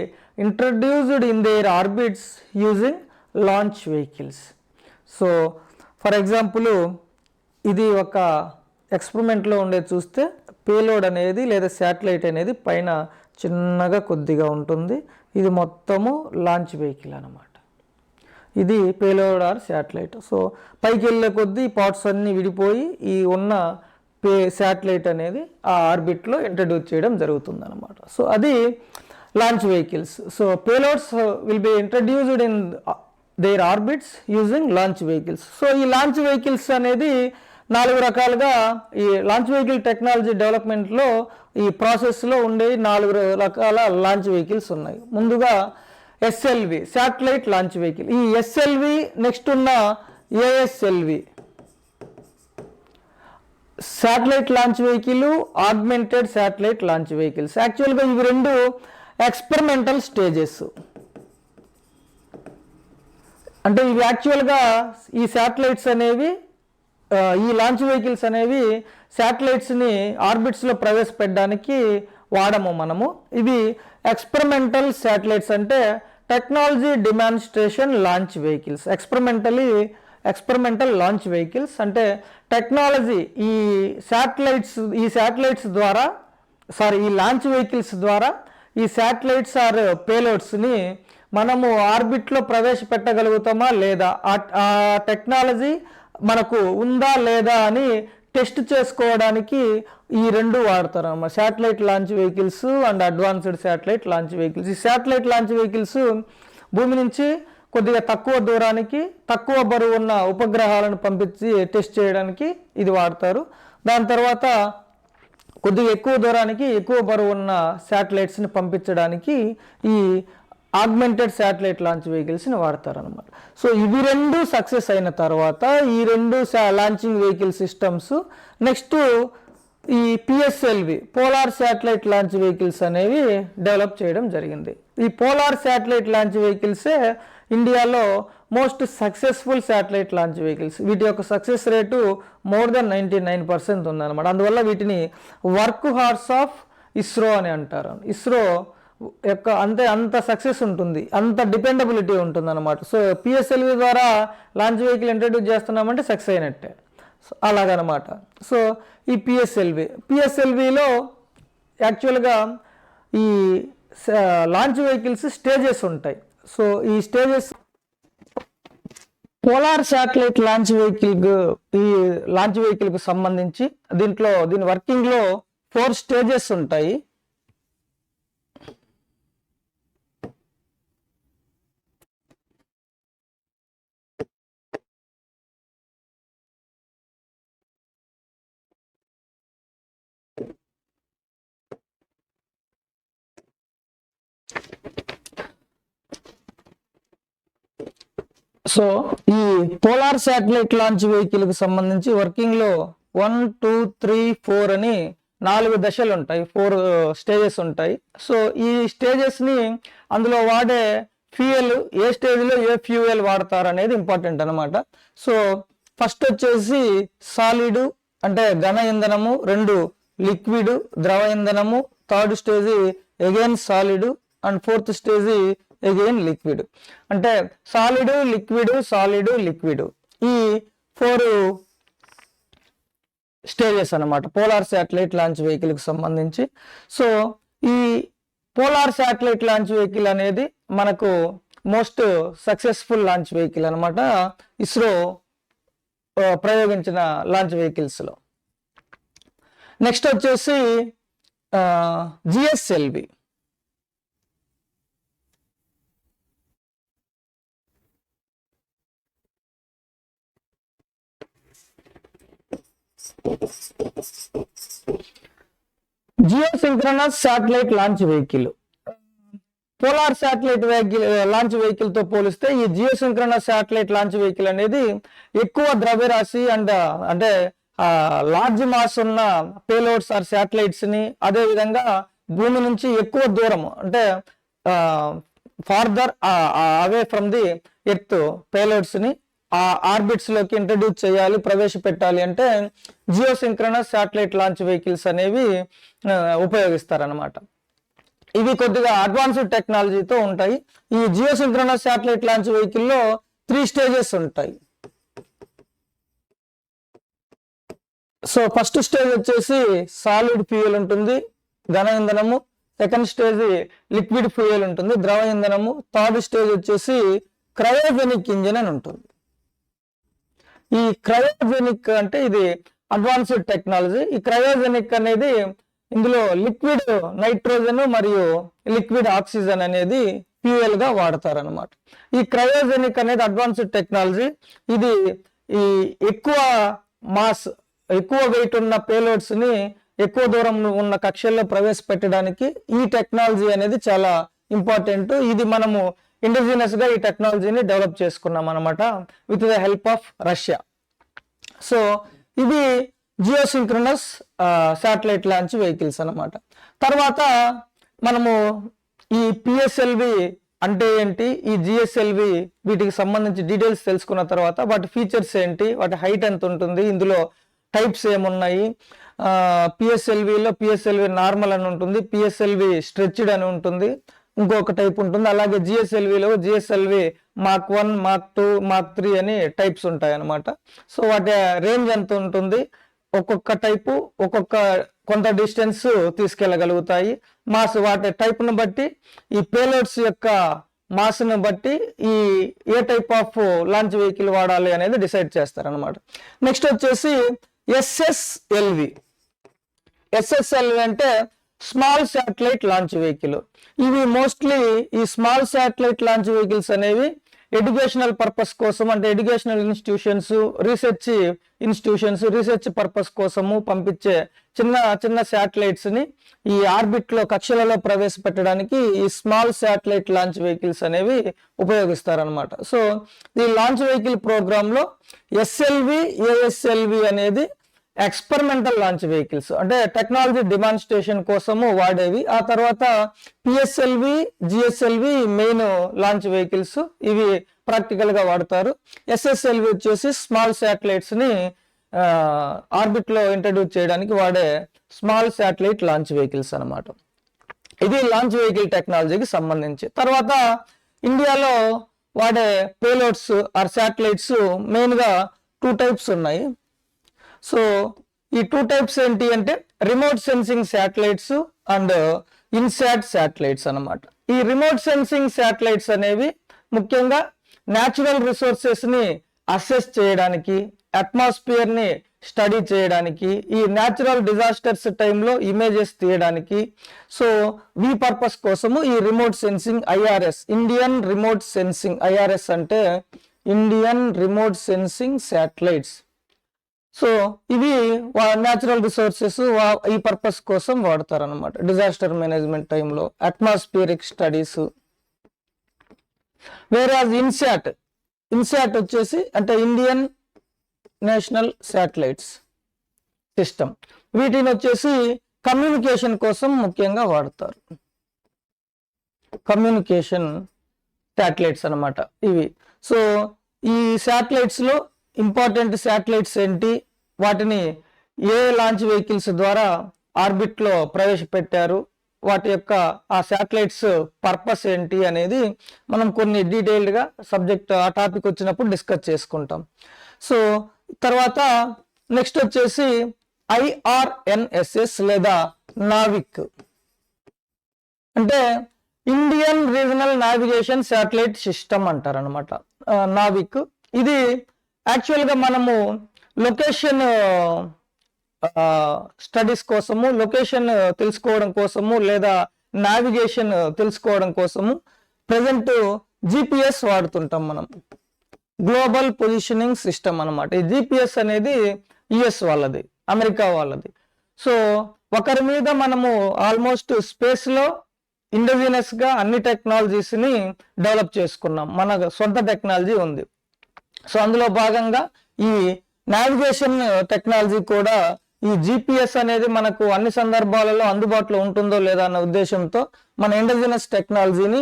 introduced in their orbits using launch vehicles. So for example ఇది ఒక ఎక్స్పెరిమెంట్లో ఉండేది చూస్తే పేలోడ్ అనేది లేదా శాటిలైట్ అనేది పైన చిన్నగా కొద్దిగా ఉంటుంది, ఇది మొత్తము లాంచ్ వెహికల్ అనమాట. ఇది పేలోడ్ ఆర్ శాటిలైట్. సో పైకి వెళ్ళే కొద్దీ పార్ట్స్ అన్నీ విడిపోయి ఈ ఉన్న శాటిలైట్ అనేది ఆ ఆర్బిట్లో ఇంట్రడ్యూస్ చేయడం జరుగుతుంది అనమాట. సో అది launch vehicles. So payloads will be introduced in their orbits using launch vehicles. So ఈ లాంచ్ వెహికల్స్ అనేది 4 రకాలుగా ఈ లాంచ్ వెహికల్ టెక్నాలజీ డెవలప్మెంట్లో ఈ ప్రాసెస్లో ఉండే 4 రకాల లాంచ్ వెహికల్స్ ఉన్నాయి. ముందుగా ఎస్ఎల్వి శాటిలైట్ లాంచ్ వెహికల్. ఈ ఎస్ఎల్వి నెక్స్ట్ ఉన్న ASLV satellite launch vehicle, augmented satellite launch vehicles. యాక్చువల్గా ఇవి 2 ఎక్స్పెరిమెంటల్ స్టేజెస్. అంటే ఇవి యాక్చువల్గా ఈ శాటిలైట్స్ అనేవి ఈ లాంచ్ వెహికల్స్ అనేవి శాటిలైట్స్ని ఆర్బిట్స్లో ప్రవేశపెట్టడానికి వాడము మనము. ఇవి ఎక్స్పెరిమెంటల్ శాటిలైట్స్ అంటే technology demonstration launch vehicles. Experimental launch vehicles అంటే టెక్నాలజీ ఈ శాటిలైట్స్ ద్వారా ఈ లాంచ్ వెహికల్స్ ద్వారా ఈ శాటిలైట్స్ ఆర్ పేలోడ్స్ని మనము ఆర్బిట్లో ప్రవేశపెట్టగలుగుతామా లేదా, ఆ టెక్నాలజీ మనకు ఉందా లేదా అని టెస్ట్ చేసుకోవడానికి ఈ రెండు వాడతారు అన్నమాట, satellite launch vehicles and advanced satellite launch vehicles. ఈ శాటిలైట్ లాంచ్ వెహికల్స్ భూమి నుంచి కొద్దిగా తక్కువ దూరానికి తక్కువ బరువు ఉన్న ఉపగ్రహాలను పంపించి టెస్ట్ చేయడానికి ఇది వాడతారు. దాని తర్వాత కొద్దిగా ఎక్కువ దూరానికి ఎక్కువ బరువు ఉన్న శాటిలైట్స్ని పంపించడానికి ఈ ఆగ్మెంటెడ్ శాటిలైట్ లాంచ్ వెహికల్స్ని వాడతారనమాట. సో ఇవి రెండు సక్సెస్ అయిన తర్వాత ఈ రెండు లాంచింగ్ వెహికల్ సిస్టమ్స్ నెక్స్ట్ ఈ PSLV polar satellite launch vehicles అనేవి డెవలప్ చేయడం జరిగింది. ఈ పోలార్ శాటిలైట్ లాంచ్ వెహికల్సే ఇండియాలో most successful satellite launch vehicles. వీటి యొక్క సక్సెస్ రేటు మోర్ దెన్ 99% ఉందన్నమాట. అందువల్ల వీటిని వర్క్ హార్స్ ఆఫ్ ఇస్రో అని అంటారు. ఇస్రో యొక్క అంత సక్సెస్ ఉంటుంది, అంత డిపెండబిలిటీ ఉంటుంది అనమాట. సో పిఎస్ఎల్వి ద్వారా లాంచ్ వెహికల్ ఇంట్రడ్యూస్ చేస్తున్నామంటే సక్సెస్ అయినట్టే, అలాగనమాట. సో ఈ పిఎస్ఎల్విలో యాక్చువల్గా ఈ లాంచ్ వెహికల్స్ స్టేజెస్ ఉంటాయి. సో ఈ స్టేజెస్ పోలార్ శాటిలైట్ లాంచ్ వెహికల్కి సంబంధించి దీని వర్కింగ్లో 4 స్టేజెస్ ఉంటాయి. సో ఈ పోలార్ శాటిలైట్ లాంచ్ వెహికల్కి సంబంధించి వర్కింగ్లో 1, 2, 3, 4 అని 4 దశలు ఉంటాయి, 4 స్టేజెస్ ఉంటాయి. సో ఈ స్టేజెస్ని అందులో వాడే ఫ్యూయల్ ఏ స్టేజ్లో ఏ ఫ్యూయల్ వాడతారు అనేది ఇంపార్టెంట్ అనమాట. సో ఫస్ట్ వచ్చేసి సాలిడ్ అంటే ఘన ఇంధనము, 2 లిక్విడ్ ద్రవ ఇంధనము, 3rd stage again solid and 4th stage again liquid. అంటే సాలిడ్ లిక్విడ్ ఈ 4 స్టేజెస్ అన్నమాట పోలార్ శాటిలైట్ లాంచ్ వెహికల్కి సంబంధించి. సో ఈ పోలార్ శాటిలైట్ లాంచ్ వెహికల్ అనేది మనకు మోస్ట్ సక్సెస్ఫుల్ లాంచ్ వెహికల్ అనమాట, ఇస్రో ప్రయోగించిన లాంచ్ వెహికల్స్లో. నెక్స్ట్ వచ్చేసి GSLV. Geosynchronous satellite launch vehicle polar satellite launch vehicle తో పోలిస్తే ఈ జియోసింక్రనస్ శాటిలైట్ లాంచ్ వెహికల్ అనేది ఎక్కువ ద్రవ్యరాశి అండ్ అంటే లార్జ్ మాస్ ఉన్న పేలోడ్స్ ఆర్ శాటిలైట్స్ ని, అదే విధంగా భూమి నుంచి ఎక్కువ దూరం అంటే farther away from the earth payloads ని ఆ ఆర్బిట్స్ లోకి ఇంట్రడ్యూస్ చేయాలి, ప్రవేశపెట్టాలి అంటే జియోసింక్రనస్ శాటిలైట్ లాంచ్ వెహికల్స్ అనేవి ఉపయోగిస్తారనమాట. ఇవి కొద్దిగా అడ్వాన్స్డ్ టెక్నాలజీతో ఉంటాయి. ఈ జియోసింక్రనస్ శాటిలైట్ లాంచ్ వెహికల్లో 3 స్టేజెస్ ఉంటాయి. సో ఫస్ట్ స్టేజ్ వచ్చేసి సాలిడ్ ఫ్యూయల్ ఉంటుంది, ఘన ఇంధనము. 2nd స్టేజ్ లిక్విడ్ ఫ్యూయల్ ఉంటుంది, ద్రవ ఇంధనము. 3rd స్టేజ్ వచ్చేసి క్రయోజెనిక్ ఇంజిన్ అని ఉంటుంది. ఈ క్రయోజెనిక్ అంటే ఇది అడ్వాన్స్డ్ టెక్నాలజీ. ఈ క్రయోజెనిక్ అనేది ఇందులో లిక్విడ్ నైట్రోజన్ మరియు లిక్విడ్ ఆక్సిజన్ అనేది ఫ్యూయల్ గా వాడతారనమాట. ఈ క్రయోజెనిక్ అనేది అడ్వాన్స్డ్ టెక్నాలజీ. ఇది ఈ ఎక్కువ మాస్ ఎక్కువ వెయిట్ ఉన్న పేలోడ్స్ ని ఎక్కువ దూరం ఉన్న కక్షల్లో ప్రవేశపెట్టడానికి ఈ టెక్నాలజీ అనేది చాలా ఇంపార్టెంట్. ఇది మనము ఇండిజినస్ గా ఈ టెక్నాలజీని డెవలప్ చేసుకున్నాం అనమాట with the help of Russia. So ఇవి జియోసింక్రనస్ శాటిలైట్ లాంచ్ వెహికల్స్ అనమాట. తర్వాత మనము ఈ పిఎస్ఎల్వి అంటే ఏంటి, ఈ జిఎస్ఎల్వి వీటికి సంబంధించి డీటెయిల్స్ తెలుసుకున్న తర్వాత వాటి ఫీచర్స్ ఏంటి, వాటి హైట్ ఎంత ఉంటుంది, ఇందులో టైప్స్ ఏమున్నాయి. పిఎస్ఎల్విలో పిఎస్ఎల్వి నార్మల్ అని ఉంటుంది, పిఎస్ఎల్వి స్ట్రెచ్డ్ అని ఉంటుంది, ఇంకొక టైప్ ఉంటుంది. అలాగే జిఎస్ఎల్విలో జిఎస్ఎల్వి మార్క్ 1, మార్క్ 2, మార్క్ 3 అని టైప్స్ ఉంటాయి అన్నమాట. సో వాటి రేంజ్ ఎంత ఉంటుంది, ఒక్కొక్క టైపు కొంత డిస్టెన్స్ తీసుకెళ్ళగలుగుతాయి. మాస్ వాటి టైప్ను బట్టి ఈ పేలోడ్స్ యొక్క మాస్ను బట్టి ఈ ఏ టైప్ ఆఫ్ లాంచ్ వెహికల్ వాడాలి అనేది డిసైడ్ చేస్తారనమాట. నెక్స్ట్ వచ్చేసి ఎస్ఎస్ఎల్వి. ఎస్ఎస్ఎల్వి అంటే స్మాల్ శాటిలైట్ లాంచ్ వెహికల్. ఇవి మోస్ట్లీ ఈ స్మాల్ శాటిలైట్ లాంచ్ వెహికల్స్ అనేవి ఎడ్యుకేషనల్ పర్పస్ కోసం, అంటే ఎడ్యుకేషనల్ ఇన్స్టిట్యూషన్స్, రీసెర్చ్ పర్పస్ కోసము పంపించే చిన్న చిన్న శాటిలైట్స్ ని ఈ ఆర్బిట్ లో కక్షలలో ప్రవేశపెట్టడానికి ఈ స్మాల్ శాటిలైట్ లాంచ్ వెహికల్స్ అనేవి ఉపయోగిస్తారనమాట. సో ఈ లాంచ్ వెహికల్ ప్రోగ్రామ్ లో ఎస్ఎల్వి, ఏఎస్ఎల్వి అనేది ఎక్స్పెరిమెంటల్ లాంచ్ వెహికల్స్, అంటే టెక్నాలజీ డిమాన్స్ట్రేషన్ కోసము వాడేవి. ఆ తర్వాత PSLV, GSLV main launch vehicles, ఇవి ప్రాక్టికల్ గా వాడతారు. ఎస్ఎస్ఎల్వి వచ్చేసి స్మాల్ శాటిలైట్స్ ని ఆర్బిట్ లో ఇంట్రడ్యూస్ చేయడానికి వాడే స్మాల్ శాటిలైట్ లాంచ్ వెహికల్స్ అనమాట. ఇది లాంచ్ వెహికల్ టెక్నాలజీకి సంబంధించి. తర్వాత ఇండియాలో వాడే పేలోడ్స్ ఆర్ శాటిలైట్స్ మెయిన్ గా 2 టైప్స్ ఉన్నాయి. సో ఈ 2 టైప్స్ ఏంటి అంటే remote sensing satellites and INSAT satellites అన్నమాట. ఈ రిమోట్ సెన్సింగ్ శాటిలైట్స్ అనేవి ముఖ్యంగా న్యాచురల్ రిసోర్సెస్ ని అసెస్ చేయడానికి, అట్మాస్ఫియర్ ని స్టడీ చేయడానికి, ఈ న్యాచురల్ డిజాస్టర్స్ టైంలో ఇమేజెస్ తీయడానికి, సో ఈ పర్పస్ కోసము ఈ remote sensing IRS, Indian remote sensing, IRS అంటే Indian remote sensing satellites. So ఇవి న్యాచురల్ రిసోర్సెస్ ఈ పర్పస్ కోసం వాడతారు అనమాట. డిజాస్టర్ మేనేజ్మెంట్ టైంలో, అట్మాస్ఫియరిక్ స్టడీస్. వేరే ఇన్సాట్ వచ్చేసి అంటే ఇండియన్ నేషనల్ శాటిలైట్స్ సిస్టమ్. వీటిని వచ్చేసి కమ్యూనికేషన్ కోసం ముఖ్యంగా వాడతారు. కమ్యూనికేషన్ శాటిలైట్స్ అనమాట ఇవి. సో ఈ శాటిలైట్స్ లో ఇంపార్టెంట్ శాటిలైట్స్ ఏంటి, వాటిని ఏ లాంచ్ వెహికల్స్ ద్వారా ఆర్బిట్ లో ప్రవేశపెట్టారు, వాటి యొక్క ఆ శాటిలైట్స్ పర్పస్ ఏంటి అనేది మనం కొన్ని డీటెయిల్డ్ గా సబ్జెక్ట్ ఆ టాపిక్ వచ్చినప్పుడు డిస్కస్ చేసుకుంటాం. సో తర్వాత నెక్స్ట్ వచ్చేసి ఐఆర్ఎన్ఎస్ఎస్ లేదా నావిక్, అంటే Indian regional navigation satellite system అంటారు అనమాట. నావిక్ ఇది యాక్చువల్ గా మనము లొకేషన్ స్టడీస్ కోసము, లొకేషన్ తెలుసుకోవడం కోసము లేదా నావిగేషన్ తెలుసుకోవడం కోసము ప్రజెంట్ జిపిఎస్ వాడుతుంటాం మనం. గ్లోబల్ పొజిషనింగ్ సిస్టమ్ అన్నమాట. ఈ జిపిఎస్ అనేది యుఎస్ వాళ్ళది, అమెరికా వాళ్ళది. సో ఒకరి మీద మనము ఆల్మోస్ట్ స్పేస్ లో ఇండిజినస్ గా అన్ని టెక్నాలజీస్ ని డెవలప్ చేసుకున్నాం, మన సొంత టెక్నాలజీ ఉంది. సో అందులో భాగంగా ఈ నావిగేషన్ టెక్నాలజీ కూడా ఈ జిపిఎస్ అనేది మనకు అన్ని సందర్భాలలో అందుబాటులో ఉంటుందో లేదా అన్న ఉద్దేశంతో మన ఇండిజినస్ టెక్నాలజీని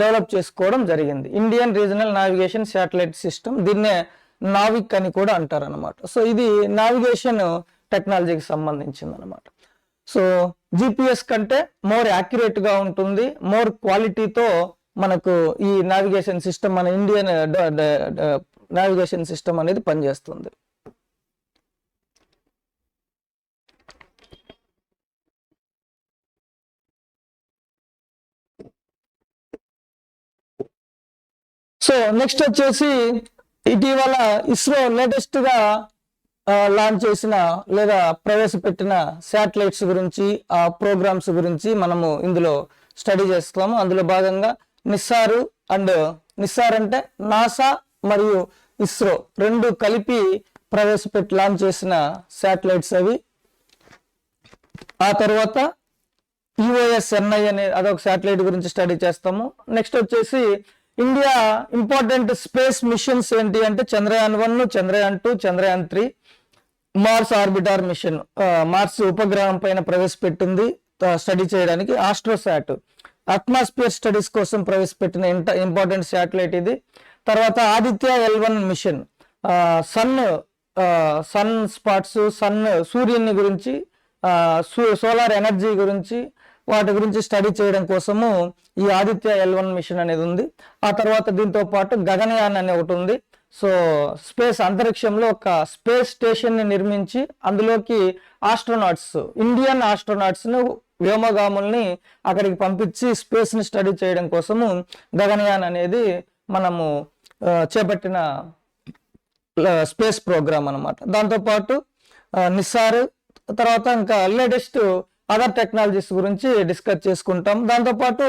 డెవలప్ చేసుకోవడం జరిగింది. Indian regional navigation satellite system, దీన్నే నావిక్ అని కూడా అంటారు అనమాట. సో ఇది నావిగేషన్ టెక్నాలజీకి సంబంధించింది అనమాట. సో జిపిఎస్ కంటే మోర్ యాక్యురేట్ గా ఉంటుంది, మోర్ క్వాలిటీతో మనకు ఈ నావిగేషన్ సిస్టమ్, మన ఇండియన్ నావిగేషన్ సిస్టమ్ అనేది పనిచేస్తుంది. సో నెక్స్ట్ వచ్చేసి ఇటీవల ఇస్రో లేటెస్ట్ గా లాంచ్ చేసిన లేదా ప్రవేశపెట్టిన శాటిలైట్స్ గురించి, ఆ ప్రోగ్రామ్స్ గురించి మనము ఇందులో స్టడీ చేస్తాము. అందులో భాగంగా నిస్సార్ అంటే నాసా మరియు ఇస్రో రెండు కలిపి ప్రవేశపెట్టి లాంచ్ చేసిన శాటిలైట్స్ అవి. ఆ తర్వాత EOSNI అనే అదొక శాటిలైట్ గురించి స్టడీ చేస్తాము. నెక్స్ట్ వచ్చేసి ఇండియా ఇంపార్టెంట్ స్పేస్ మిషన్స్ ఏంటి అంటే Chandrayaan 1, Chandrayaan 2, Chandrayaan 3, Mars orbiter mission, Mars ఉపగ్రహం పైన ప్రవేశపెట్టింది స్టడీ చేయడానికి. ఆస్ట్రోసాట్ అట్మాస్ఫియర్ స్టడీస్ కోసం ప్రవేశపెట్టిన ఇంపార్టెంట్ శాటిలైట్ ఇది. తర్వాత Aditya L1 machine, sun spots, సూర్యుని గురించి, సోలార్ ఎనర్జీ గురించి, వాటి గురించి స్టడీ చేయడం కోసము ఈ ఆదిత్య L1 మిషన్ అనేది ఉంది. ఆ తర్వాత దీంతో పాటు గగనయాన్ అనే ఒకటి ఉంది. సో స్పేస్ అంతరిక్షంలో ఒక స్పేస్ స్టేషన్ ని నిర్మించి అందులోకి ఇండియన్ ఆస్ట్రోనాట్స్ ను వ్యోమగాముల్ని అక్కడికి పంపించి స్పేస్ని స్టడీ చేయడం కోసము గగనయాన్ అనేది మనము చేపట్టిన స్పేస్ ప్రోగ్రామ్ అనమాట. దాంతోపాటు నిస్సార్, తర్వాత ఇంకా లేటెస్ట్ అదర్ టెక్నాలజీస్ గురించి డిస్కస్ చేసుకుంటాం. దాంతోపాటు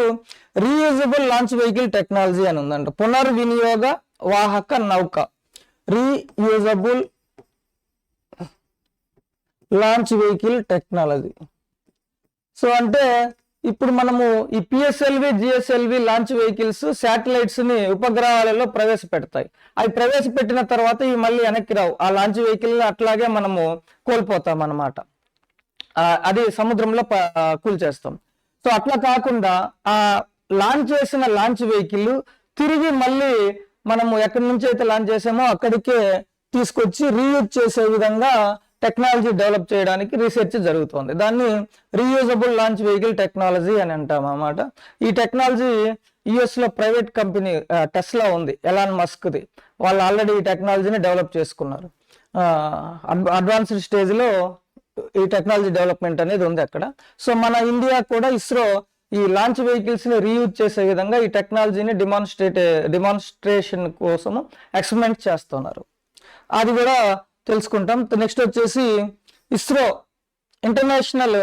రీయూజబుల్ లాంచ్ వెహికల్ టెక్నాలజీ అని ఉందంట. పునర్వినియోగ వాహక నౌక, reusable launch vehicle technology. So అంటే ఇప్పుడు మనము ఈ PSLV GSLV launch vehicles satellites ని ఉపగ్రహాలలో ప్రవేశపెడతాయి. అవి ప్రవేశపెట్టిన తర్వాత ఇవి మళ్ళీ వెనక్కి రావు. ఆ లాంచ్ వెహికల్ అట్లాగే మనము కోల్పోతాం అన్నమాట. అది సముద్రంలో కూల్చేస్తాం. సో అట్లా కాకుండా ఆ లాంచ్ చేసిన లాంచ్ వెహికల్ తిరిగి మళ్ళీ మనము ఎక్కడి నుంచి అయితే లాంచ్ చేసామో అక్కడికే తీసుకొచ్చి రీయూజ్ చేసే విధంగా టెక్నాలజీ డెవలప్ చేయడానికి రీసెర్చ్ జరుగుతుంది. దాన్ని రీయూజబుల్ లాంచ్ వెహికల్ టెక్నాలజీ అని అంటాం అన్నమాట. ఈ టెక్నాలజీ యుఎస్ లో ప్రైవేట్ కంపెనీ టెస్లా ఉంది, ఎలాన్ మస్క్ది. వాళ్ళు ఆల్రెడీ ఈ టెక్నాలజీని డెవలప్ చేసుకున్నారు. అడ్వాన్స్డ్ స్టేజ్ లో ఈ టెక్నాలజీ డెవలప్మెంట్ అనేది ఉంది అక్కడ. సో మన ఇండియా కూడా ఇస్రో ఈ లాంచ్ వెహికల్స్ ని రీయూజ్ చేసే విధంగా ఈ టెక్నాలజీని డిమాన్స్ట్రేషన్ కోసము ఎక్స్పెరిమెంట్ చేస్తున్నారు. అది కూడా తెలుసుకుంటాం. నెక్స్ట్ వచ్చేసి ఇస్రో ఇంటర్నేషనల్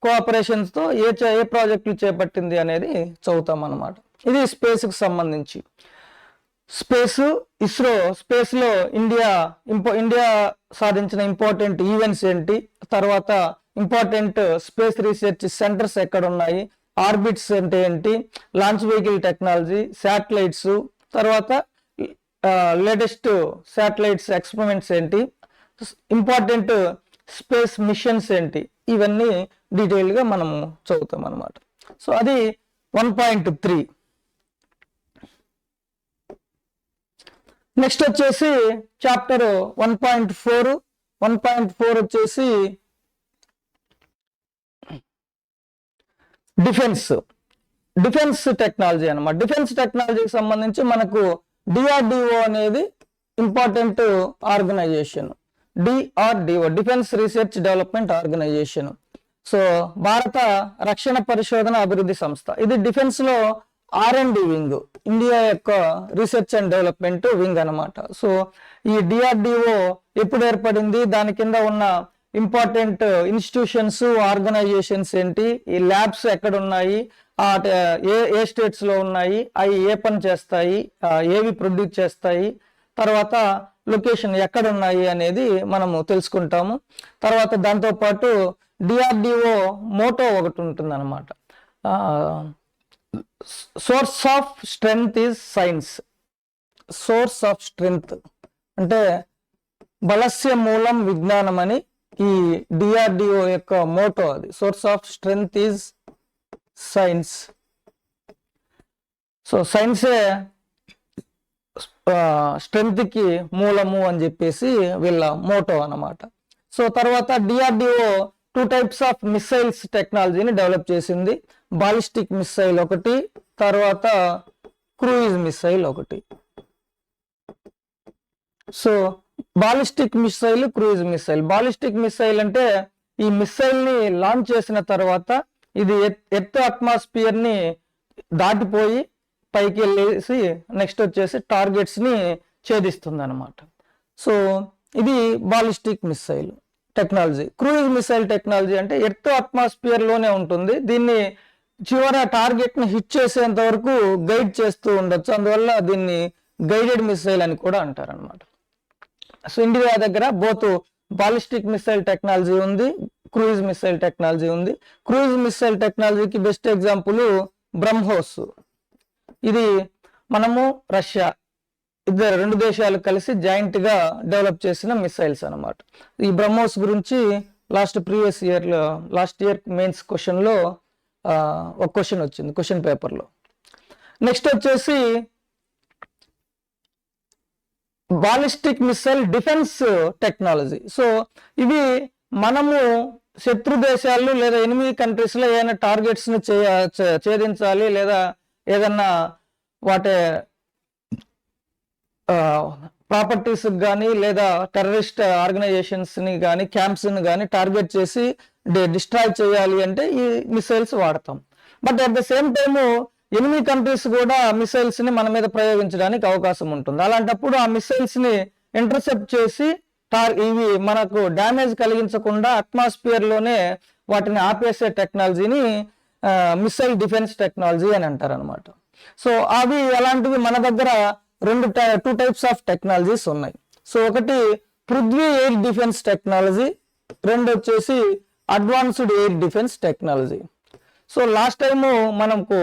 కోఆపరేషన్స్ తో ఏ ప్రాజెక్టులు చేపట్టింది అనేది చదువుతాం అన్నమాట. ఇది స్పేస్ కు సంబంధించి. ఇస్రో స్పేస్ లో ఇండియా సాధించిన ఇంపార్టెంట్ ఈవెంట్స్ ఏంటి, తర్వాత ఇంపార్టెంట్ స్పేస్ రీసెర్చ్ సెంటర్స్ ఎక్కడ ఉన్నాయి, ఆర్బిట్స్ అంటే ఏంటి, లాంచ్ వెహికల్ టెక్నాలజీ, శాటిలైట్స్, తర్వాత లేటెస్ట్ శాటిలైట్స్ ఎక్స్పెరిమెంట్స్ ఏంటి, ఇంపార్టెంట్ స్పేస్ మిషన్స్ ఏంటి, ఇవన్నీ డీటెయిల్గా మనము చదువుతాం అన్నమాట. సో అది 1.3. నెక్స్ట్ వచ్చేసి చాప్టర్ 1.4. 1.4 వచ్చేసి డిఫెన్స్ టెక్నాలజీ అన్నమాట. డిఫెన్స్ టెక్నాలజీకి సంబంధించి మనకు డిఆర్డిఓ అనేది important organisation. DRDO defence research development organisation. So భారత రక్షణ పరిశోధన అభివృద్ధి సంస్థ. ఇది డిఫెన్స్ లో R&D వింగ్, ఇండియా యొక్క రీసెర్చ్ అండ్ డెవలప్మెంట్ వింగ్ అనమాట. సో ఈ డిఆర్డిఓ ఎప్పుడు ఏర్పడింది, దాని కింద ఉన్న ఇంపార్టెంట్ ఇన్స్టిట్యూషన్స్, ఆర్గనైజేషన్స్ ఏంటి, ఈ ల్యాబ్స్ ఎక్కడ ఉన్నాయి, ఏ స్టేట్స్ లో ఉన్నాయి, అవి ఏ పని చేస్తాయి, ఏవి ప్రొడ్యూస్ చేస్తాయి, తర్వాత లొకేషన్ ఎక్కడ ఉన్నాయి అనేది మనము తెలుసుకుంటాము. తర్వాత దాంతోపాటు డిఆర్డిఓ మోటో ఒకటి ఉంటుంది అనమాట. Source of strength is science. Source of strength అంటే బలస్య మూలం విజ్ఞానం అని ఈ డిఆర్డిఓ యొక్క మోటో. అది source of strength is science. So సైన్సే స్ట్రెంగ్త్ కి మూలము అని చెప్పేసి వీళ్ళ మోటో అన్నమాట. సో తర్వాత డిఆర్డిఓ 2 టైప్స్ ఆఫ్ మిసైల్స్ టెక్నాలజీని డెవలప్ చేసింది. బాలిస్టిక్ మిసైల్ ఒకటి, తర్వాత క్రూయిజ్ మిసైల్ ఒకటి. So ballistic missile, cruise missile. Ballistic missile అంటే ఈ మిసైల్ ని లాంచ్ చేసిన తర్వాత ఇది ఎర్త్ అట్మాస్ఫియర్ ని దాటిపోయి పైకి వెళ్ళేసి నెక్స్ట్ వచ్చేసి టార్గెట్స్ ని ఛేదిస్తుంది అనమాట. సో ఇది ballistic missile technology. Cruise missile technology అంటే ఎర్త్ అట్మాస్ఫియర్ లోనే ఉంటుంది, దీన్ని చివర టార్గెట్ ని హిట్ చేసేంత వరకు గైడ్ చేస్తూ ఉండొచ్చు, అందువల్ల దీన్ని గైడెడ్ మిసైల్ అని కూడా అంటారు అనమాట. సో ఇండియా దగ్గర బోత్ బాలిస్టిక్ మిసైల్ టెక్నాలజీ ఉంది, క్రూయిజ్ మిసైల్ టెక్నాలజీ ఉంది. క్రూయిజ్ మిసైల్ టెక్నాలజీకి బెస్ట్ ఎగ్జాంపుల్ బ్రహ్మోస్. ఇది మనము రష్యా రెండు దేశాలు కలిసి జాయింట్ గా డెవలప్ చేసిన మిసైల్స్ అనమాట. ఈ బ్రహ్మోస్ గురించి లాస్ట్ ఇయర్ మెయిన్స్ క్వశ్చన్ లో ఒక క్వశ్చన్ వచ్చింది క్వశ్చన్ పేపర్ లో. నెక్స్ట్ వచ్చేసి ballistic missile defence technology. So ఇవి మనము శత్రు దేశాలు లేదా ఎనిమీ కంట్రీస్ లో ఏదైనా టార్గెట్స్ ని ఛేదించాలి, లేదా ఏదన్నా వాటి ప్రాపర్టీస్ కానీ లేదా టెర్రరిస్ట్ ఆర్గనైజేషన్స్ ని కానీ క్యాంప్స్ ని కానీ టార్గెట్ చేసి డిస్ట్రాయ్ చేయాలి అంటే ఈ మిసైల్స్ వాడతాం. But at the same time enemy countries కూడా మిసైల్స్ ని మన మీద ప్రయోగించడానికి అవకాశం ఉంటుంది. అలాంటప్పుడు ఆ మిసైల్స్ ని ఇంటర్సెప్ట్ చేసి ఇవి మనకు డ్యామేజ్ కలిగించకుండా అట్మాస్ఫియర్ లోనే వాటిని ఆపేసే టెక్నాలజీని మిసైల్ డిఫెన్స్ టెక్నాలజీ అని అంటారు అనమాట. సో అవి అలాంటివి మన దగ్గర టూ టైప్స్ ఆఫ్ టెక్నాలజీస్ ఉన్నాయి. సో ఒకటి పృథ్వీ ఎయిర్ డిఫెన్స్ టెక్నాలజీ, రెండు వచ్చేసి advanced air defence technology. So last time మనకు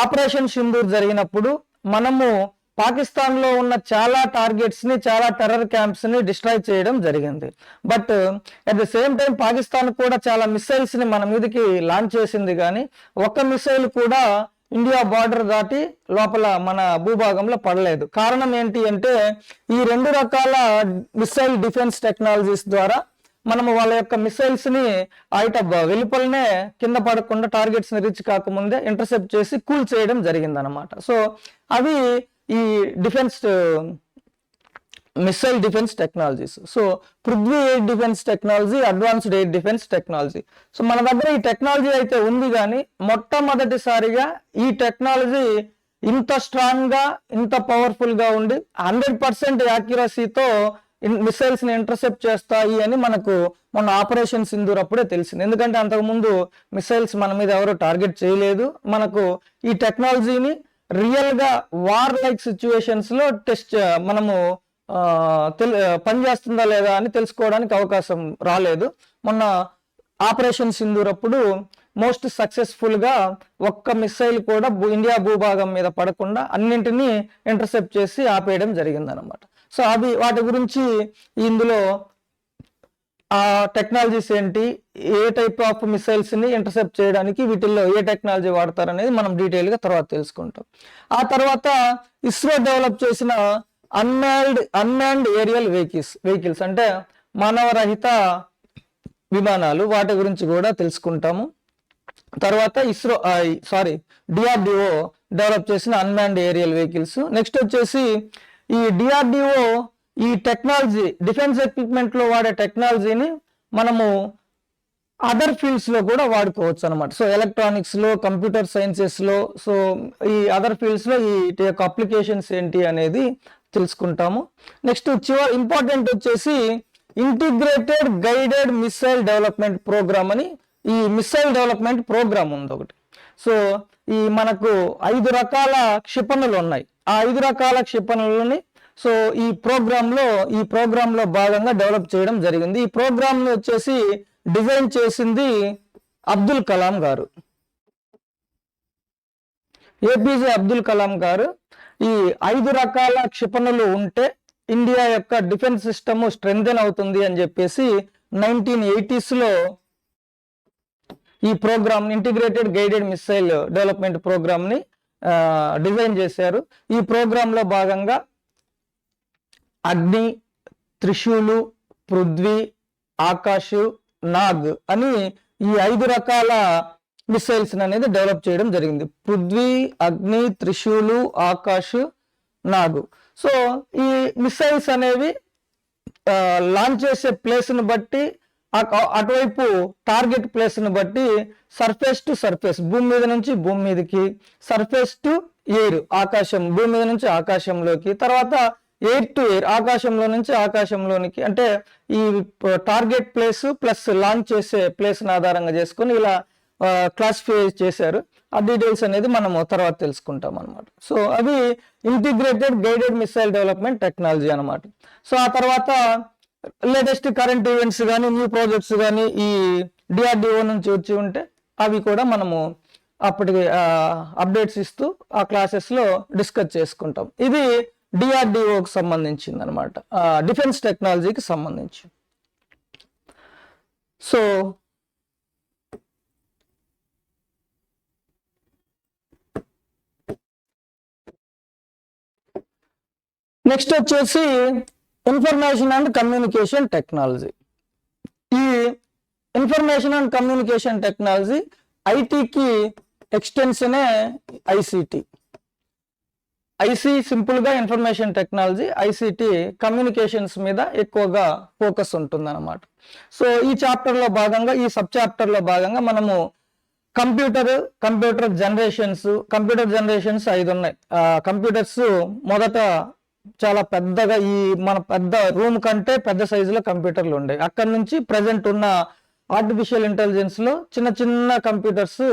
ఆపరేషన్ సింధూర్ జరిగినప్పుడు మనము పాకిస్తాన్ లో ఉన్న చాలా టార్గెట్స్ ని, చాలా టెర్రర్ క్యాంప్స్ ని డిస్ట్రాయ్ చేయడం జరిగింది. But at the same time Pakistan కూడా చాలా మిసైల్స్ ని మన మీదకి లాంచ్ చేసింది, కానీ ఒక్క మిసైల్ కూడా ఇండియా బార్డర్ దాటి లోపల మన భూభాగంలో పడలేదు. కారణం ఏంటి అంటే ఈ రెండు రకాల మిసైల్ డిఫెన్స్ టెక్నాలజీస్ ద్వారా మనము వాళ్ళ యొక్క మిసైల్స్ ని వెలుపలనే కింద పడకుండా టార్గెట్స్ ని రీచ్ కాకముందే ఇంటర్సెప్ట్ చేసి కూల్ చేయడం జరిగింది అనమాట. సో అవి ఈ defence missile defence technologies. So Prithvi air defence technology, advanced air defence technology. So మన దగ్గర ఈ టెక్నాలజీ అయితే ఉంది, కానీ మొట్టమొదటిసారిగా ఈ టెక్నాలజీ ఇంత స్ట్రాంగ్ గా, ఇంత పవర్ఫుల్ గా ఉండి 100% యాక్యురసీతో మిసైల్స్ ని ఇంటర్సెప్ట్ చేస్తాయి అని మనకు మొన్న ఆపరేషన్ సింధూర్ అప్పుడే తెలిసింది. ఎందుకంటే అంతకుముందు మిసైల్స్ మన మీద ఎవరు టార్గెట్ చేయలేదు. మనకు ఈ టెక్నాలజీని రియల్ గా వార్ లైక్ సిచ్యువేషన్స్ లో టెస్ట్ మనము పనిచేస్తుందా లేదా అని తెలుసుకోవడానికి అవకాశం రాలేదు. మొన్న ఆపరేషన్ సింధూర్ అప్పుడు మోస్ట్ సక్సెస్ఫుల్ గా ఒక్క మిసైల్ కూడా ఇండియా భూభాగం మీద పడకుండా అన్నింటినీ ఇంటర్సెప్ట్ చేసి ఆపేయడం జరిగింది అనమాట. సో అవి వాటి గురించి ఇందులో ఆ టెక్నాలజీస్ ఏంటి, ఏ టైప్ ఆఫ్ మిసైల్స్ ని ఇంటర్సెప్ట్ చేయడానికి వీటిల్లో ఏ టెక్నాలజీ వాడతారు అనేది మనం డీటెయిల్ గా తర్వాత తెలుసుకుంటాం. ఆ తర్వాత ఇస్రో డెవలప్ చేసిన అన్మాన్డ్ ఏరియల్ వెహికల్స్ అంటే మానవరహిత విమానాలు, వాటి గురించి కూడా తెలుసుకుంటాము. తర్వాత డిఆర్డిఓ డెవలప్ చేసిన అన్మాన్డ్ ఏరియల్ వెహికల్స్. నెక్స్ట్ వచ్చేసి ఈ డిఆర్డిఓ ఈ టెక్నాలజీ డిఫెన్స్ ఎక్విప్మెంట్ లో వాడే టెక్నాలజీని మనము అదర్ ఫీల్డ్స్ లో కూడా వాడుకోవచ్చు అనమాట. సో ఎలక్ట్రానిక్స్ లో, కంప్యూటర్ సైన్సెస్ లో, సో ఈ అదర్ ఫీల్డ్స్ లో ఈ యొక్క అప్లికేషన్స్ ఏంటి అనేది తెలుసుకుంటాము. నెక్స్ట్ ఇంపార్టెంట్ వచ్చేసి integrated guided missile development programme అని ఈ మిసైల్ డెవలప్మెంట్ ప్రోగ్రామ్ ఉంది ఒకటి. సో ఈ మనకు 5 రకాల క్షిపణులు ఉన్నాయి. ఆ 5 రకాల క్షిపణులని సో ఈ ప్రోగ్రామ్ లో భాగంగా డెవలప్ చేయడం జరిగింది. ఈ ప్రోగ్రామ్ ని వచ్చేసి డిజైన్ చేసింది అబ్దుల్ కలాం గారు, ఏపీజే అబ్దుల్ కలాం గారు. ఈ 5 రకాల క్షిపణులు ఉంటే ఇండియా యొక్క డిఫెన్స్ సిస్టమ్ స్ట్రెంగ్థెన్ అవుతుంది అని చెప్పేసి 1980s లో ఈ programme integrated guided missile development programme ని డిజైన్ చేశారు. ఈ ప్రోగ్రామ్ లో భాగంగా అగ్ని, త్రిశూలు, పృథ్వీ, ఆకాశ్, నాగ్ అని ఈ 5 రకాల మిసైల్స్ అనేది డెవలప్ చేయడం జరిగింది. పృథ్వీ, అగ్ని, త్రిశూలు, ఆకాశ్, నాగ్. సో ఈ మిసైల్స్ అనేవి లాంచ్ చేసే ప్లేస్ ని బట్టి, అటువైపు టార్గెట్ ప్లేస్ ని బట్టి సర్ఫేస్ టు సర్ఫేస్, భూమి మీద నుంచి భూమి మీదకి, సర్ఫేస్ టు ఎయిర్, ఆకాశం, భూమి మీద నుంచి ఆకాశంలోకి, తర్వాత ఎయిర్ టు ఎయిర్, ఆకాశంలో నుంచి ఆకాశంలోనికి, అంటే ఈ టార్గెట్ ప్లేస్ ప్లస్ లాంచ్ చేసే ప్లేస్ ని ఆధారంగా చేసుకొని ఇలా క్లాసిఫై చేశారు. ఆ డీటెయిల్స్ అనేది మనము తర్వాత తెలుసుకుంటాం అనమాట. సో అవి integrated guided missile development technology అనమాట. సో ఆ తర్వాత లేటెస్ట్ కరెంట్ ఈవెంట్స్ కానీ, న్యూ ప్రాజెక్ట్స్ కానీ ఈ డిఆర్డిఓ నుంచి వచ్చి ఉంటే అవి కూడా మనము అప్పటికి అప్డేట్స్ ఇస్తూ ఆ క్లాసెస్ లో డిస్కస్ చేసుకుంటాం. ఇది డిఆర్డిఓకి సంబంధించింది అనమాట, డిఫెన్స్ టెక్నాలజీకి సంబంధించి. సో నెక్స్ట్ వచ్చేసి ఇన్ఫర్మేషన్ అండ్ కమ్యూనికేషన్ టెక్నాలజీ. ఈ ఇన్ఫర్మేషన్ అండ్ కమ్యూనికేషన్ టెక్నాలజీ ఐటీకి ఎక్స్టెన్షనే ఐసిటి. ఐసీ సింపుల్గా ఇన్ఫర్మేషన్ టెక్నాలజీ, ఐసీటీ కమ్యూనికేషన్స్ మీద ఎక్కువగా ఫోకస్ ఉంటుందన్నమాట. సో ఈ చాప్టర్లో భాగంగా, ఈ సబ్ చాప్టర్లో భాగంగా మనము కంప్యూటర్ జనరేషన్స్ 5 ఉన్నాయి. కంప్యూటర్స్ మొదట చాలా పెద్దగా, ఈ మన పెద్ద రూమ్ కంటే పెద్ద సైజులో కంప్యూటర్లు ఉండేవి. అక్కడ నుంచి ప్రజెంట్ ఉన్న ఆర్టిఫిషియల్ ఇంటెలిజెన్స్ లో చిన్న చిన్న కంప్యూటర్స్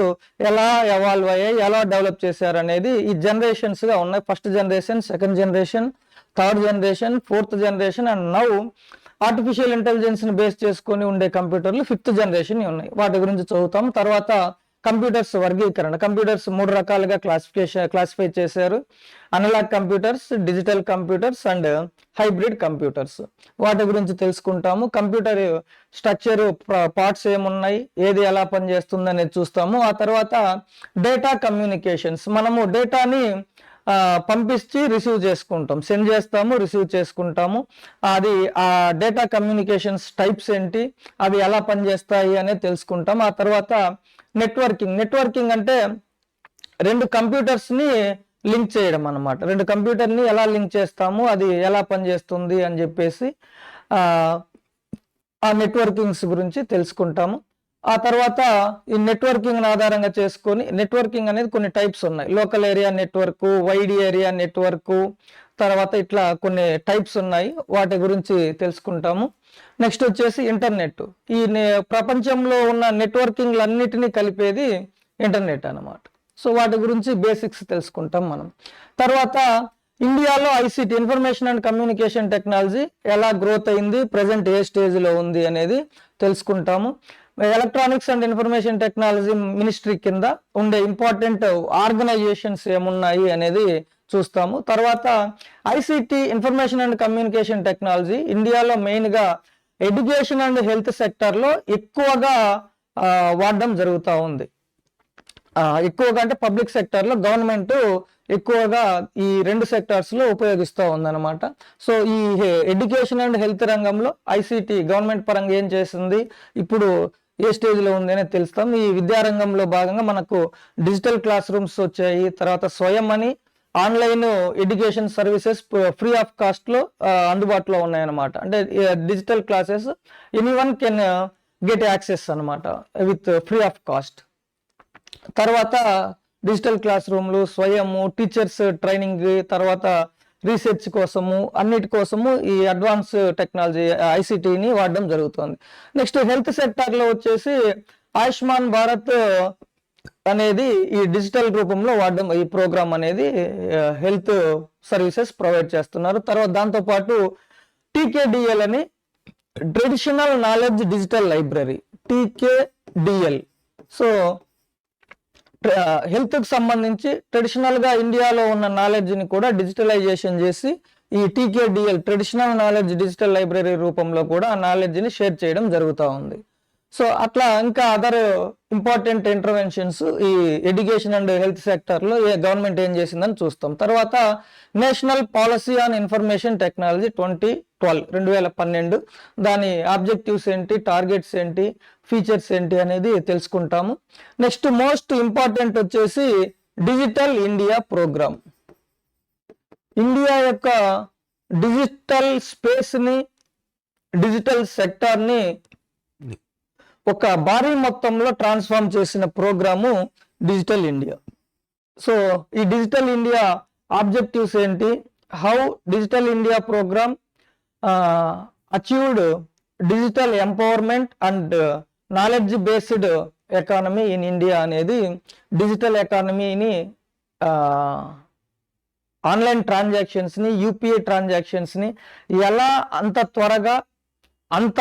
ఎలా ఎవాల్వ్ అయ్యాయి, ఎలా డెవలప్ చేశారు అనేది ఈ జనరేషన్స్ గా ఉన్నాయి. First generation, second generation, third generation, fourth generation, and now artificial intelligence ని బేస్ చేసుకొని ఉండే కంప్యూటర్లు 5th జనరేషన్ ఉన్నాయి. వాటి గురించి చదువుతాం. తర్వాత కంప్యూటర్స్ వర్గీకరణ, కంప్యూటర్స్ 3 రకాలుగా క్లాసిఫై చేశారు. Analogue computers, digital computers and hybrid computers. వాటి గురించి తెలుసుకుంటాము. కంప్యూటర్ స్ట్రక్చర్, పార్ట్స్ ఏమున్నాయి, ఏది ఎలా పనిచేస్తుంది అనేది చూస్తాము. ఆ తర్వాత డేటా కమ్యూనికేషన్స్, మనము డేటాని పంపించి రిసీవ్ చేసుకుంటాం, సెండ్ చేస్తాము, రిసీవ్ చేసుకుంటాము. అది ఆ డేటా కమ్యూనికేషన్స్ టైప్స్ ఏంటి, అవి ఎలా పనిచేస్తాయి అనేది తెలుసుకుంటాం. ఆ తర్వాత నెట్వర్కింగ్ అంటే 2 కంప్యూటర్స్ని లింక్ చేయడం అన్నమాట. 2 కంప్యూటర్ని ఎలా లింక్ చేస్తాము, అది ఎలా పనిచేస్తుంది అని చెప్పేసి ఆ నెట్వర్కింగ్స్ గురించి తెలుసుకుంటాము. ఆ తర్వాత ఈ నెట్వర్కింగ్ ఆధారంగా చేసుకొని, నెట్వర్కింగ్ అనేది కొన్ని టైప్స్ ఉన్నాయి. Local area network, wide area network, తర్వాత ఇట్లా కొన్ని టైప్స్ ఉన్నాయి. వాటి గురించి తెలుసుకుంటాము. నెక్స్ట్ వచ్చేసి ఇంటర్నెట్. ఈ ప్రపంచంలో ఉన్న నెట్వర్కింగ్లన్నిటినీ కలిపేది ఇంటర్నెట్ అన్నమాట. సో వాటి గురించి బేసిక్స్ తెలుసుకుంటాం మనం. తర్వాత ఇండియాలో ICT, information and communication technology ఎలా గ్రోత్ అయింది, ప్రజెంట్ ఏ స్టేజ్లో ఉంది అనేది తెలుసుకుంటాము. Electronics and information technology ministry కింద ఉండే ఇంపార్టెంట్ ఆర్గనైజేషన్స్ ఏమున్నాయి అనేది చూస్తాము. తర్వాత ICT, information and communication technology ఇండియాలో మెయిన్గా ఎడ్యుకేషన్ అండ్ హెల్త్ సెక్టర్లో ఎక్కువగా వాడడం జరుగుతూ ఉంది. ఎక్కువగా అంటే పబ్లిక్ సెక్టర్లో గవర్నమెంట్ ఎక్కువగా ఈ 2 సెక్టార్స్లో ఉపయోగిస్తూ ఉందన్నమాట. సో ఈ ఎడ్యుకేషన్ అండ్ హెల్త్ రంగంలో ఐసీటీ గవర్నమెంట్ పరంగా ఏం చేస్తుంది, ఇప్పుడు ఏ స్టేజ్లో ఉంది అనేది తెలుస్తాం. ఈ విద్యారంగంలో భాగంగా మనకు డిజిటల్ క్లాస్ రూమ్స్ వచ్చాయి. తర్వాత స్వయం అని online education services free of కాస్ట్లో అందుబాటులో ఉన్నాయన్నమాట. అంటే digital classes anyone can get access అనమాట విత్ ఫ్రీ ఆఫ్ కాస్ట్. తర్వాత డిజిటల్ క్లాస్ రూమ్లు, స్వయము, టీచర్స్ ట్రైనింగ్, తర్వాత రీసెర్చ్ కోసము, అన్నిటి కోసము ఈ అడ్వాన్స్ టెక్నాలజీ ఐసీటీని వాడడం జరుగుతుంది. నెక్స్ట్ హెల్త్ సెక్టార్లో వచ్చేసి ఆయుష్మాన్ భారత్ అనేది ఈ డిజిటల్ రూపంలో వాడడం, ఈ ప్రోగ్రామ్ అనేది హెల్త్ సర్వీసెస్ ప్రొవైడ్ చేస్తున్నారు. తర్వాత దాంతోపాటు టీకేడిఎల్ అని traditional knowledge digital library, TKDL. So హెల్త్కి సంబంధించి ట్రెడిషనల్గా ఇండియాలో ఉన్న నాలెడ్జ్ని కూడా డిజిటలైజేషన్ చేసి ఈ టీకేడిఎల్ ట్రెడిషనల్ నాలెడ్జ్ డిజిటల్ లైబ్రరీ రూపంలో కూడా ఆ నాలెడ్జ్ని షేర్ చేయడం జరుగుతూ ఉంది. సో అట్లా ఇంకా అదర్ ఇంపార్టెంట్ ఇంటర్వెన్షన్స్ ఈ ఎడ్యుకేషన్ అండ్ హెల్త్ సెక్టర్లో గవర్నమెంట్ ఏం చేసిందని చూస్తాం. తర్వాత national policy on information technology 2012 దాని ఆబ్జెక్టివ్స్ ఏంటి, టార్గెట్స్ ఏంటి, ఫీచర్స్ ఏంటి అనేది తెలుసుకుంటాము. నెక్స్ట్ మోస్ట్ ఇంపార్టెంట్ వచ్చేసి డిజిటల్ ఇండియా ప్రోగ్రామ్. ఇండియా యొక్క డిజిటల్ స్పేస్ని, డిజిటల్ సెక్టార్ని ఒక భారీ మొత్తంలో ట్రాన్స్ఫార్మ్ చేసిన ప్రోగ్రాము డిజిటల్ ఇండియా. సో ఈ డిజిటల్ ఇండియా ఆబ్జెక్టివ్స్ ఏంటి, how digital India programme achieved digital empowerment and knowledge based economy in India అనేది డిజిటల్ ఎకానమీని, ఆన్లైన్ ట్రాన్సాక్షన్స్ని, యూపీఐ ట్రాన్సాక్షన్స్ని ఎలా అంత త్వరగా, అంత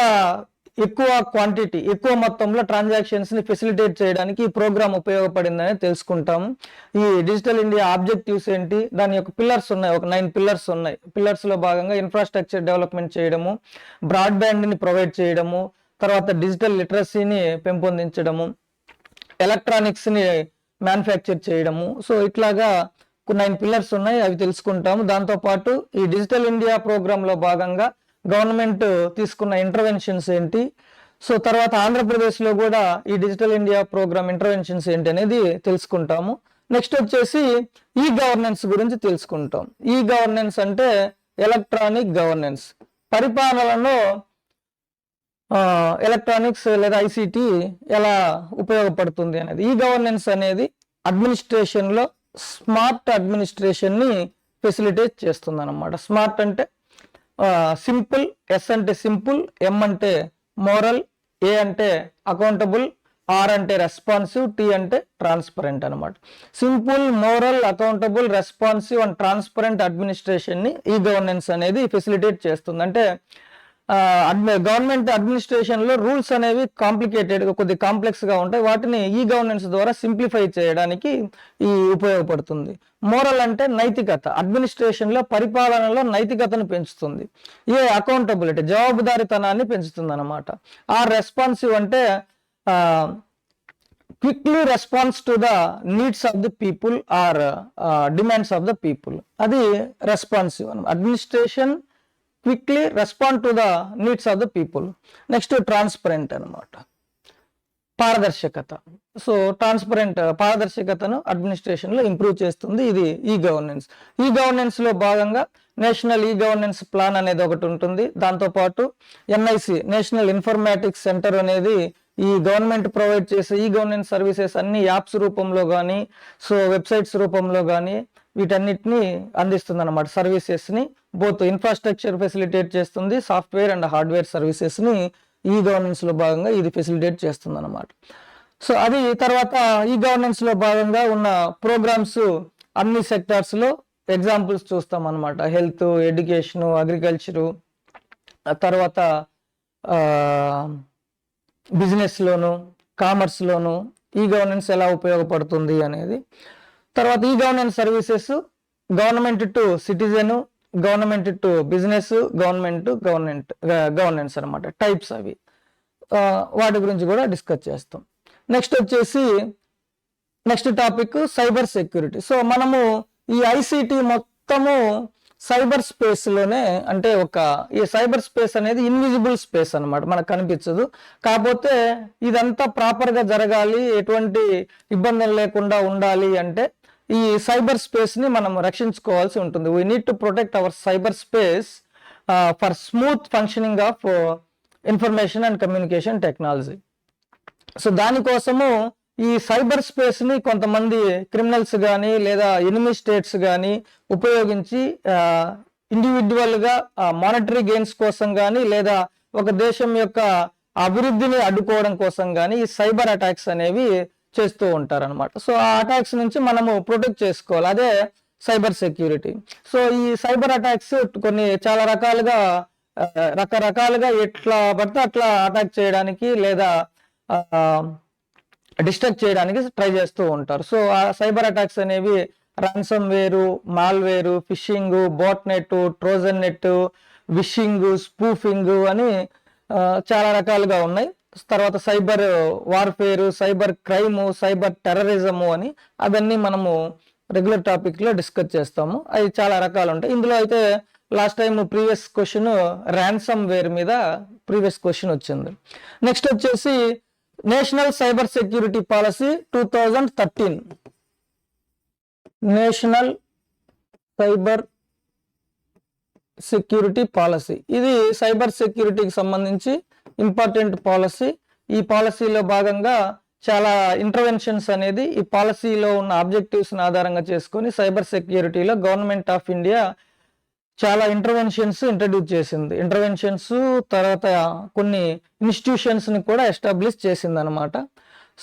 ఎక్కువ క్వాంటిటీ, ఎక్కువ మొత్తంలో ట్రాన్సాక్షన్స్ని ఫెసిలిటేట్ చేయడానికి ఈ ప్రోగ్రామ్ ఉపయోగపడిందని తెలుసుకుంటాము. ఈ డిజిటల్ ఇండియా ఆబ్జెక్టివ్స్ ఏంటి, దాని యొక్క పిల్లర్స్ ఉన్నాయి, ఒక 9 పిల్లర్స్ ఉన్నాయి. పిల్లర్స్లో భాగంగా ఇన్ఫ్రాస్ట్రక్చర్ డెవలప్మెంట్ చేయడము, బ్రాడ్బ్యాండ్ని ప్రొవైడ్ చేయడము, తర్వాత డిజిటల్ లిటరసీని పెంపొందించడము, ఎలక్ట్రానిక్స్ని మ్యానుఫ్యాక్చర్ చేయడము. సో ఇట్లాగా 9 పిల్లర్స్ ఉన్నాయి, అవి తెలుసుకుంటాము. దాంతోపాటు ఈ డిజిటల్ ఇండియా ప్రోగ్రాంలో భాగంగా గవర్నమెంట్ తీసుకున్న ఇంటర్వెన్షన్స్ ఏంటి, సో తర్వాత ఆంధ్రప్రదేశ్లో కూడా ఈ డిజిటల్ ఇండియా ప్రోగ్రామ్ ఇంటర్వెన్షన్స్ ఏంటి అనేది తెలుసుకుంటాము. నెక్స్ట్ వచ్చేసి ఈ గవర్నెన్స్ గురించి తెలుసుకుంటాం. ఈ గవర్నెన్స్ అంటే ఎలక్ట్రానిక్ గవర్నెన్స్. పరిపాలనలో ఎలక్ట్రానిక్స్ లేదా ఐసిటి ఎలా ఉపయోగపడుతుంది అనేది. ఈ గవర్నెన్స్ అనేది అడ్మినిస్ట్రేషన్లో స్మార్ట్ అడ్మినిస్ట్రేషన్ని ఫెసిలిటేట్ చేస్తుంది అన్నమాట. స్మార్ట్ అంటే సింపుల్, ఎస్ అంటే సింపుల్, ఎం అంటే మోరల్, ఏ అంటే అకౌంటబుల్, ఆర్ అంటే రెస్పాన్సివ్, టీ అంటే ట్రాన్స్పరెంట్ అనమాట. Simple, moral, accountable, responsive and transparent అడ్మినిస్ట్రేషన్ని ఈ గవర్నెన్స్ అనేది ఫెసిలిటేట్ చేస్తుంది. అంటే గవర్నమెంట్ అడ్మినిస్ట్రేషన్లో రూల్స్ అనేవి కాంప్లికేటెడ్, కొద్దిగా కాంప్లెక్స్గా ఉంటాయి. వాటిని ఈ గవర్నెన్స్ ద్వారా సింప్లిఫై చేయడానికి ఈ ఉపయోగపడుతుంది. మోరల్ అంటే నైతికత, అడ్మినిస్ట్రేషన్లో పరిపాలనలో నైతికతను పెంచుతుంది. ఏ అకౌంటబిలిటీ, జవాబుదారీతనాన్ని పెంచుతుంది అనమాట. ఆర్ రెస్పాన్సివ్ అంటే quickly response to the needs of the people or demands of the people. అది రెస్పాన్సివ్ అనమాట. Administration quickly respond to the needs of the people. Next transparent అనమాట, పారదర్శకత. సో పారదర్శకతను అడ్మినిస్ట్రేషన్లో ఇంప్రూవ్ చేస్తుంది ఇది ఈ గవర్నెన్స్. ఈ గవర్నెన్స్లో భాగంగా నేషనల్ ఈ గవర్నెన్స్ ప్లాన్ అనేది ఒకటి ఉంటుంది. దాంతోపాటు ఎన్ఐసి, నేషనల్ ఇన్ఫర్మాటిక్స్ సెంటర్ అనేది ఈ గవర్నమెంట్ ప్రొవైడ్ చేసే ఈ గవర్నెన్స్ సర్వీసెస్ అన్ని యాప్స్ రూపంలో కానీ, సో వెబ్సైట్స్ రూపంలో కానీ వీటన్నిటిని అందిస్తుంది అనమాట. సర్వీసెస్ని బోత్ ఇన్ఫ్రాస్ట్రక్చర్ ఫెసిలిటేట్ చేస్తుంది, సాఫ్ట్వేర్ అండ్ హార్డ్వేర్ సర్వీసెస్ని ఈ గవర్నెన్స్లో భాగంగా ఇది ఫెసిలిటేట్ చేస్తుంది అనమాట. సో అది తర్వాత ఈ గవర్నెన్స్లో భాగంగా ఉన్న ప్రోగ్రామ్స్ అన్ని సెక్టార్స్లో ఎగ్జాంపుల్స్ చూస్తాం అనమాట. హెల్త్, ఎడ్యుకేషను, అగ్రికల్చరు, తర్వాత బిజినెస్లోను, కామర్స్లోను ఈ గవర్నెన్స్ ఎలా ఉపయోగపడుతుంది అనేది. తర్వాత e governance services government to citizen, government to business, governance అనమాట. టైప్స్ అవి, వాటి గురించి కూడా డిస్కస్ చేస్తాం. నెక్స్ట్ వచ్చేసి next topic cyber security. So మనము ఈ ఐసిటి మొత్తము సైబర్ స్పేస్లోనే, అంటే ఈ సైబర్ స్పేస్ అనేది ఇన్విజిబుల్ స్పేస్ అనమాట, మనకు కనిపించదు. కాకపోతే ఇదంతా ప్రాపర్గా జరగాలి, ఎటువంటి ఇబ్బందులు లేకుండా ఉండాలి అంటే ఈ సైబర్ స్పేస్ని మనం రక్షించుకోవాల్సి ఉంటుంది. We need to protect our cyberspace for smooth functioning of information and communication technology. So దానికోసము ఈ సైబర్ స్పేస్ని కొంతమంది క్రిమినల్స్ కానీ లేదా ఎనిమీ స్టేట్స్ కానీ ఉపయోగించి ఇండివిజువల్గా మానిటరీ గెయిన్స్ కోసం కానీ లేదా ఒక దేశం యొక్క అభివృద్ధిని అడ్డుకోవడం కోసం కానీ ఈ సైబర్ అటాక్స్ అనేవి చేస్తూ ఉంటారనమాట. సో ఆ అటాక్స్ నుంచి మనము ప్రొటెక్ట్ చేసుకోవాలి, అదే సైబర్ సెక్యూరిటీ. సో ఈ సైబర్ అటాక్స్ కొన్ని చాలా రకరకాలుగా ఎట్లా పడితే అట్లా అటాక్ చేయడానికి లేదా డిస్ట్రక్ట్ చేయడానికి ట్రై చేస్తూ ఉంటారు. సో ఆ సైబర్ అటాక్స్ అనేవి ransomware, malware, phishing, botnet, trojan net, vishing, spoofing అని చాలా రకాలుగా ఉన్నాయి. తర్వాత cyber warfare, cyber crime, cyber terrorism అని అవన్నీ మనము రెగ్యులర్ టాపిక్లో డిస్కస్ చేస్తాము. అవి చాలా రకాలు ఉంటాయి. ఇందులో అయితే last time previous question ransomware మీద ప్రీవియస్ క్వశ్చన్ వచ్చింది. నెక్స్ట్ వచ్చేసి national cyber security policy 2013. National cyber security policy ఇది సైబర్ సెక్యూరిటీకి సంబంధించి ఇంపార్టెంట్ పాలసీ. ఈ పాలసీలో భాగంగా చాలా ఇంటర్వెన్షన్స్ అనేది ఈ పాలసీలో ఉన్న ఆబ్జెక్టివ్స్ని ఆధారంగా చేసుకొని సైబర్ సెక్యూరిటీలో గవర్నమెంట్ ఆఫ్ ఇండియా చాలా ఇంటర్వెన్షన్స్ ఇంట్రడ్యూస్ చేసింది. ఇంటర్వెన్షన్స్ తర్వాత కొన్ని ఇన్స్టిట్యూషన్స్ని కూడా ఎస్టాబ్లిష్ చేసింది అనమాట.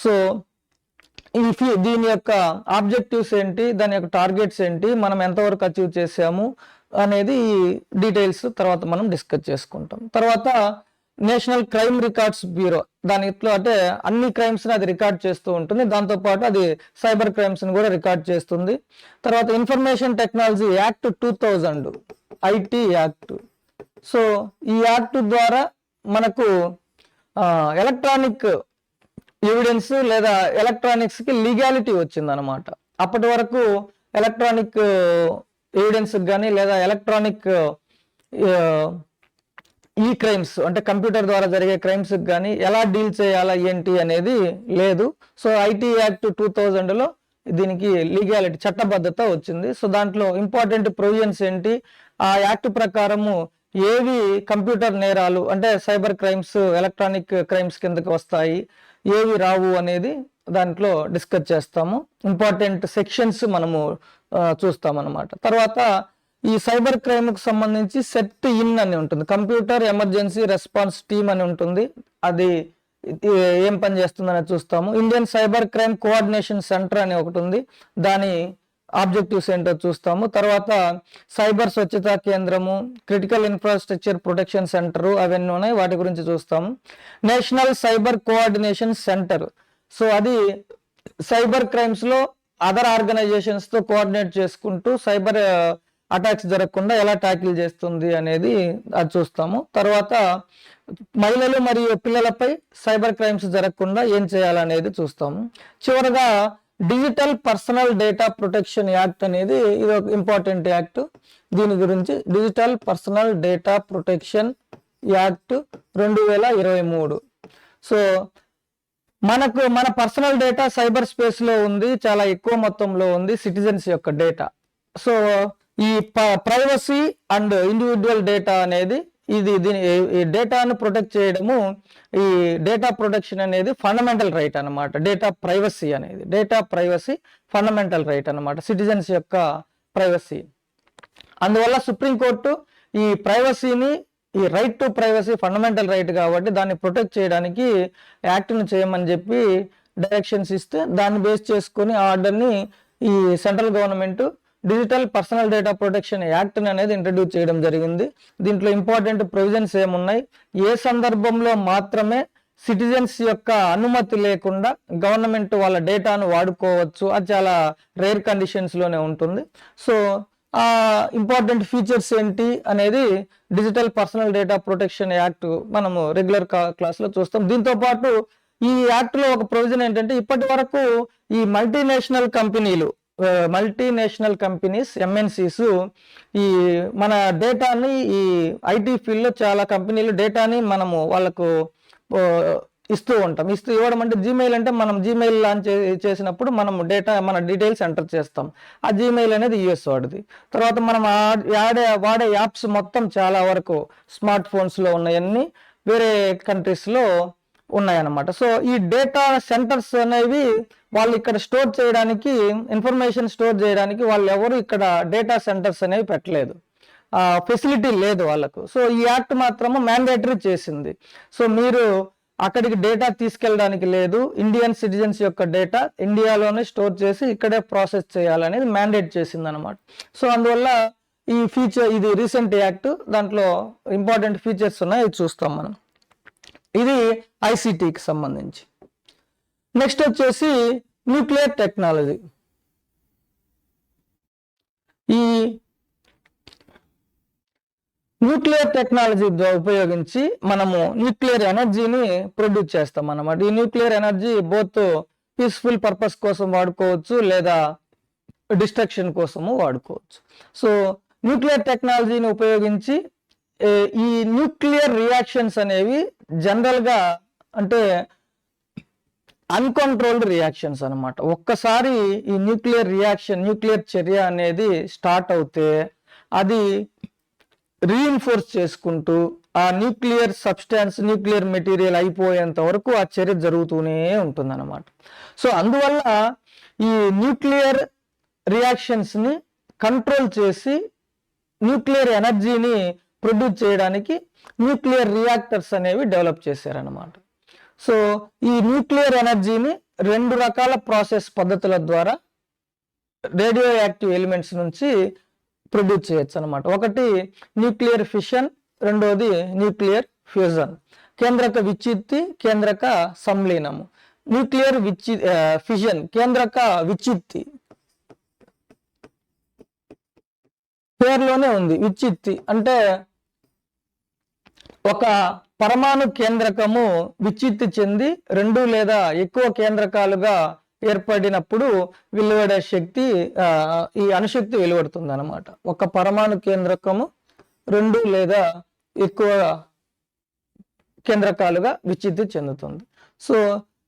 సో దీని యొక్క ఆబ్జెక్టివ్స్ ఏంటి, దాని యొక్క టార్గెట్స్ ఏంటి, మనం ఎంతవరకు అచీవ్ చేసాము అనేది డీటెయిల్స్ తర్వాత మనం డిస్కస్ చేసుకుంటాం. తర్వాత నేషనల్ క్రైమ్ రికార్డ్స్ బ్యూరో, దానిలో అంటే అన్ని క్రైమ్స్ని అది రికార్డ్ చేస్తూ ఉంటుంది. దాంతోపాటు అది సైబర్ క్రైమ్స్ని కూడా రికార్డ్ చేస్తుంది. తర్వాత information technology act 2000, IT act. So ఈ యాక్ట్ ద్వారా మనకు ఎలక్ట్రానిక్ ఎవిడెన్స్ లేదా ఎలక్ట్రానిక్స్కి లీగాలిటీ వచ్చిందనమాట. అప్పటి వరకు ఎలక్ట్రానిక్ ఎవిడెన్స్కి కానీ లేదా ఎలక్ట్రానిక్ ఈ క్రైమ్స్ అంటే కంప్యూటర్ ద్వారా జరిగే క్రైమ్స్కి కానీ ఎలా డీల్ చేయాలా ఏంటి అనేది లేదు. సో ఐటీ యాక్ట్ 2000లో దీనికి లీగాలిటీ చట్టబద్ధత వచ్చింది. సో దాంట్లో ఇంపార్టెంట్ ప్రొవిజన్స్ ఏంటి, ఆ యాక్ట్ ప్రకారము ఏవి కంప్యూటర్ నేరాలు అంటే సైబర్ క్రైమ్స్, ఎలక్ట్రానిక్ క్రైమ్స్ కిందకి వస్తాయి, ఏవి రావు అనేది దాంట్లో డిస్కస్ చేస్తాము. ఇంపార్టెంట్ సెక్షన్స్ మనము చూస్తాం అన్నమాట. తర్వాత ఈ సైబర్ క్రైమ్కి సంబంధించి సెట్ ఇన్ అని ఉంటుంది, కంప్యూటర్ ఎమర్జెన్సీ రెస్పాన్స్ టీమ్ అని ఉంటుంది. అది ఏం పని చేస్తుందని చూస్తాము. Indian cyber crime coordination centre అని ఒకటి ఉంది, దాని ఆబ్జెక్టివ్స్ ఏంటో చూస్తాము. తర్వాత సైబర్ స్వచ్ఛతా కేంద్రము, క్రిటికల్ ఇన్ఫ్రాస్ట్రక్చర్ ప్రొటెక్షన్ సెంటరు అవన్నీ ఉన్నాయి, వాటి గురించి చూస్తాము. National cyber coordination centre, so అది సైబర్ క్రైమ్స్లో అదర్ ఆర్గనైజేషన్స్తో కోఆర్డినేట్ చేసుకుంటూ సైబర్ అటాక్స్ జరగకుండా ఎలా ట్యాకిల్ చేస్తుంది అనేది అది చూస్తాము. తర్వాత మహిళలు మరియు పిల్లలపై సైబర్ క్రైమ్స్ జరగకుండా ఏం చేయాలనేది చూస్తాము. చివరగా digital personal data protection act అనేది ఇది ఒక ఇంపార్టెంట్ యాక్ట్. దీని గురించి digital personal data protection act 2023. So మన పర్సనల్ డేటా సైబర్ స్పేస్ లో ఉంది, చాలా ఎక్కువ మొత్తంలో ఉంది సిటిజన్స్ యొక్క డేటా. సో ఈ ప్రైవసీ అండ్ ఇండివిజువల్ డేటా అనేది ఈ డేటాను ప్రొటెక్ట్ చేయడము, ఈ డేటా ప్రొటెక్షన్ అనేది ఫండమెంటల్ రైట్ అన్నమాట. డేటా ప్రైవసీ ఫండమెంటల్ రైట్ అన్నమాట, సిటిజన్స్ యొక్క ప్రైవసీ. అందువల్ల సుప్రీంకోర్టు ఈ ప్రైవసీని, ఈ right to privacy fundamental right కాబట్టి దాన్ని ప్రొటెక్ట్ చేయడానికి యాక్ట్ను చేయమని చెప్పి డైరెక్షన్స్ ఇస్తే దాన్ని బేస్ చేసుకొని ఆర్డర్ని ఈ central government digital personal data protection act అనేది ఇంట్రడ్యూస్ చేయడం జరిగింది. దీంట్లో ఇంపార్టెంట్ ప్రొవిజన్స్ ఏమున్నాయి, ఏ సందర్భంలో మాత్రమే సిటిజన్స్ యొక్క అనుమతి లేకుండా గవర్నమెంట్ వాళ్ళ డేటాను వాడుకోవచ్చు, అది చాలా రేర్ కండిషన్స్లోనే ఉంటుంది. సో ఆ ఇంపార్టెంట్ ఫీచర్స్ ఏంటి అనేది digital personal data protection act మనము రెగ్యులర్ క్లాస్లో చూస్తాం. దీంతో పాటు ఈ యాక్ట్లో ఒక ప్రొవిజన్ ఏంటంటే, ఇప్పటి వరకు ఈ మల్టీనేషనల్ కంపెనీస్ MNCs ఈ మన డేటాని, ఈ ఐటీ ఫీల్డ్లో చాలా కంపెనీలు డేటాని మనము వాళ్ళకు ఇవ్వడం అంటే జీమెయిల్ అంటే మనం జీమెయిల్ లాంచ్ చేసినప్పుడు మనం మన డీటెయిల్స్ ఎంటర్ చేస్తాం. ఆ జీమెయిల్ అనేది US వాడిది. తర్వాత మనం వాడే యాప్స్ మొత్తం చాలా వరకు స్మార్ట్ ఫోన్స్లో ఉన్నాయన్నీ వేరే కంట్రీస్లో ఉన్నాయన్నమాట. సో ఈ డేటా సెంటర్స్ అనేవి వాళ్ళు ఇక్కడ స్టోర్ చేయడానికి, ఇన్ఫర్మేషన్ స్టోర్ చేయడానికి వాళ్ళు ఎవరు ఇక్కడ డేటా సెంటర్స్ అనేవి పెట్టలేదు, ఫెసిలిటీ లేదు వాళ్ళకు. సో ఈ యాక్ట్ మాత్రము మ్యాండేటరీ చేసింది. సో మీరు అక్కడికి డేటా తీసుకెళ్ళడానికి లేదు, ఇండియన్ సిటిజన్స్ యొక్క డేటా ఇండియాలోనే స్టోర్ చేసి ఇక్కడే ప్రాసెస్ చేయాలనేది మ్యాండేట్ చేసింది అనమాట. సో అందువల్ల ఈ ఫీచర్, ఇది రీసెంట్ యాక్ట్, దాంట్లో ఇంపార్టెంట్ ఫీచర్స్ ఉన్నాయి, ఇది చూస్తాం మనం. ఇది ICTకి సంబంధించి. నెక్స్ట్ వచ్చేసి న్యూక్లియర్ టెక్నాలజీ. ఈ న్యూక్లియర్ టెక్నాలజీ ఉపయోగించి మనము న్యూక్లియర్ ఎనర్జీని ప్రొడ్యూస్ చేస్తాం అన్నమాట. ఈ nuclear energy both peaceful purpose కోసం వాడుకోవచ్చు లేదా డిస్ట్రక్షన్ కోసము వాడుకోవచ్చు. సో న్యూక్లియర్ టెక్నాలజీని ఉపయోగించి ఈ న్యూక్లియర్ రియాక్షన్స్ అనేవి జనరల్గా అంటే అన్కంట్రోల్డ్ రియాక్షన్స్ అనమాట. ఒక్కసారి ఈ న్యూక్లియర్ చర్య అనేది స్టార్ట్ అవుతే అది రీఇన్ఫోర్స్ చేసుకుంటూ ఆ న్యూక్లియర్ సబ్స్టాన్స్, న్యూక్లియర్ మెటీరియల్ అయిపోయేంత వరకు ఆ చర్య జరుగుతూనే ఉంటుంది అనమాట. సో అందువల్ల ఈ న్యూక్లియర్ రియాక్షన్స్ని కంట్రోల్ చేసి న్యూక్లియర్ ఎనర్జీని ప్రొడ్యూస్ చేయడానికి న్యూక్లియర్ రియాక్టర్స్ అనేవి డెవలప్ చేశారనమాట. సో ఈ న్యూక్లియర్ ఎనర్జీని 2 రకాల ప్రాసెస్ పద్ధతుల ద్వారా రేడియో యాక్టివ్ ఎలిమెంట్స్ నుంచి ప్రొడ్యూస్ చేయొచ్చు అనమాట. ఒకటి న్యూక్లియర్ ఫిషన్, రెండోది న్యూక్లియర్ ఫ్యూజన్. కేంద్రక విచ్చిత్తి, కేంద్రక సంలీనము. న్యూక్లియర్ ఫిషన్, కేంద్రక విచ్చిత్తి పేరులోనే ఉంది. విచ్చిత్తి అంటే ఒక పరమాణు కేంద్రకము విచ్చిత్తి చెంది 2 లేదా ఎక్కువ కేంద్రకాలుగా ఏర్పడినప్పుడు వెలువడే శక్తి, ఈ అణుశక్తి వెలువడుతుంది అనమాట. ఒక పరమాణు కేంద్రకము 2 లేదా ఎక్కువ కేంద్రకాలుగా విచ్చిత్తి చెందుతుంది. సో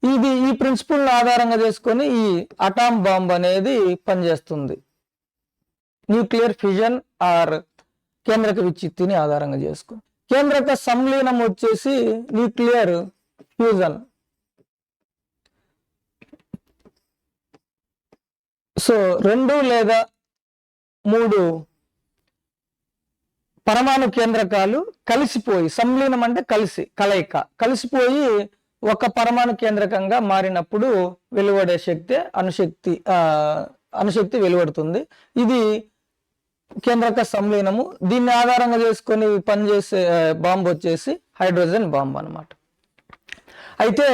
ఈ ప్రిన్సిపల్ ఆధారంగా చేసుకొని ఈ అటామ్ బాంబ్ అనేది పనిచేస్తుంది. న్యూక్లియర్ ఫిజన్ ఆర్ కేంద్రక విచ్చిత్తిని ఆధారంగా చేసుకొని. కేంద్రక సంలీనం వచ్చేసి న్యూక్లియర్ ఫ్యూజన్. సో 2 లేదా 3 పరమాణు కేంద్రకాలు కలిసిపోయి, సంలీనం అంటే కలిసిపోయి ఒక పరమాణు కేంద్రకంగా మారినప్పుడు వెలువడే శక్తి అణుశక్తి వెలువడుతుంది. ఇది కేంద్రక సంలీనము. దీన్ని ఆధారంగా చేసుకొని పనిచేసే బాంబు వచ్చేసి హైడ్రోజన్ బాంబు అన్నమాట. అయితే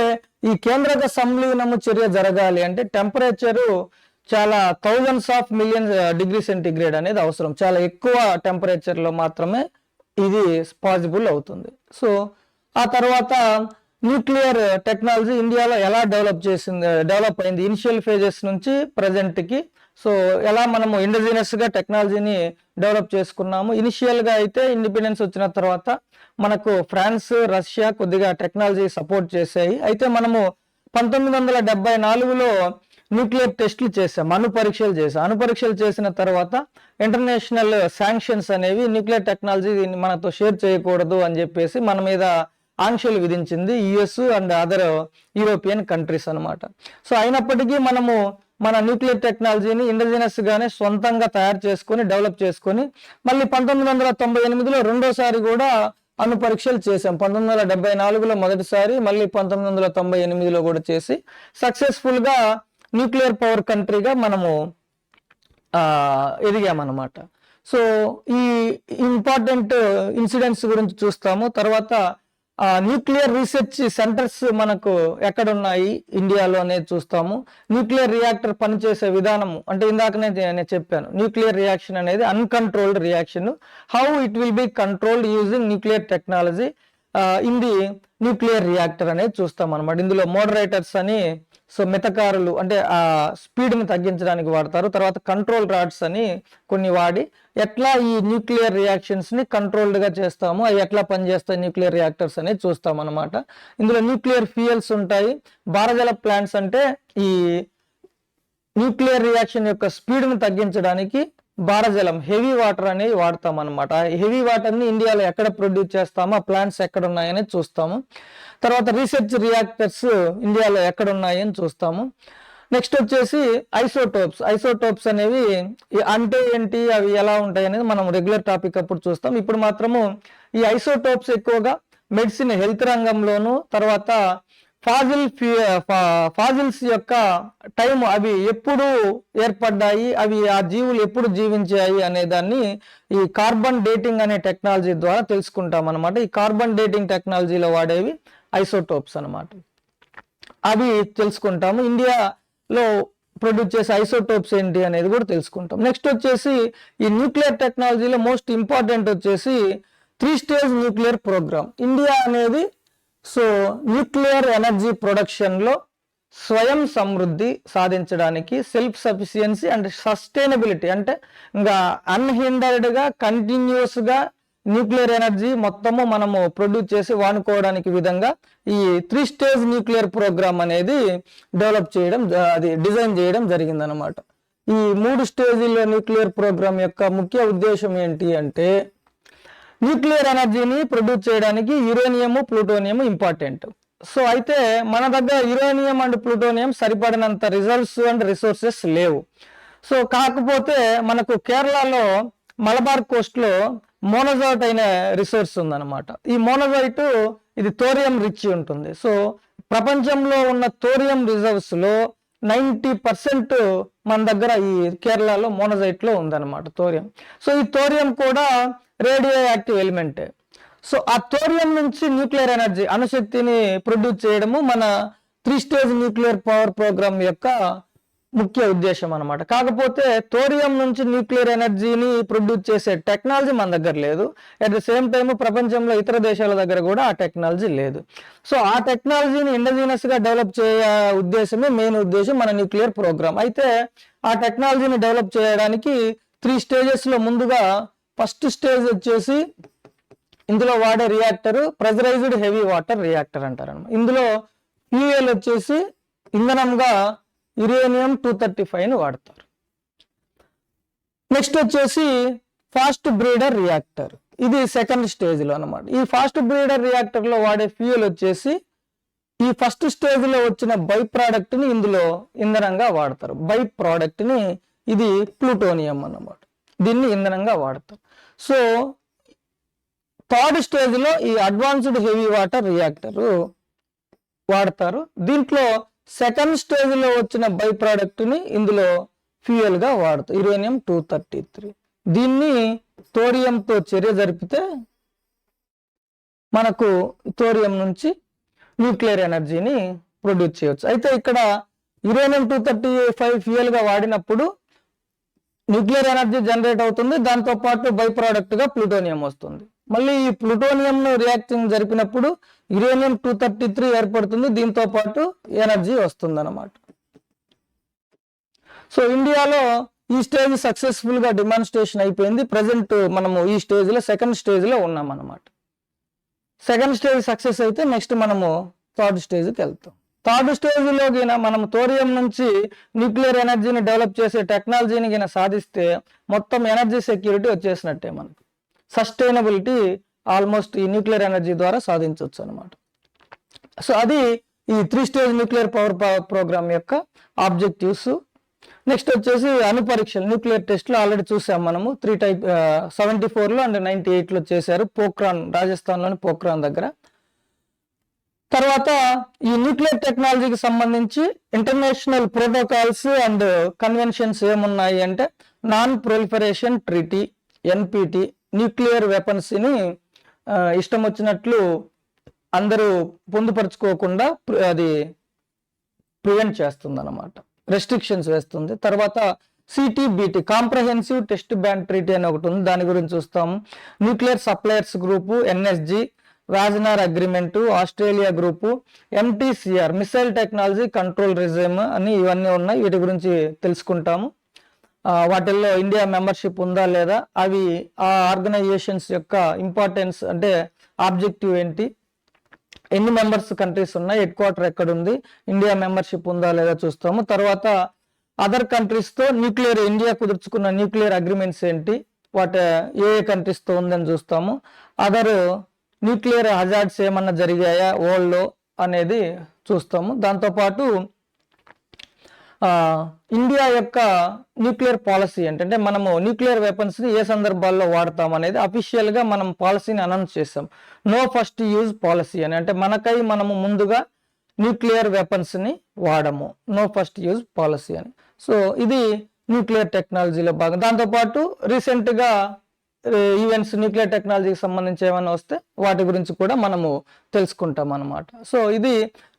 ఈ కేంద్రక సంలీనము చర్య జరగాలి అంటే టెంపరేచరు చాలా thousands of million degree centigrade అనేది అవసరం. చాలా ఎక్కువ టెంపరేచర్లో మాత్రమే ఇది పాసిబుల్ అవుతుంది. సో ఆ తర్వాత న్యూక్లియర్ టెక్నాలజీ ఇండియాలో ఎలా డెవలప్ అయింది ఇనిషియల్ ఫేజెస్ నుంచి ప్రజెంట్కి. సో ఎలా మనము ఇండిజినస్గా టెక్నాలజీని డెవలప్ చేసుకున్నాము. ఇనిషియల్గా అయితే ఇండిపెండెన్స్ వచ్చిన తర్వాత మనకు ఫ్రాన్స్, రష్యా కొద్దిగా టెక్నాలజీ సపోర్ట్ చేశాయి. అయితే మనము 1974లో న్యూక్లియర్ టెస్టులు చేసాం, అణు పరీక్షలు చేసిన తర్వాత ఇంటర్నేషనల్ శాంక్షన్స్ అనేవి న్యూక్లియర్ టెక్నాలజీ మనతో షేర్ చేయకూడదు అని చెప్పేసి మన మీద ఆంక్షలు విధించింది US and other European countries అనమాట. సో అయినప్పటికీ మనము మన న్యూక్లియర్ టెక్నాలజీని ఇండిజినస్ గానే సొంతంగా తయారు చేసుకొని డెవలప్ చేసుకొని మళ్ళీ 1998లో రెండోసారి కూడా అణు పరీక్షలు చేసాం. 1974లో మొదటిసారి, మళ్ళీ 1998లో కూడా చేసి సక్సెస్ఫుల్ గా న్యూక్లియర్ పవర్ కంట్రీగా మనము ఎదిగామన్నమాట. సో ఈ ఇంపార్టెంట్ ఇన్సిడెంట్స్ గురించి చూస్తాము. తర్వాత న్యూక్లియర్ రీసెర్చ్ సెంటర్స్ మనకు ఎక్కడున్నాయి ఇండియాలో అనేది చూస్తాము. న్యూక్లియర్ రియాక్టర్ పనిచేసే విధానము అంటే ఇందాకనే నేను చెప్పాను, న్యూక్లియర్ రియాక్షన్ అనేది uncontrolled reaction. How it will be controlled using nuclear technology in the nuclear reactor అనేది చూస్తాం అనమాట. ఇందులో మోడరేటర్స్ అని, సో మితకారులు అంటే ఆ స్పీడ్ని తగ్గించడానికి వాడతారు. తర్వాత కంట్రోల్ రాడ్స్ అని కొన్ని వాడి ఎట్లా ఈ న్యూక్లియర్ రియాక్షన్స్ని కంట్రోల్డ్గా చేస్తాము, అవి ఎట్లా పనిచేస్తాయి న్యూక్లియర్ రియాక్టర్స్ అనేది చూస్తాం అనమాట. ఇందులో న్యూక్లియర్ ఫ్యూయల్స్ ఉంటాయి. భారజల ప్లాంట్స్ అంటే ఈ న్యూక్లియర్ రియాక్షన్ యొక్క స్పీడ్ని తగ్గించడానికి భారజలం హెవీ వాటర్ అనేది వాడతాం అనమాట. హెవీ వాటర్ని ఇండియాలో ఎక్కడ ప్రొడ్యూస్ చేస్తామో ఆ ప్లాంట్స్ ఎక్కడ ఉన్నాయని చూస్తాము. తర్వాత రీసెర్చ్ రియాక్టర్స్ ఇండియాలో ఎక్కడ ఉన్నాయని చూస్తాము. నెక్స్ట్ వచ్చేసి ఐసోటోప్స్ అనేవి అంటే ఏంటి, అవి ఎలా ఉంటాయి అనేది మనం రెగ్యులర్ టాపిక్ అప్పుడు చూస్తాం. ఇప్పుడు మాత్రము ఈ ఐసోటోప్స్ ఎక్కువగా మెడిసిన్, హెల్త్ రంగంలోను, తర్వాత ఫాజిల్స్ యొక్క టైం, అవి ఎప్పుడు ఏర్పడ్డాయి, అవి ఆ జీవులు ఎప్పుడు జీవించాయి అనే దాన్ని ఈ కార్బన్ డేటింగ్ అనే టెక్నాలజీ ద్వారా తెలుసుకుంటాం అనమాట. ఈ కార్బన్ డేటింగ్ టెక్నాలజీలో వాడేవి ఐసోటోప్స్ అనమాట. అవి తెలుసుకుంటాము. ఇండియాలో ప్రొడ్యూస్ చేసే ఐసోటోప్స్ ఏంటి అనేది కూడా తెలుసుకుంటాం. నెక్స్ట్ వచ్చేసి ఈ న్యూక్లియర్ టెక్నాలజీలో మోస్ట్ ఇంపార్టెంట్ వచ్చేసి 3 స్టేజ్ న్యూక్లియర్ ప్రోగ్రామ్. ఇండియా అనేది సో న్యూక్లియర్ ఎనర్జీ ప్రొడక్షన్లో స్వయం సమృద్ధి సాధించడానికి, సెల్ఫ్ సఫిషియన్సీ అండ్ సస్టైనబిలిటీ అంటే ఇంకా అన్హిండర్డ్గా కంటిన్యూస్గా న్యూక్లియర్ ఎనర్జీ మొత్తము మనము ప్రొడ్యూస్ చేసి వాడుకోవడానికి విధంగా ఈ 3 స్టేజ్ న్యూక్లియర్ ప్రోగ్రామ్ అనేది డిజైన్ చేయడం జరిగిందనమాట. ఈ 3 స్టేజీల న్యూక్లియర్ ప్రోగ్రామ్ యొక్క ముఖ్య ఉద్దేశం ఏంటి అంటే న్యూక్లియర్ ఎనర్జీని ప్రొడ్యూస్ చేయడానికి యురేనియం, ప్లూటోనియం ఇంపార్టెంట్. సో అయితే మన దగ్గర యురేనియం అండ్ ప్లూటోనియం సరిపడినంత రిజర్వ్స్ అండ్ రిసోర్సెస్ లేవు. సో కాకపోతే మనకు కేరళలో మలబార్ కోస్ట్లో మోనోజైట్ అయిన రిసోర్స్ ఉందన్నమాట. ఈ మోనోజైట్ ఇది థోరియం రిచ్ ఉంటుంది. సో ప్రపంచంలో ఉన్న థోరియం రిజర్వ్స్లో 90% మన దగ్గర ఈ కేరళలో మోనోజైట్లో ఉందన్నమాట థోరియం. సో ఈ థోరియం కూడా రేడియో యాక్టివ్ ఎలిమెంటే. సో ఆ థోరియం నుంచి న్యూక్లియర్ ఎనర్జీ అణుశక్తిని ప్రొడ్యూస్ చేయడము మన 3 స్టేజ్ న్యూక్లియర్ పవర్ ప్రోగ్రామ్ యొక్క ముఖ్య ఉద్దేశం అనమాట. కాకపోతే థోరియం నుంచి న్యూక్లియర్ ఎనర్జీని ప్రొడ్యూస్ చేసే టెక్నాలజీ మన దగ్గర లేదు. అట్ ద సేమ్ టైమ్ ప్రపంచంలో ఇతర దేశాల దగ్గర కూడా ఆ టెక్నాలజీ లేదు. సో ఆ టెక్నాలజీని ఇండిజినస్గా డెవలప్ చేయ ఉద్దేశమే మెయిన్ ఉద్దేశం మన న్యూక్లియర్ ప్రోగ్రామ్. అయితే ఆ టెక్నాలజీని డెవలప్ చేయడానికి 3 స్టేజెస్లో ముందుగా ఫస్ట్ స్టేజ్ వచ్చేసి ఇందులో వాడే reactor pressurised heavy water reactor అంటారు. ఇందులో ఫ్యూయల్ వచ్చేసి ఇంధనంగా uranium-235ని వాడతారు. నెక్స్ట్ వచ్చేసి ఫాస్ట్ బ్రీడర్ రియాక్టర్, ఇది సెకండ్ స్టేజ్లో అనమాట. ఈ ఫాస్ట్ బ్రీడర్ రియాక్టర్లో వాడే ఫ్యూయల్ వచ్చేసి ఈ ఫస్ట్ స్టేజ్లో వచ్చిన బై ప్రోడక్ట్ని ఇందులో ఇంధనంగా వాడతారు. బై ప్రోడక్ట్ని ఇది ప్లూటోనియం అన్నమాట, దీన్ని ఇంధనంగా వాడతారు. సో థర్డ్ స్టేజ్లో ఈ అడ్వాన్స్డ్ హెవీ వాటర్ రియాక్టర్ వాడతారు. దీంట్లో సెకండ్ స్టేజ్లో వచ్చిన బై ప్రోడక్ట్ని ఇందులో ఫ్యూయల్గా వాడతారు, uranium-233. దీన్ని థోరియంతో చర్య జరిపితే మనకు థోరియం నుంచి న్యూక్లియర్ ఎనర్జీని ప్రొడ్యూస్ చేయవచ్చు. అయితే ఇక్కడ uranium-235 ఫ్యూయల్గా వాడినప్పుడు న్యూక్లియర్ ఎనర్జీ జనరేట్ అవుతుంది, దాంతోపాటు బై ప్రోడక్ట్గా ప్లూటోనియం వస్తుంది. మళ్ళీ ఈ ప్లూటోనియంను రియాక్షన్ జరిపినప్పుడు uranium-233 ఏర్పడుతుంది, దీంతో పాటు ఎనర్జీ వస్తుంది అన్నమాట. సో ఇండియాలో ఈ స్టేజ్ సక్సెస్ఫుల్గా డిమాన్స్ట్రేషన్ అయిపోయింది. ప్రజెంట్ మనము ఈ స్టేజ్లో సెకండ్ స్టేజ్లో ఉన్నాం అన్నమాట. సెకండ్ స్టేజ్ సక్సెస్ అయితే నెక్స్ట్ మనము థర్డ్ స్టేజ్కి వెళ్తాం. థర్డ్ స్టేజ్లో గిన మనం థోరియం నుంచి న్యూక్లియర్ ఎనర్జీని డెవలప్ చేసే టెక్నాలజీని గిన సాధిస్తే మొత్తం ఎనర్జీ సెక్యూరిటీ వచ్చేసినట్టే, మనకు సస్టైనబిలిటీ ఆల్మోస్ట్ ఈ న్యూక్లియర్ ఎనర్జీ ద్వారా సాధించవచ్చు అనమాట. సో అది ఈ 3 స్టేజ్ న్యూక్లియర్ పవర్ ప్రోగ్రామ్ యొక్క ఆబ్జెక్టివ్స్. నెక్స్ట్ వచ్చేసి అణు పరీక్షలు, న్యూక్లియర్ టెస్ట్లు ఆల్రెడీ చూసాం మనము. 3 టైప్ 74లో అండ్ 98లో చేశారు, పోఖ్రాన్, రాజస్థాన్లోని పోఖ్రాన్ దగ్గర. తర్వాత ఈ న్యూక్లియర్ టెక్నాలజీకి సంబంధించి ఇంటర్నేషనల్ ప్రోటోకాల్స్ అండ్ కన్వెన్షన్స్ ఏమున్నాయి అంటే non proliferation treaty, NPT, nuclear వెపన్స్ని ఇష్టం వచ్చినట్లు అందరూ పొందుపరుచుకోకుండా అది ప్రివెంట్ చేస్తుంది అన్నమాట, రెస్ట్రిక్షన్స్ వేస్తుంది. తర్వాత CTBT, comprehensive test ban treaty అని ఒకటి ఉంది, దాని గురించి చూస్తాము. Nuclear suppliers group, NSG, Wassenaar agreement, Australia group, MTCR, missile technology control regime అని ఇవన్నీ ఉన్నాయి, వీటి గురించి తెలుసుకుంటాము. వాటిల్లో ఇండియా మెంబర్షిప్ ఉందా లేదా, అవి ఆ ఆర్గనైజేషన్స్ యొక్క ఇంపార్టెన్స్ అంటే ఆబ్జెక్టివ్ ఏంటి, ఎన్ని మెంబర్స్ కంట్రీస్ ఉన్నాయి, హెడ్ క్వార్టర్ ఎక్కడ ఉంది, ఇండియా మెంబర్షిప్ ఉందా లేదా చూస్తాము. తర్వాత అదర్ కంట్రీస్తో న్యూక్లియర్, ఇండియా కుదుర్చుకున్న న్యూక్లియర్ అగ్రిమెంట్స్ ఏంటి, వాటి ఏ కంట్రీస్తో ఉందని చూస్తాము. అదర్ న్యూక్లియర్ హజార్డ్స్ ఏమన్నా జరిగాయా వరల్డ్లో అనేది చూస్తాము. దాంతోపాటు ఇండియా యొక్క న్యూక్లియర్ పాలసీ ఏంటంటే మనము న్యూక్లియర్ వెపన్స్ని ఏ సందర్భాల్లో వాడతాం అనేది అఫీషియల్గా మనం పాలసీని అనౌన్స్ చేసాం. నో ఫస్ట్ యూజ్ పాలసీ అని, అంటే మనకై మనము ముందుగా న్యూక్లియర్ వెపన్స్ని వాడము, నో ఫస్ట్ యూజ్ పాలసీ అని. సో ఇది న్యూక్లియర్ టెక్నాలజీలో భాగం. దాంతోపాటు రీసెంట్గా ఈవెంట్స్ న్యూక్లియర్ టెక్నాలజీకి సంబంధించి ఏమైనా వస్తే వాటి గురించి కూడా మనము తెలుసుకుంటాం అన్నమాట. సో ఇది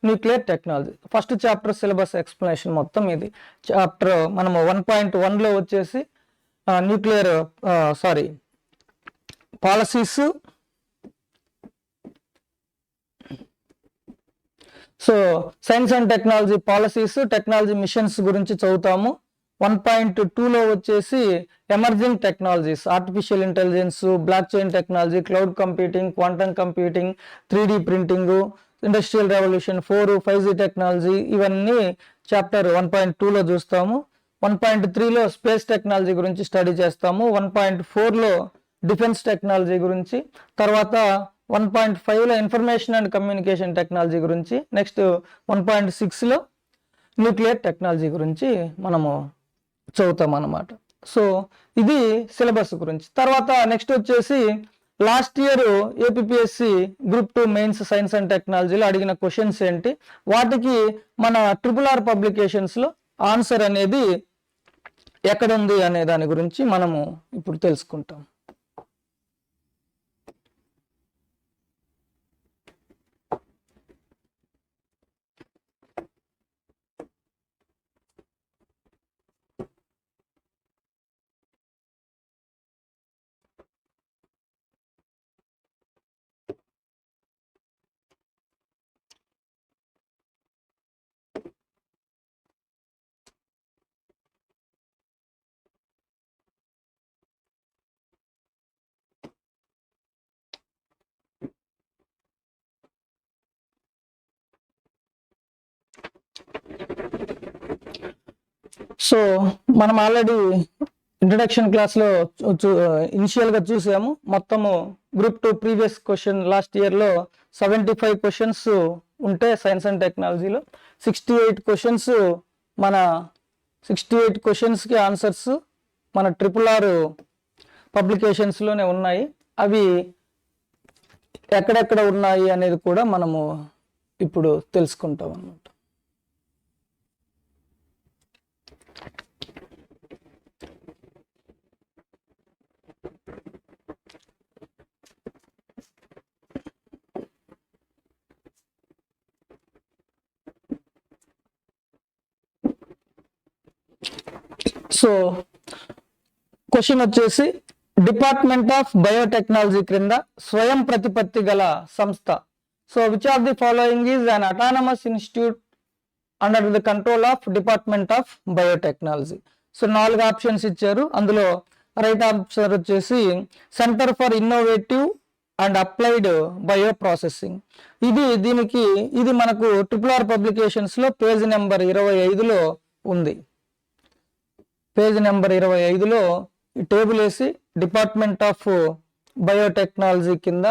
nuclear technology. First chapter syllabus explanation మొత్తం ఇది. చాప్టర్ మనము 1.1లో వచ్చేసి nuclear policies, so science and technology policies, technology machines గురించి చదువుతాము. 1.2లో వచ్చేసి emerging technologies, artificial intelligence, block chain technology, cloud computing, quantum computing, 3D printing, industrial revolution 4, 5G technology, ఇవన్నీ chapter 1.2లో చూస్తాము. 1.3లో space technology గురించి స్టడీ చేస్తాము. 1.4లో defence technology గురించి, తర్వాత 1.5లో information and communication technology గురించి, నెక్స్ట్ 1.6లో న్యూక్లియర్ టెక్నాలజీ గురించి మనము చదువుతాం అన్నమాట. సో ఇది సిలబస్ గురించి. తర్వాత నెక్స్ట్ వచ్చేసి last year APPSC group 2 mains science and టెక్నాలజీలో అడిగిన క్వశ్చన్స్ ఏంటి, వాటికి మన RRR పబ్లికేషన్స్లో ఆన్సర్ అనేది ఎక్కడ ఉంది అనే దాని గురించి మనము ఇప్పుడు తెలుసుకుంటాం. సో మనం ఆల్రెడీ ఇంట్రడక్షన్ క్లాస్లో ఇనిషియల్గా చూసాము. మొత్తము గ్రూప్ 2 ప్రీవియస్ క్వశ్చన్ లాస్ట్ ఇయర్లో 75 క్వశ్చన్స్ ఉంటే సైన్స్ అండ్ టెక్నాలజీలో 68 క్వశ్చన్స్ మన 68 క్వశ్చన్స్కి ఆన్సర్స్ మన RRR పబ్లికేషన్స్లోనే ఉన్నాయి. అవి ఎక్కడెక్కడ ఉన్నాయి అనేది కూడా మనము ఇప్పుడు తెలుసుకుంటాం అన్నమాట. సో క్వశ్చన్ వచ్చేసి, డిపార్ట్మెంట్ ఆఫ్ బయోటెక్నాలజీ క్రింద స్వయం ప్రతిపత్తి గల సంస్థ. So which of the following is an autonomous institute under the control of department of biotechnology. So 4 options ఇచ్చారు. అందులో రైట్ ఆన్సర్ వచ్చేసి centre for innovative and applied bio processing. ఇది మనకు RRR పబ్లికేషన్స్ లో పేజ్ నెంబర్ 25లో ఉంది. Page number 25లో ఈ table వేసి department of biotechnology కింద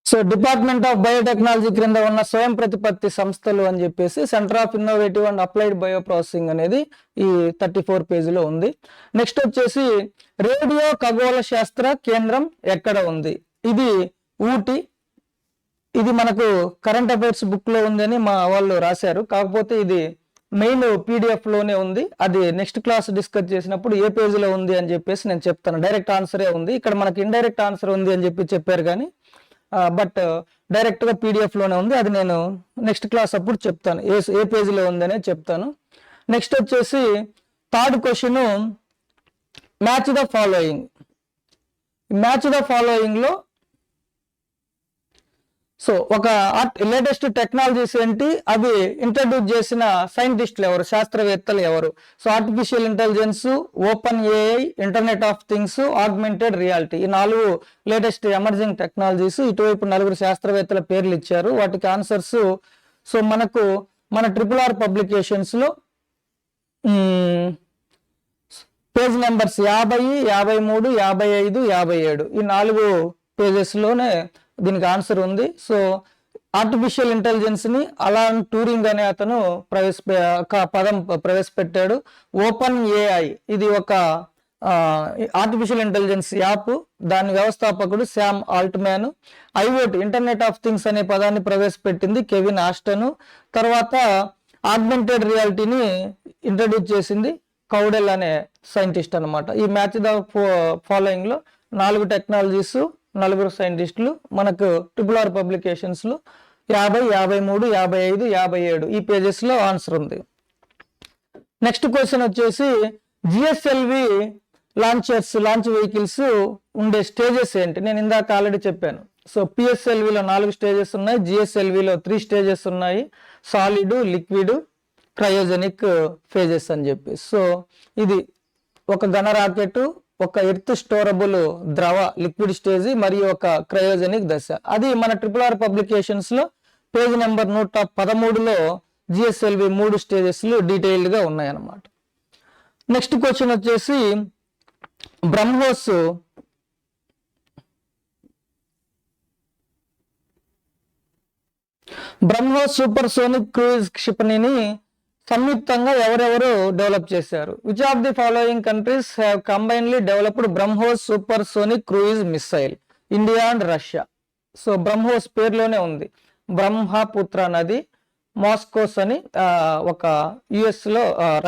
సో డిపార్ట్మెంట్ ఆఫ్ బయోటెక్నాలజీ క్రింద ఉన్న స్వయం ప్రతిపత్తి సంస్థలు అని చెప్పేసి centre of innovative and applied bio processing అనేది ఈ 34 పేజీలో ఉంది. నెక్స్ట్ వచ్చేసి రేడియో ఖగోళ శాస్త్ర కేంద్రం ఎక్కడ ఉంది? ఇది ఊటీ. ఇది మనకు కరెంట్ అఫైర్స్ బుక్ లో ఉందని మా వాళ్ళు రాశారు. కాకపోతే ఇది మెయిన్ పీడిఎఫ్ లోనే ఉంది. అది నెక్స్ట్ క్లాస్ డిస్కస్ చేసినప్పుడు ఏ పేజీలో ఉంది అని చెప్పేసి నేను చెప్తాను. డైరెక్ట్ ఆన్సరే ఉంది. ఇక్కడ మనకి ఇండైరెక్ట్ ఆన్సర్ ఉంది అని చెప్పారు కానీ బట్ డైరెక్ట్గా పీడిఎఫ్ లోనే ఉంది. అది నేను నెక్స్ట్ క్లాస్ అప్పుడు చెప్తాను ఏ పేజీలో ఉందనే చెప్తాను. నెక్స్ట్ వచ్చేసి third question, match the following. Match the following లో సో ఒక లేటెస్ట్ టెక్నాలజీస్ ఏంటి, అవి ఇంట్రడ్యూస్ చేసిన సైంటిస్టులు ఎవరు, శాస్త్రవేత్తలు ఎవరు? So artificial intelligence, open AI, internet of things, augmented reality. ఈ 4 లేటెస్ట్ ఎమర్జింగ్ టెక్నాలజీస్. ఇటువైపు 4 శాస్త్రవేత్తల పేర్లు ఇచ్చారు. వాటికి ఆన్సర్స్ సో మనకు మన RRR పబ్లికేషన్స్ లో పేజ్ నెంబర్స్ 50, 53, 55, 57 ఈ 4 పేజెస్ లోనే దీనికి ఆన్సర్ ఉంది. సో ఆర్టిఫిషియల్ ఇంటెలిజెన్స్ ని అలాన్ ట్యూరింగ్ అనే అతను పదం ప్రవేశపెట్టాడు. ఓపెన్ ఏఐ ఇది ఒక ఆర్టిఫిషియల్ ఇంటెలిజెన్స్ యాప్. దాని వ్యవస్థాపకుడు Sam Altman. IoT internet of things అనే పదాన్ని ప్రవేశపెట్టింది కెవిన్ ఆస్టన్. తర్వాత ఆగ్మెంటెడ్ రియాలిటీని ఇంట్రడ్యూస్ చేసింది కౌడెల్ అనే సైంటిస్ట్ అనమాట. ఈ మ్యాచ్ ద ఫాలోయింగ్ లో 4 టెక్నాలజీస్, 4 సైంటిస్టులు మనకు RRR పబ్లికేషన్స్ లో 50, 53, 55, 57 ఈ పేజెస్ లో ఆన్సర్ ఉంది. నెక్స్ట్ క్వశ్చన్ వచ్చేసి జిఎస్ఎల్వి లాంచ్ వెహికల్స్ ఉండే స్టేజెస్ ఏంటి? నేను ఇందాక ఆల్రెడీ చెప్పాను. సో పిఎస్ఎల్విలో 4 స్టేజెస్ ఉన్నాయి, జిఎస్ఎల్విలో 3 స్టేజెస్ ఉన్నాయి. సాలిడ్, లిక్విడ్, క్రయోజెనిక్ ఫేజెస్ అని చెప్పి. సో ఇది ఒక ఘన రాకెట్, ఒక ఎర్త్ స్టోరబుల్ ద్రవ లిక్విడ్ స్టేజ్ మరియు ఒక క్రయోజెనిక్ దశ. అది మన RRR పబ్లికేషన్స్ లో పేజ్ నెంబర్ 113లో జిఎస్ఎల్వి 3 స్టేజెస్ డీటెయిల్డ్ గా ఉన్నాయన్నమాట. నెక్స్ట్ క్వశ్చన్ వచ్చేసి బ్రహ్మోస్ సూపర్ సోనిక్ క్రూయిజ్ క్షిపణిని సంయుక్తంగా ఎవరెవరు డెవలప్ చేశారు? Which of the following countries have combinedly developed BrahMos super sonic cruise missile? India and Russia. So BrahMos పేరులోనే ఉంది. బ్రహ్మపుత్ర నది, మాస్కోస్ అని ఒక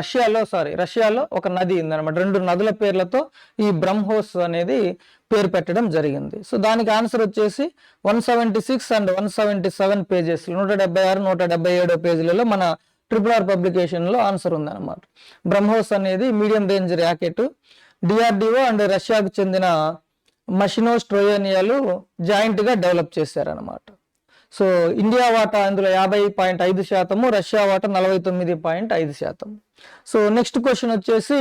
రష్యాలో ఒక నది ఉందన్నమాట. 2 నదుల పేర్లతో ఈ బ్రహ్మోస్ అనేది పేరు పెట్టడం జరిగింది. సో దానికి ఆన్సర్ వచ్చేసి 176 అండ్ 177 పేజెస్ 176, 177 పేజీలలో మన RRR పబ్లికేషన్ లో ఆన్సర్ ఉందన్నమాట. బ్రహ్మోస్ అనేది medium range racket. DRDO and రష్యాకు చెందిన మషినో స్ట్రోయేనియాలు జాయింట్ గా డెవలప్ చేశారనమాట. సో ఇండియా వాటా అందులో 50.5%, రష్యా వాటా 49.5%. సో నెక్స్ట్ క్వశ్చన్ వచ్చేసి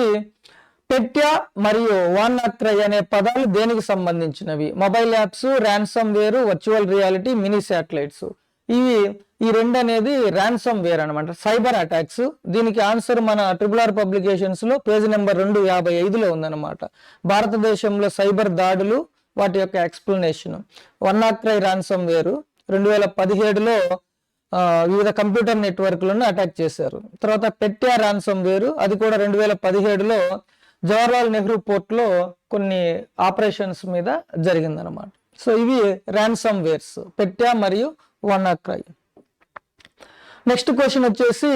పెట్యా మరియు వాన్నాక్రై అనే పదాలు దేనికి సంబంధించినవి? Mobile apps, ransomware, virtual reality, mini satellites. ఈ రెండు అనేది ర్యాన్సమ్ వేర్ అనమాట, సైబర్ అటాక్స్. దీనికి ఆన్సర్ మన RRR పబ్లికేషన్స్ లో పేజ్ నెంబర్ 255లో ఉందన్నమాట. భారతదేశంలో సైబర్ దాడులు, వాటి యొక్క ఎక్స్ప్లెనేషన్. వాన్నాక్రై ర్యాన్సమ్ వేర్ 2017లో వివిధ కంప్యూటర్ నెట్వర్క్లను అటాక్ చేశారు. తర్వాత పెట్యా ర్యాన్సమ్ వేర్, అది కూడా 2017లో జవహర్లాల్ నెహ్రూ పోర్ట్లో కొన్ని ఆపరేషన్స్ మీద జరిగిందనమాట. సో ఇవి ర్యాన్సమ్ వేర్స్, పెట్యా మరియు వాన్నాక్రై. నెక్స్ట్ క్వశ్చన్ వచ్చేసి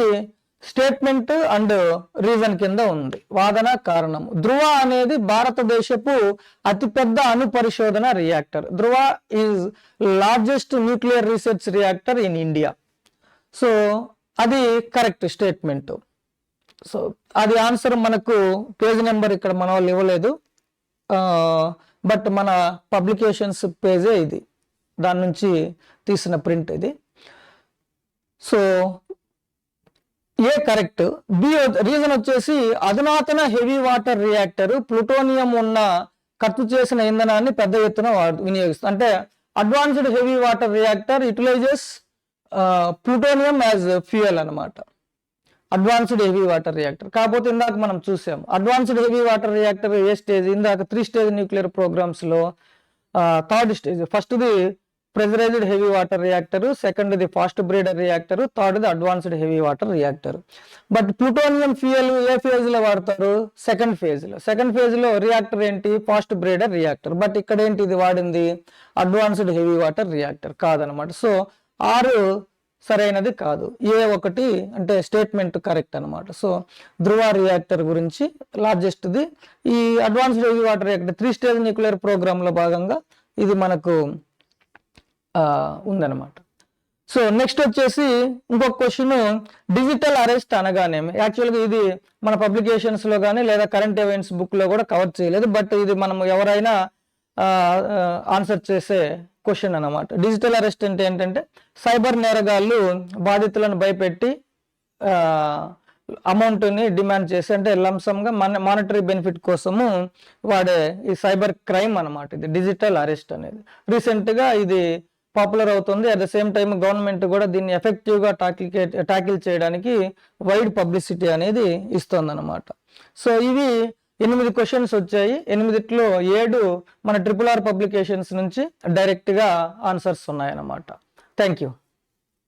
స్టేట్మెంట్ అండ్ రీజన్ కింద ఉంది. వాదన కారణం. ధృవ అనేది భారతదేశపు అతిపెద్ద అణు పరిశోధన reactor. Dhruva is largest nuclear research reactor in India. So అది కరెక్ట్ స్టేట్మెంట్. సో అది ఆన్సర్ మనకు పేజ్ నెంబర్ ఇక్కడ మన వాళ్ళు ఇవ్వలేదు, బట్ మన పబ్లికేషన్స్ పేజే ఇది, దాని నుంచి తీసిన ప్రింట్ ఇది. సో ఏ కరెక్ట్. బి రీజన్ వచ్చేసి అధునాతన హెవీ వాటర్ రియాక్టర్ ప్లూటోనియం ఉన్న ఖర్చు చేసిన ఇంధనాన్ని పెద్ద ఎత్తున వినియోగిస్తుంది. అంటే advanced heavy water reactor utilises plutonium as fuel అనమాట. Advanced heavy water reactor. కాకపోతే ఇందాక మనం చూసాం అడ్వాన్స్డ్ హెవీ వాటర్ రియాక్టర్ ఏ స్టేజ్, ఇందాక 3 స్టేజ్ న్యూక్లియర్ ప్రోగ్రామ్స్ లో 3rd స్టేజ్. ఫస్ట్ది ప్రెజరైజ్డ్ హెవీ వాటర్ రియాక్టర్, సెకండ్ది ఫాస్ట్ బ్రీడర్ రియాక్టర్, థర్డ్ది advanced heavy water reactor. But plutonium fuel ఏ ఫేజ్ లో వాడతారు? సెకండ్ ఫేజ్ లో. సెకండ్ ఫేజ్ లో రియాక్టర్ ఏంటి? Fast breeder reactor. బట్ ఇక్కడ ఏంటి ఇది వాడింది? అడ్వాన్స్డ్ హెవీ వాటర్ రియాక్టర్ కాదనమాట. సో 6 సరైనది కాదు, A1 అంటే స్టేట్మెంట్ కరెక్ట్ అనమాట. సో ధృవ రియాక్టర్ గురించి లార్జెస్ట్ది ఈ advanced heavy water reactor 3 stage nuclear programme లో భాగంగా ఇది మనకు ఉందన్నమాట. సో నెక్స్ట్ వచ్చేసి ఇంకొక క్వశ్చన్, డిజిటల్ అరెస్ట్ అనగానేమి. యాక్చువల్గా ఇది మన పబ్లికేషన్స్ లో కానీ లేదా కరెంట్ ఈవెంట్స్ బుక్ లో కూడా కవర్ చేయలేదు, బట్ ఇది మనం ఎవరైనా ఆన్సర్ చేసే క్వశ్చన్ అన్నమాట. డిజిటల్ అరెస్ట్ అంటే ఏంటంటే సైబర్ నేరగాళ్ళు బాధితులను భయపెట్టి అమౌంట్ని డిమాండ్ చేసి, అంటే లంసంగా మానిటరీ బెనిఫిట్ కోసము వాడే ఈ సైబర్ క్రైమ్ అన్నమాట. ఇది డిజిటల్ అరెస్ట్ అనేది రీసెంట్గా ఇది పాపులర్ అవుతుంది. At the same time government కూడా దీన్ని ఎఫెక్టివ్గా టాకిల్ చేయడానికి వైడ్ పబ్లిసిటీ అనేది ఇస్తుంది అనమాట. సో ఇవి 8 క్వశ్చన్స్ వచ్చాయి. 8లో 7 మన RRR పబ్లికేషన్స్ నుంచి డైరెక్ట్గా ఆన్సర్స్ ఉన్నాయన్నమాట. Thank you.